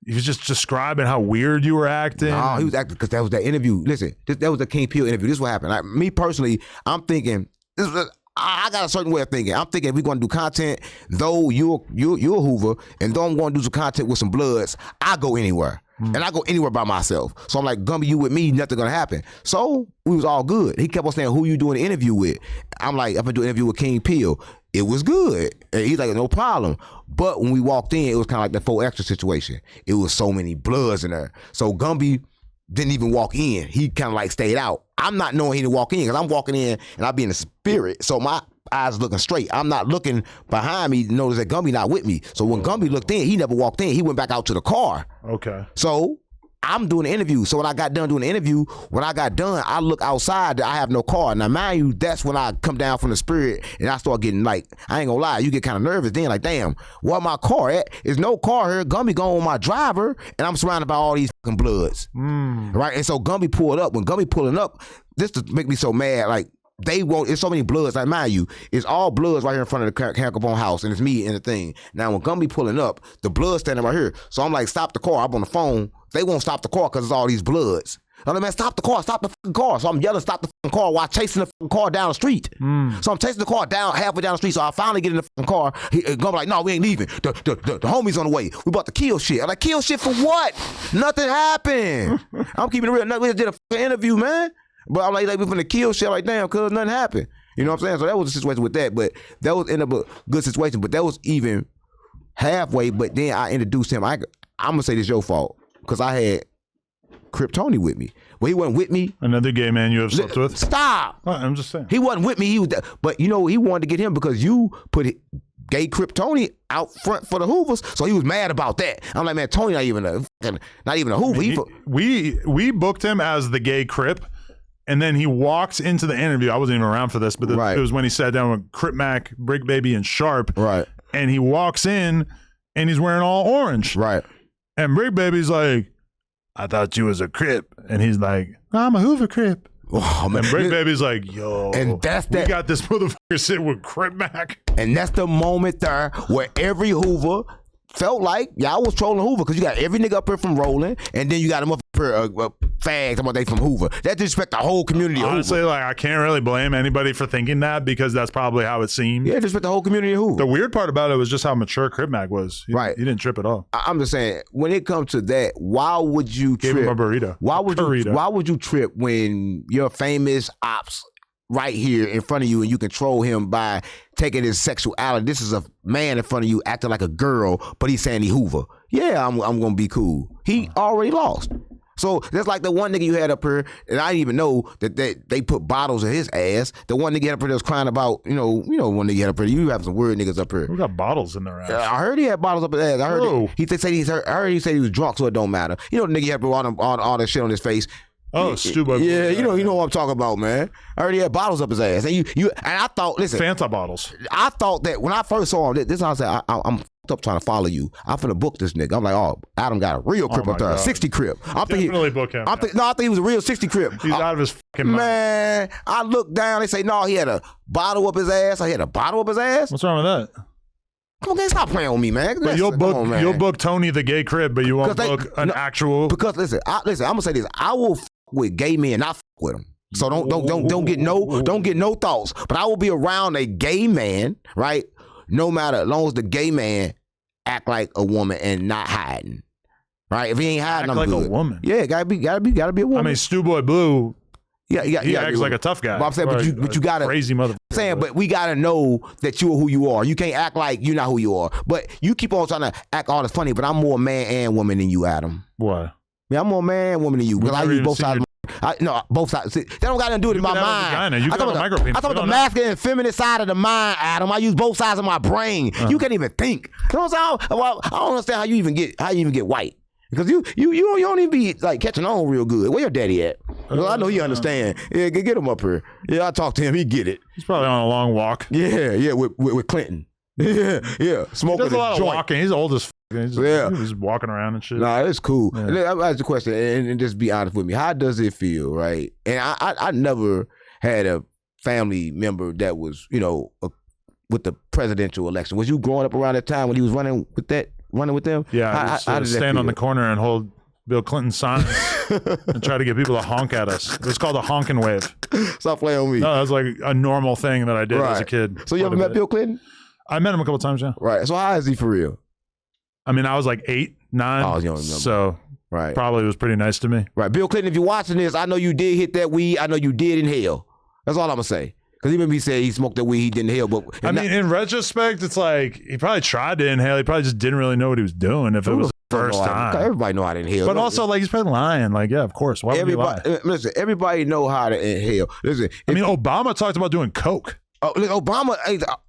he was just describing how weird you were acting. No, he was acting because that was that interview. Listen, that was the King Peel interview. This is what happened. Like, me personally, I'm thinking, I got a certain way of thinking. I'm thinking if we're going to do content, though you're a Hoover, and though I'm going to do some content with some Bloods, I go anywhere. And I go anywhere by myself. So I'm like, Gumby, you with me, nothing gonna happen. So we was all good. He kept on saying, who you doing an interview with? I'm like, I'm gonna do an interview with King Peel. It was good. And he's like, no problem. But when we walked in, it was kind of like the 4 Extra situation. It was so many bloods in there. So Gumby didn't even walk in. He kind of like stayed out. I'm not knowing he didn't walk in because I'm walking in and I be in the spirit. So my eyes looking straight. I'm not looking behind me to notice that Gumby not with me. So when Gumby looked in, he never walked in. He went back out to the car. Okay. So I'm doing the interview. So when I got done doing the interview, I look outside. I have no car. Now, mind you, that's when I come down from the spirit and I start getting like, I ain't gonna lie, you get kind of nervous then, like, damn, where my car at? There's no car here. Gumby going with my driver, and I'm surrounded by all these fucking bloods. Right? And so Gumby pulled up. When Gumby pulling up, this to make me so mad, like, it's so many bloods. Like, mind you, it's all bloods right here in front of the Capone house, and it's me and the thing. Now, when Gumby pulling up, the blood's standing right here. So I'm like, stop the car. I'm on the phone. They won't stop the car because it's all these bloods. I'm like, man, stop the fucking car. So I'm yelling, stop the fucking car while chasing the fucking car down the street. So I'm chasing the car down halfway down the street. So I finally get in the fucking car. Gumby like, no, we ain't leaving. The homie's on the way. We about to kill shit. I'm like, kill shit for what? Nothing happened. I'm keeping it real. We just did a fucking interview, man. But I'm like we finna kill shit. Like, damn, cause nothing happened. You know what I'm saying? So that was the situation with that. But that was end up a good situation. But that was even halfway. But then I introduced him. I'm gonna say this your fault because I had Kryptoni with me. Well, he wasn't with me. Another gay man you have slept with? Stop. Oh, I'm just saying. He wasn't with me. He was, but you know, he wanted to get him because you put gay Kryptoni out front for the Hoovers, so he was mad about that. I'm like, man, Tony not even a Hoover. We booked him as the gay Crip, and then he walks into the interview. I wasn't even around for this, but it was when he sat down with Crip Mac, Brick Baby, and Sharp. Right. And he walks in, and he's wearing all orange. Right. And Brick Baby's like, I thought you was a Crip. And he's like, no, I'm a Hoover Crip. Oh, man. And Brick Baby's like, yo, and that's that. We got this motherfucker sitting with Crip Mac. And that's the moment there where every Hoover felt like y'all was trolling Hoover because you got every nigga up here from Rolling, and then you got them up here fags about they from Hoover. That disrespect the whole community of Honestly, Hoover. like, I can't really blame anybody for thinking that because that's probably how it seemed. Yeah, disrespect the whole community of Hoover. The weird part about it was just how mature Crip Mac was. He didn't trip at all. I'm just saying, when it comes to that, why would you trip? Gave him a burrito. Why would you trip when your famous ops right here in front of you and you control him by taking his sexuality? This is a man in front of you acting like a girl, but he's saying he Hoover. Yeah, I'm gonna be cool. He already lost. So that's like the one nigga you had up here, and I didn't even know that they put bottles in his ass. The one nigga up here that was crying about, you know, one nigga up here. You have some weird niggas up here. Who got bottles in their ass? I heard he had bottles up his ass. I heard I heard he said he was drunk, so it don't matter. You know, the nigga had all that shit on his face. Oh, stupid. Yeah, you know what I'm talking about, man. I already had bottles up his ass, and and I thought, listen, Fanta bottles. I thought that when I first saw him, this is how I said, I'm up trying to follow you. I'm finna book this nigga. I'm like, oh, Adam got a real Crip up there, a 60 Crip. Definitely book him. I think he was a real 60 Crip. He's out of his fucking mind. Man, I looked down. They say, no, he had a bottle up his ass. I had a bottle up his ass. What's wrong with that? Come on, guys, stop playing with me, man. But you'll book Tony the gay Crip, but you won't book an actual. Because listen, I'm gonna say this. I will with gay men, not with them. So don't get no thoughts. But I will be around a gay man, right? No matter, as long as the gay man act like a woman and not hiding, right? If he ain't hiding, I'm like good. A woman. Yeah, gotta be a woman. I mean, Stu Boy Blue. Yeah, he acts like a tough guy. But I'm saying, but you gotta crazy motherfucker. But we gotta know that you are who you are. You can't act like you're not who you are. But you keep on trying to act all this funny. But I'm more man and woman than you, Adam. Why? Yeah, I'm more man and woman than you. Because I use both sides. Both sides. See, that don't got nothing to do with my mind. You got a micropenis. I talk about the masculine and feminine side of the mind, Adam. I use both sides of my brain. You can't even think. You know what I'm saying? Well, I don't understand how you even get white. Because you don't even be like catching on real good. Where your daddy at? Well, I know he understand. Yeah, get him up here. Yeah, I talk to him. He get it. He's probably on a long walk. Yeah, with Clinton. Yeah, smoking. He does a lot of walking. He's old as he's walking around and shit. Nah, it's cool. Yeah. I'll ask the question and just be honest with me. How does it feel, right? And I never had a family member that was, with the presidential election. Was you growing up around that time when he was running with them? Yeah, I would stand on the corner and hold Bill Clinton signs and try to get people to honk at us. It was called a honking wave. Stop playing with me. No, that was like a normal thing that I did as a kid. So you ever met Bill Clinton? I met him a couple times, yeah. Right. So how is he for real? I mean, I was like 8, 9. Oh, you don't remember. So Right. Probably was pretty nice to me. Right. Bill Clinton, if you're watching this, I know you did hit that weed. I know you did inhale. That's all I'm going to say. Because even if he said he smoked that weed, he didn't inhale. But I mean, in retrospect, it's like he probably tried to inhale. He probably just didn't really know what he was doing if it was the first time. Everybody know how to inhale. But also, like, he's probably lying. Like, yeah, of course. Why would he lie? Listen, everybody know how to inhale. Listen, I mean, Obama talked about doing coke. Oh, look, Obama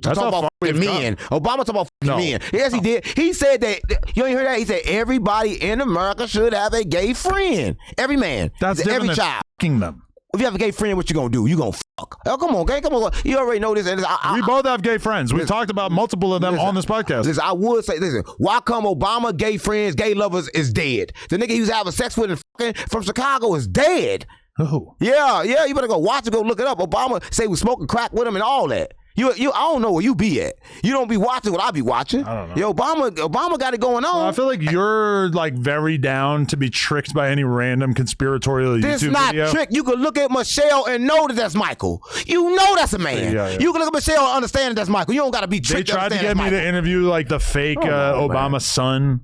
talk about men. Obama talk about men. Yes, he did. He said that. You ain't heard that? He said everybody in America should have a gay friend. Every man. That's every different child. Than them. If you have a gay friend, what you gonna do? You gonna fuck? Oh, come on, gang. Come on. You already know this. And we both have gay friends. We've talked about multiple of them on this podcast. Listen, I would say, why come Obama gay friends, gay lovers is dead? The nigga he was having sex with and fucking from Chicago is dead. Oh. Yeah, you better go watch it, go look it up. Obama say we smoking crack with him and all that. I don't know where you be at. You don't be watching what I be watching. I don't know. Yo, Obama got it going on. Well, I feel like you're like very down to be tricked by any random conspiratorial this YouTube not video. trick. You can look at Michelle and know that that's Michael. You know that's a man. Yeah. You can look at Michelle and understand that that's Michael. You don't got to be tricked. They tried to get me to interview like the fake Obama son.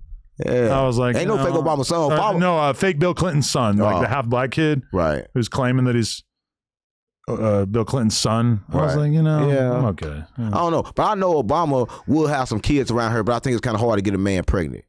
Yeah. I was like, ain't no fake Obama son. No, fake Bill Clinton's son, like the half black kid, right? Who's claiming that he's Bill Clinton's son. I was like, I'm okay. Yeah. I don't know, but I know Obama will have some kids around her, but I think it's kind of hard to get a man pregnant.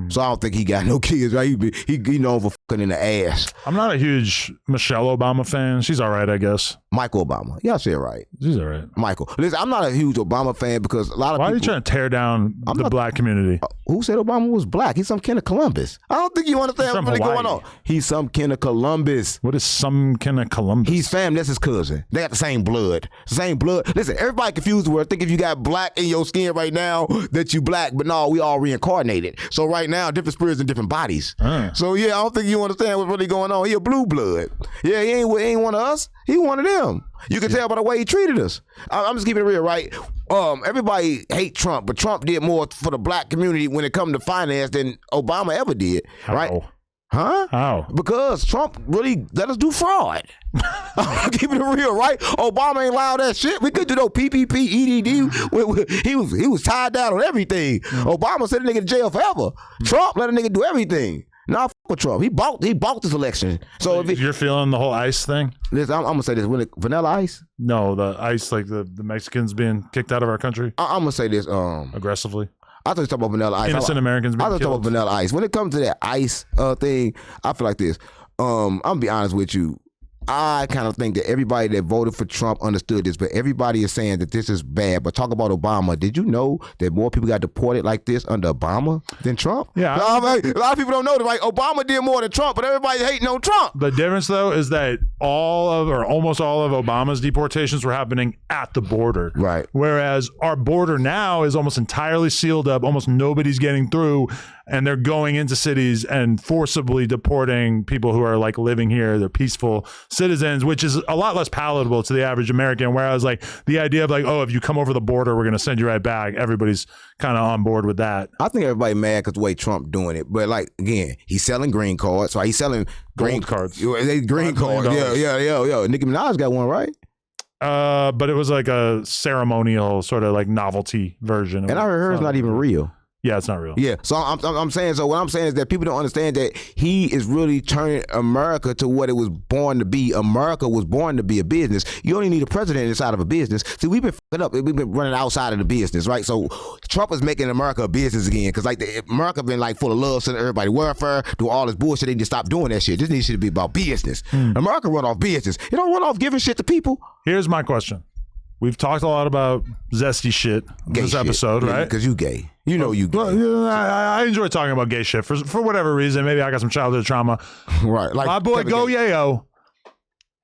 So I don't think he got no kids. Right? He known for fucking in the ass. I'm not a huge Michelle Obama fan. She's all right, I guess. Michael Obama. Y'all say it right. She's all right. Michael. Listen, I'm not a huge Obama fan because a lot of Why people... are you trying to tear down the black community? Who said Obama was black? He's some kind of Columbus. I don't think you understand what's really going on. He's some kind of Columbus. What is some kind of Columbus? He's family. That's his cousin. They got the same blood. Same blood. Listen, everybody confused the word. Think if you got black in your skin right now, that you black. But no, we all reincarnated. So right now, different spirits in different bodies. So yeah, I don't think you understand what's really going on. He a blue blood. Yeah, he ain't one of us. He one of them. You can tell by the way he treated us. I'm just keeping it real, right? Everybody hate Trump, but Trump did more for the black community when it comes to finance than Obama ever did, right? Huh? How? Because Trump really let us do fraud. I'm keeping it real, right? Obama ain't allowed that shit. We could do no PPP, EDD. He was tied down on everything. Obama sent a nigga to jail forever. Trump let a nigga do everything. Nah, fuck with Trump. He bought this election. So if you're feeling the whole ICE thing? Listen, I'm gonna say this: vanilla ice. No, the ICE, like the Mexicans being kicked out of our country. I'm gonna say this aggressively. I thought you talking about vanilla ice. Innocent Americans being killed. I thought about vanilla ice. When it comes to that ice thing, I feel like this. I'm gonna be honest with you. I kind of think that everybody that voted for Trump understood this, but everybody is saying that this is bad. But talk about Obama. Did you know that more people got deported like this under Obama than Trump? Yeah. A lot of people don't know that. Like Obama did more than Trump, but everybody's hating on Trump. The difference, though, is that almost all of Obama's deportations were happening at the border. Right. Whereas our border now is almost entirely sealed up. Almost nobody's getting through. And they're going into cities and forcibly deporting people who are like living here. They're peaceful citizens, which is a lot less palatable to the average American. Whereas like the idea of like, oh, if you come over the border, we're going to send you right back. Everybody's kind of on board with that. I think everybody mad because the way Trump doing it. But like, again, he's selling green cards. So he's selling gold cards. Green cards. Yeah. Nicki Minaj got one, right? But it was like a ceremonial sort of like novelty version. And I heard hers not even real. Yeah, it's not real. Yeah, so I'm saying, so what I'm saying is that people don't understand that he is really turning America to what it was born to be. America was born to be a business. You only need a president inside of a business. See, we've been fucking up. We've been running outside of the business, right? So Trump is making America a business again because like America been like full of love, sending everybody welfare, do all this bullshit. They need to stop doing that shit. This needs to be about business. America run off business. It don't run off giving shit to people. Here's my question. We've talked a lot about zesty shit in this episode, right? Because you gay. You know you gay. Well, I enjoy talking about gay shit for whatever reason. Maybe I got some childhood trauma. Right. Like my boy Go Yayo.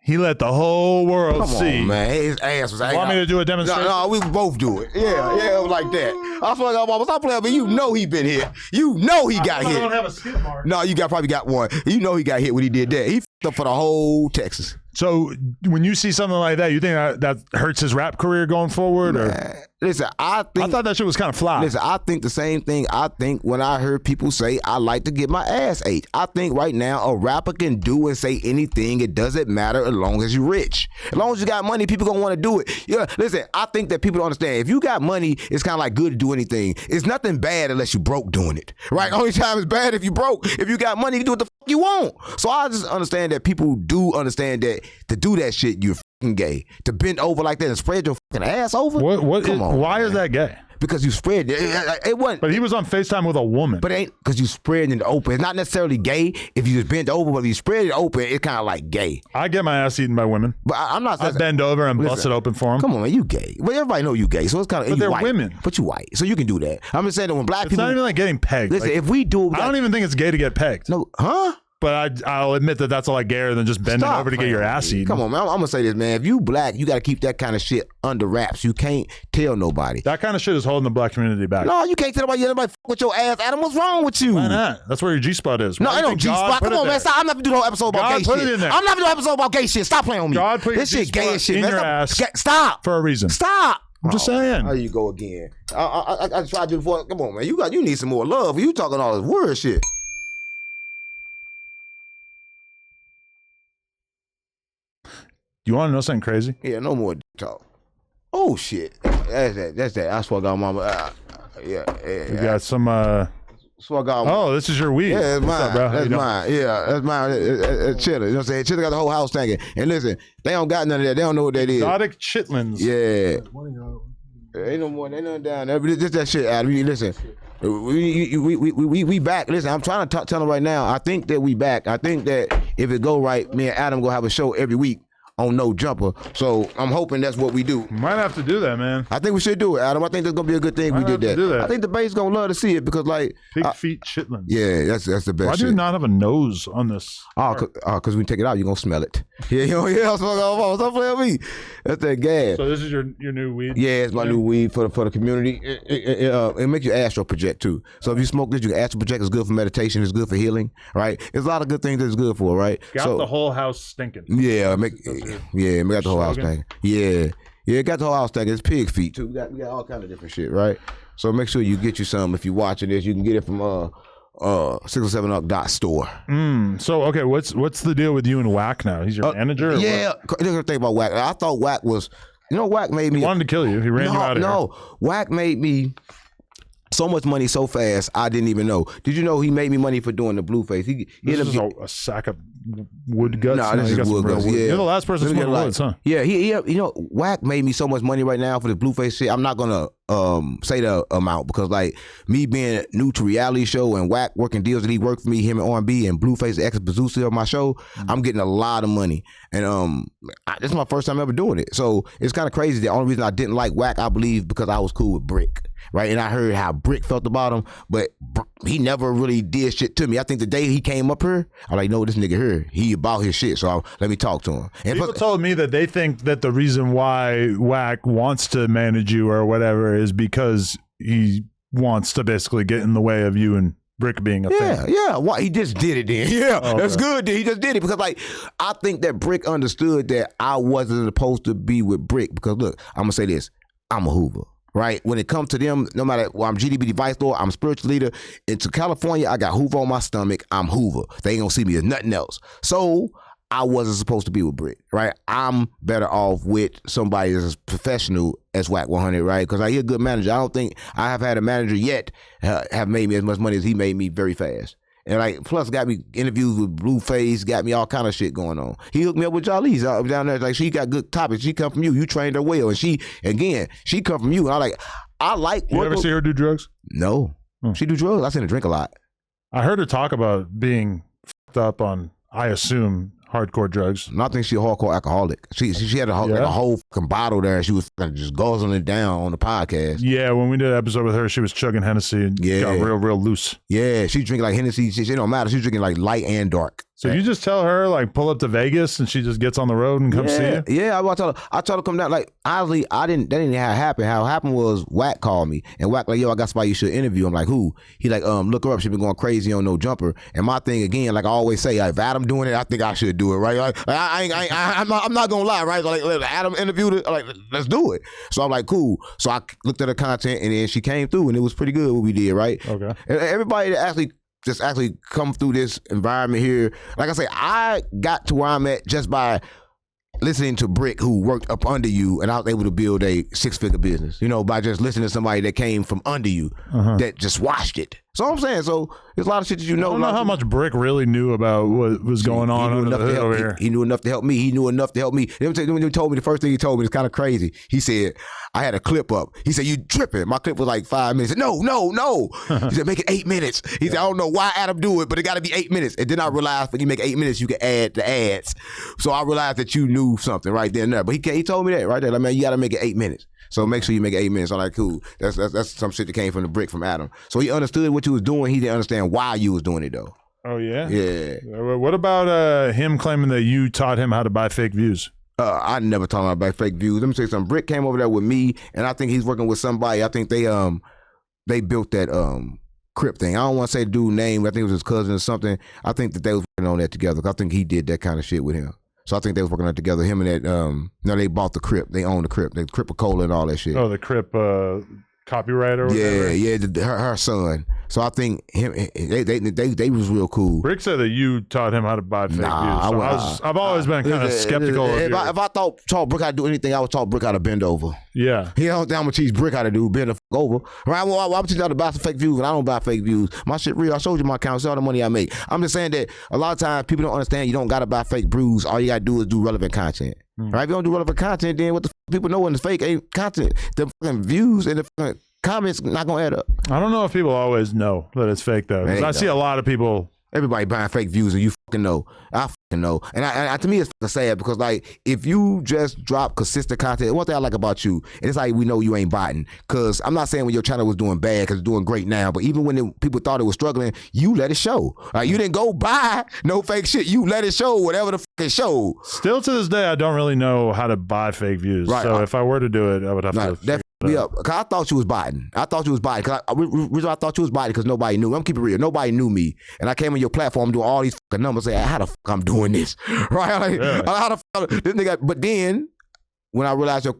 He let the whole world see. On, man. His ass was. Want me to do a demonstration? No, we both do it. Yeah, like that. I feel like I'm stop playing, but you know he been hit. You know he got hit. I don't have a skid mark. No, you probably got one. You know he got hit when he did that. He f***ed up for the whole Texas. So when you see something like that, you think that hurts his rap career going forward? Or? Listen, I thought that shit was kind of fly. Listen, I think the same thing. I think when I heard people say, I like to get my ass ate. I think right now a rapper can do and say anything. It doesn't matter as long as you're rich. As long as you got money, people gonna want to do it. Yeah, listen, I think that people don't understand. If you got money, it's kind of like good to do anything. It's nothing bad unless you broke doing it, right? Only time it's bad if you broke. If you got money, you can do what the fuck you want. So I just understand that people do understand that to do that shit, you're fucking gay. To bend over like that and spread your fucking ass over. Why is that gay? Because you spread it wasn't. But he was on FaceTime with a woman. But it ain't because you spread it in the open. It's not necessarily gay if you just bend over, but if you spread it open, it's kind of like gay. I get my ass eaten by women. But I'm not. I bend over and bust it open for them. Come on, man, you gay. Well, everybody know you gay, so it's kind of. But they're white. women. But you white, so you can do that. I'm just saying that when black people. It's not even like getting pegged. Listen, like, if we do, I don't even think it's gay to get pegged. No, huh? But I'll admit that that's a lot gayer than just bending over to get your ass eaten. Come on, man. I'm going to say this, man. If you black, you got to keep that kind of shit under wraps. You can't tell nobody. That kind of shit is holding the black community back. No, you can't tell nobody. Fuck with your ass. Adam, what's wrong with you? Why not? That's where your G-spot is. No, I don't G-spot. Come on, man. Stop. I'm not going to do no episode about gay shit. I'm not going to do no episode about gay shit. Stop playing on me. God put this your shit gay as shit, in man. your ass Stop. For a reason. Stop. I'm just saying. How you go again? I tried to do before. Come on, man. You need some more love. You talking all this word shit. You want to know something crazy? Yeah, no more talk. Oh shit, that's that. I swear to God, mama. Yeah. We got some. Swear to God. Oh, this is your weed. Yeah, it's mine. Up, bro? That's mine. Yeah, that's mine. It's Chiller. You know what I'm saying? Chiller got the whole house thinking. And listen, they don't got none of that. They don't know what that is. Exotic chitlins. Yeah. Ain't no more. Ain't nothing down there. Just that shit, Adam. Listen. We back. Listen, I'm trying to tell them right now. I think that we back. I think that if it go right, me and Adam gonna have a show every week on No Jumper. So I'm hoping that's what we do. Might have to do that, man. I think we should do it, Adam. I think that's gonna be a good thing we did that. Do that. I think the base gonna love to see it because like pig feet chitlins. Yeah, that's the best. Why do you not have a nose on this? Because when you take it out, you're gonna smell it. Yeah, stop playing with me. That's that gas. So this is your new weed? Yeah, it's my new weed for the community. It makes you astral project too. So if you smoke this, you can astral project. It's good for meditation. It's good for healing. Right? There's a lot of good things that it's good for. Right? Got the whole house stinking. Yeah, we got the whole house stinking. Yeah, it got the whole house stinking. It's pig feet too. We got all kind of different shit. Right? So make sure you get you some. If you're watching this, you can get it from 607up.store. So okay, what's the deal with you and Wack now? He's your manager? Yeah, there's a thing about Wack. I thought Wack was, Wack made me. He wanted to kill you. He ran you out of here. No, Wack made me so much money so fast I didn't even know. Did you know he made me money for doing the Blueface? This is a sack of wood guts. No, this is wood guts. Yeah. You're the last person smoking woods, huh? Yeah, Wack made me so much money right now for the Blueface shit. I'm not gonna say the amount because like me being new to reality show and Wack working deals that he worked for me, him and R&B and Blueface, the ex-producer of my show, I'm getting a lot of money. And this is my first time ever doing it. So it's kind of crazy. The only reason I didn't like Wack, I believe, because I was cool with Brick. Right, and I heard how Brick felt about him, but he never really did shit to me. I think the day he came up here, I'm like, no, this nigga here, he about his shit, so let me talk to him. And people told me that they think that the reason why Wack wants to manage you or whatever is because he wants to basically get in the way of you and Brick being a thing. Yeah, why he just did it then. Yeah, okay. That's good. He just did it because like I think that Brick understood that I wasn't supposed to be with Brick because look, I'm gonna say this, I'm a Hoover. Right? When it comes to them, no matter, I'm GDB Vice Lord, I'm spiritual leader. Into California, I got Hoover on my stomach. I'm Hoover. They ain't gonna see me as nothing else. So I wasn't supposed to be with Brick, right? I'm better off with somebody that's as professional as Wack 100, right? Because he a good manager. I don't think I have had a manager yet have made me as much money as he made me very fast. And like, plus got me interviews with Blueface, got me all kind of shit going on. He hooked me up with Jolise down there. Like, she got good topics. She come from you. You trained her well. And she come from you. And I like. You ever see her do drugs? No. She do drugs. I seen her drink a lot. I heard her talk about being fucked up on, I assume, hardcore drugs. No, I think she's a hardcore alcoholic. She had a whole fucking bottle there and she was just guzzling it down on the podcast. Yeah, when we did an episode with her, she was chugging Hennessy and got real loose. Yeah, she drinking like Hennessy. It don't matter. She's drinking like light and dark. So you just tell her, like, pull up to Vegas and she just gets on the road and comes see you? Yeah, I tell her to come down. Like, honestly, that didn't happen. How it happened was Wack called me. And Wack like, yo, I got somebody you should interview. I'm like, who? He like, look her up. She been going crazy on No Jumper. And my thing, again, like I always say, like, if Adam doing it, I think I should do it, right? Like, I'm not going to lie, right? Like, Adam interviewed it. Like, let's do it. So I'm like, cool. So I looked at her content and then she came through and it was pretty good what we did, right? Okay. And everybody that actually come through this environment here. Like I say, I got to where I'm at just by listening to Brick, who worked up under you, and I was able to build a 6-figure business, by just listening to somebody that came from under you, that just watched it. So I'm saying, there's a lot of shit that you know. I don't know how much Brick really knew about what was going on under the hood over here. He knew enough to help me. He knew enough to help me. When he told me, the first thing he told me, it's kind of crazy. He said, I had a clip up. He said, you tripping. My clip was like 5 minutes. I said, no. He said, make it 8 minutes. He said, I don't know why Adam do it, but it got to be 8 minutes. And then I realized when you make 8 minutes, you can add the ads. So I realized that you knew something right there and there. But he told me that right there. Like, man, you got to make it 8 minutes. So make sure you make it 8 minutes. I'm like, cool. That's some shit that came from the Brick from Adam. So he understood what you was doing. He didn't understand why you was doing it though. Oh yeah? Yeah. What about him claiming that you taught him how to buy fake views? I never taught him about fake views. Let me say something. Brick came over there with me, and I think he's working with somebody. I think they built that Crip thing. I don't want to say the dude's name. I think it was his cousin or something. I think that they was working on that together. I think he did that kind of shit with him. So I think they was working on it together. Him and that. They bought the Crip. They own the Crip. The Crip-A-Cola and all that shit. Oh, the Crip copywriter. Or whatever. Yeah. Her son. So I think him. They was real cool. Rick said that you taught him how to buy fake views. So I've always been kind of skeptical. If I taught Brick how to do anything, I would taught Brick how to bend over. Yeah. He don't think I'm gonna teach Brick how to do bend the fuck over. Right? I'm teaching how to buy some fake views, and I don't buy fake views. My shit real. I showed you my account. See all the money I make. I'm just saying that a lot of times people don't understand. You don't gotta buy fake brews. All you gotta do is do relevant content. Right? If you don't do relevant content, then what the people know when it's fake ain't content. The fucking views and the fucking comments not gonna add up. I don't know if people always know that it's fake though. Because I see a lot of people. Everybody buying fake views, and you fucking know. I fucking know. And to me, it's fucking sad because, like, if you just drop consistent content, one thing I like about you, and it's like we know you ain't biting. Because I'm not saying when your channel was doing bad, because it's doing great now, but even when people thought it was struggling, you let it show. Like, you didn't go buy no fake shit. You let it show whatever the fuck it showed. Still to this day, I don't really know how to buy fake views. Right. So if I were to do it, I would have to. Yeah, cause I thought you was biting. I thought you was biting. Cause reason I thought you was biting because nobody knew. I'm keeping it real. Nobody knew me, and I came on your platform doing all these fucking numbers. Say, how the fuck I'm doing this, right? Like, how the fuck this nigga? But then when I realized your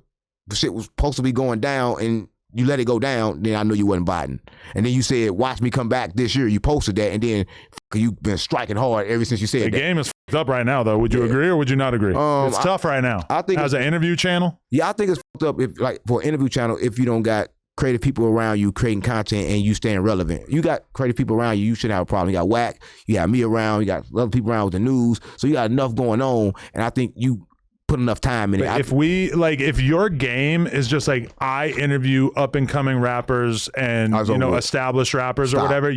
shit was supposed to be going down and you let it go down, then I knew you wasn't biting. And then you said, "Watch me come back this year." You posted that, and then you've been striking hard ever since you said the that. game is fucked up right now, though. Would you agree or would you not agree? It's tough right now. I think as an interview channel. Yeah, I think it's fucked up. If like for an interview channel, if you don't got creative people around you creating content and you staying relevant, you got creative people around you, you shouldn't have a problem. You got Wack, you got me around, you got other people around with the news, so you got enough going on, and I think you put enough time in it. If your game is just like I interview up and coming rappers and established rappers or whatever,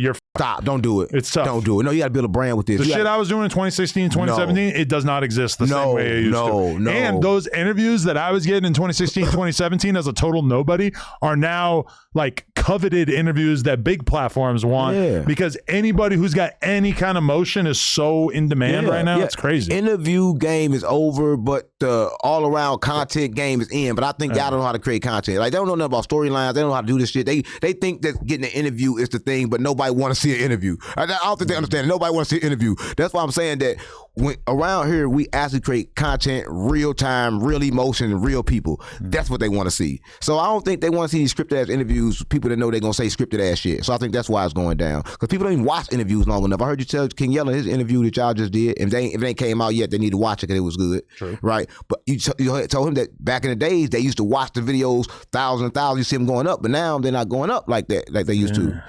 don't do it. It's tough. Don't do it. No, you got to build a brand with this. The shit I was doing in 2016, 2017, it does not exist the same way it used to. No. And those interviews that I was getting in 2016, 2017 as a total nobody are now like coveted interviews that big platforms want because anybody who's got any kind of motion is so in demand right now. It's crazy. Interview game is over, but the all-around content game is in. But I think y'all don't know how to create content. Like, they don't know nothing about storylines. They don't know how to do this shit. They think that getting an interview is the thing, but nobody want to see an interview. I don't think they understand. Nobody want to see an interview. That's why I'm saying that when around here we actually create content, real time, real emotion, real people. That's what they want to see. So I don't think they want to see these scripted ass interviews. People that know they're gonna say scripted ass shit. So I think that's why it's going down. Because people don't even watch interviews long enough. I heard you tell King Yella his interview that y'all just did. If it ain't came out yet, they need to watch it because it was good. True. Right? But you told him that back in the days they used to watch the videos thousands and thousands. You see them going up, but now they're not going up like that, like they used to.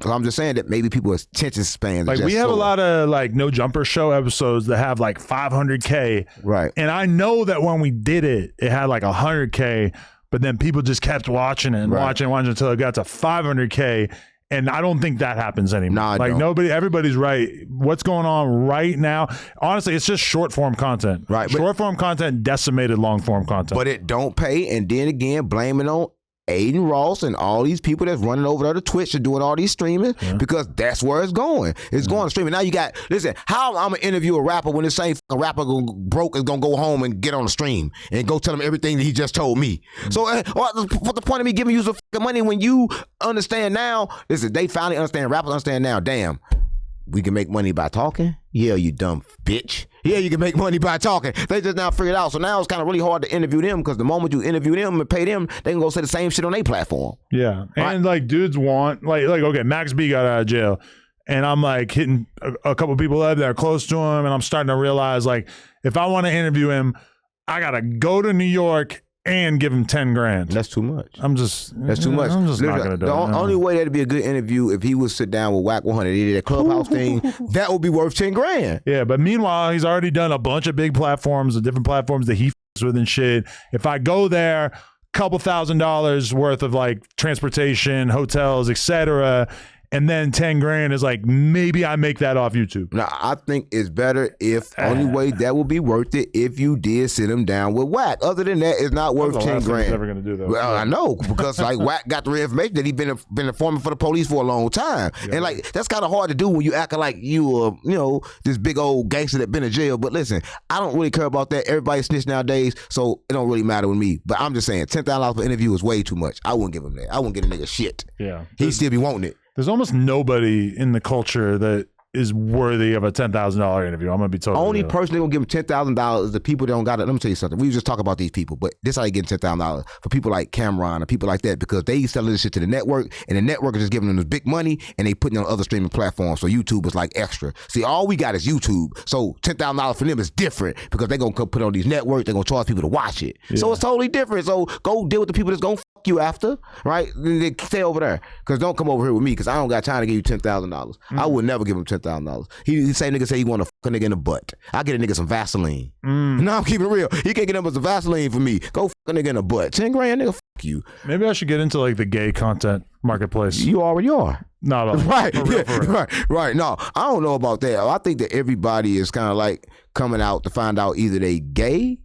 So I'm just saying that maybe people's attention spans. Like, we have a lot of like No Jumper Show episodes that have like 500K. Right. And I know that when we did it, it had like 100K, but then people just kept watching it and watching until it got to 500K. And I don't think that happens anymore. Everybody's right. What's going on right now? Honestly, it's just short form content. Right. Short form content decimated long form content. But it don't pay. And then again, blame it on Adin Ross and all these people that's running over there to Twitch and doing all these streaming because that's where it's going. It's going to streaming. Now you got, listen, how I'm going to interview a rapper when the same rapper broke is going to go home and get on the stream and go tell him everything that he just told me. So what's the point of me giving you some fucking money when you understand now? Listen, they finally understand, rappers understand now, damn, we can make money by talking? Yeah, you dumb bitch. Yeah, you can make money by talking. They just now figured it out. So now it's kind of really hard to interview them because the moment you interview them and pay them, they can go say the same shit on their platform. Yeah. And like dudes want, like okay, Max B got out of jail. And I'm like hitting a couple people up that are close to him. And I'm starting to realize like if I want to interview him, I got to go to New York and give him 10 grand. That's too much. That's too much. I'm just not going to do it. The only way that'd be a good interview if he would sit down with Whack 100, he did a clubhouse thing, that would be worth 10 grand. Yeah, but meanwhile, he's already done a bunch of big platforms, the different platforms that he f***s with and shit. If I go there, couple $1,000s worth of like transportation, hotels, etc., and then 10 grand is like, maybe I make that off YouTube. Now, I think it's better if, only way that would be worth it if you did sit him down with Whack. Other than that, it's not worth 10 grand. Never going to do that. Well, I know, because like Whack got the real information that he's been informing for the police for a long time. Yeah. And like, that's kind of hard to do when you acting like you this big old gangster that been in jail. But listen, I don't really care about that. Everybody snitch nowadays, so it don't really matter with me. But I'm just saying, $10,000 per interview is way too much. I wouldn't give him that. I wouldn't get a nigga shit. Yeah. He'd still be wanting it. There's almost nobody in the culture that is worthy of a $10,000 interview. I'm gonna be totally only real. person that gonna give him $10,000 is the people that don't got it. Let me tell you something. We just talk about these people, but this how they getting $10,000 for people like Cameron and people like that because they selling this shit to the network, and the network is just giving them this big money, and they putting it on other streaming platforms. So YouTube is like extra. See, all we got is YouTube. So $10,000 for them is different because they gonna come put it on these networks. They gonna charge people to watch it. Yeah. So it's totally different. So go deal with the people that's gonna fuck you after, right? Then stay over there because don't come over here with me because I don't got time to give you $10,000. I would never give him $10,000. The same nigga say he want to fuck a nigga in the butt. I get a nigga some Vaseline. No, I'm keeping it real. He can't get him some Vaseline for me. Go fuck a nigga in the butt. 10 grand, nigga, fuck you. Maybe I should get into like the gay content marketplace. You already are. Not all. Right. For real. Right. No, I don't know about that. I think that everybody is kind of like coming out to find out either they gay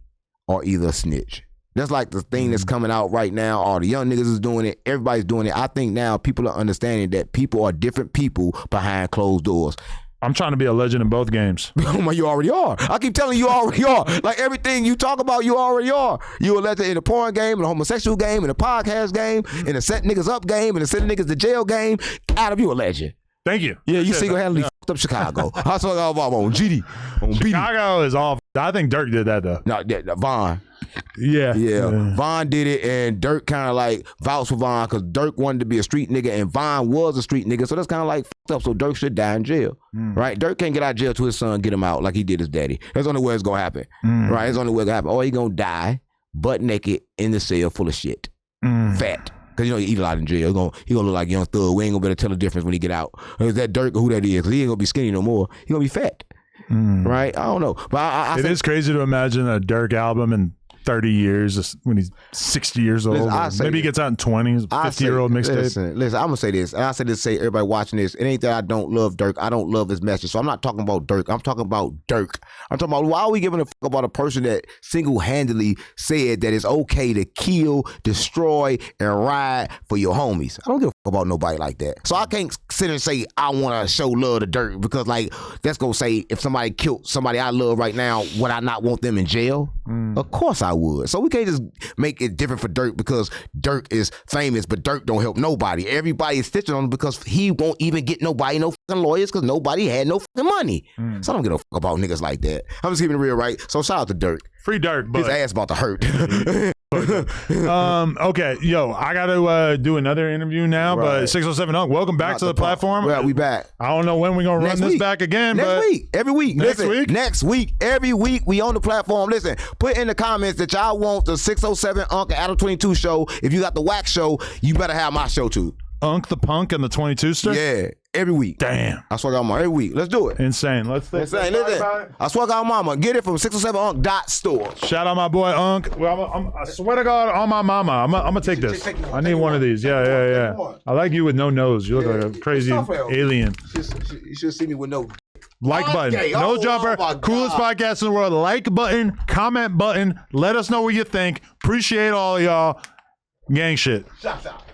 or either a snitch. That's like the thing that's coming out right now. All the young niggas is doing it. Everybody's doing it. I think now people are understanding that people are different people behind closed doors. I'm trying to be a legend in both games. You already are. I keep telling you already are. Like everything you talk about, you already are. You a legend in the porn game, in the homosexual game, in the podcast game, in the set niggas up game, in the send niggas to jail game. Adam, you a legend. Thank you. Yeah, you single-handedly fucked up Chicago. I saw that on GD. On Chicago is all. I think Dirk did that though. No, Vaughn. Yeah. Vaughn did it, and Dirk kind of like vouched for Vaughn because Dirk wanted to be a street nigga, and Vaughn was a street nigga, so that's kind of like fucked up. So Dirk should die in jail, right? Dirk can't get out of jail till his son get him out like he did his daddy. That's the only way it's gonna happen, right? It's the only way it's gonna happen. Or he gonna die butt naked in the cell full of shit, fat. Cause you know he eat a lot in jail. He gonna look like Young Thug. We ain't gonna be able to tell the difference when he get out. Is that Dirk or who that is? Cause he ain't gonna be skinny no more. He gonna be fat, right? I don't know, but it is crazy to imagine a Dirk album in 30 years when he's 60 years old. Maybe he gets out in 20s, 50-year-old mixtape. Listen, I'm gonna say this, and I say this to say everybody watching this. It ain't that I don't love Dirk. I don't love his message. So I'm not talking about Dirk. I'm talking about Dirk. I'm talking about why are we giving a fuck about a person that single-handedly said that it's okay to kill, destroy, and ride for your homies. I don't give a fuck about nobody like that. So I can't sit and say I want to show love to Dirk because like that's gonna say if somebody killed somebody I love right now, would I not want them in jail? Of course I would. So we can't just make it different for Dirk because Dirk is famous, but Dirk don't help nobody. Everybody is stitching on him because he won't even get nobody no fucking lawyers because nobody had no fucking money. So I don't give a fuck about niggas like that. I'm just keeping it real, right? So shout out to Dirk. Free Dirk, but his ass about to hurt. Okay, yo, I got to do another interview now, but 607 Unk, welcome back to the platform. Yeah, we back. I don't know when we're going to run this back again. Next week, every week. Next week, every week, we on the platform. Listen, put in the comments that y'all want the 607 Unk and Adam 22 show. If you got the Wax show, you better have my show too. Unk the Punk and the 22ster? Yeah, every week. Damn. I swear to God, mama, every week. Let's do it. Insane. Listen, I swear to God, mama, get it from 607unk.store. Shout out my boy Unk. Well, I swear to God, on my mama, I'm gonna take this. I need one of these. Yeah. I like you with no nose. You look like a crazy alien. You should see me with no like button. No jumper. Coolest podcast in the world. Like button. Comment button. Let us know what you think. Appreciate all of y'all. Gang shit. Shop.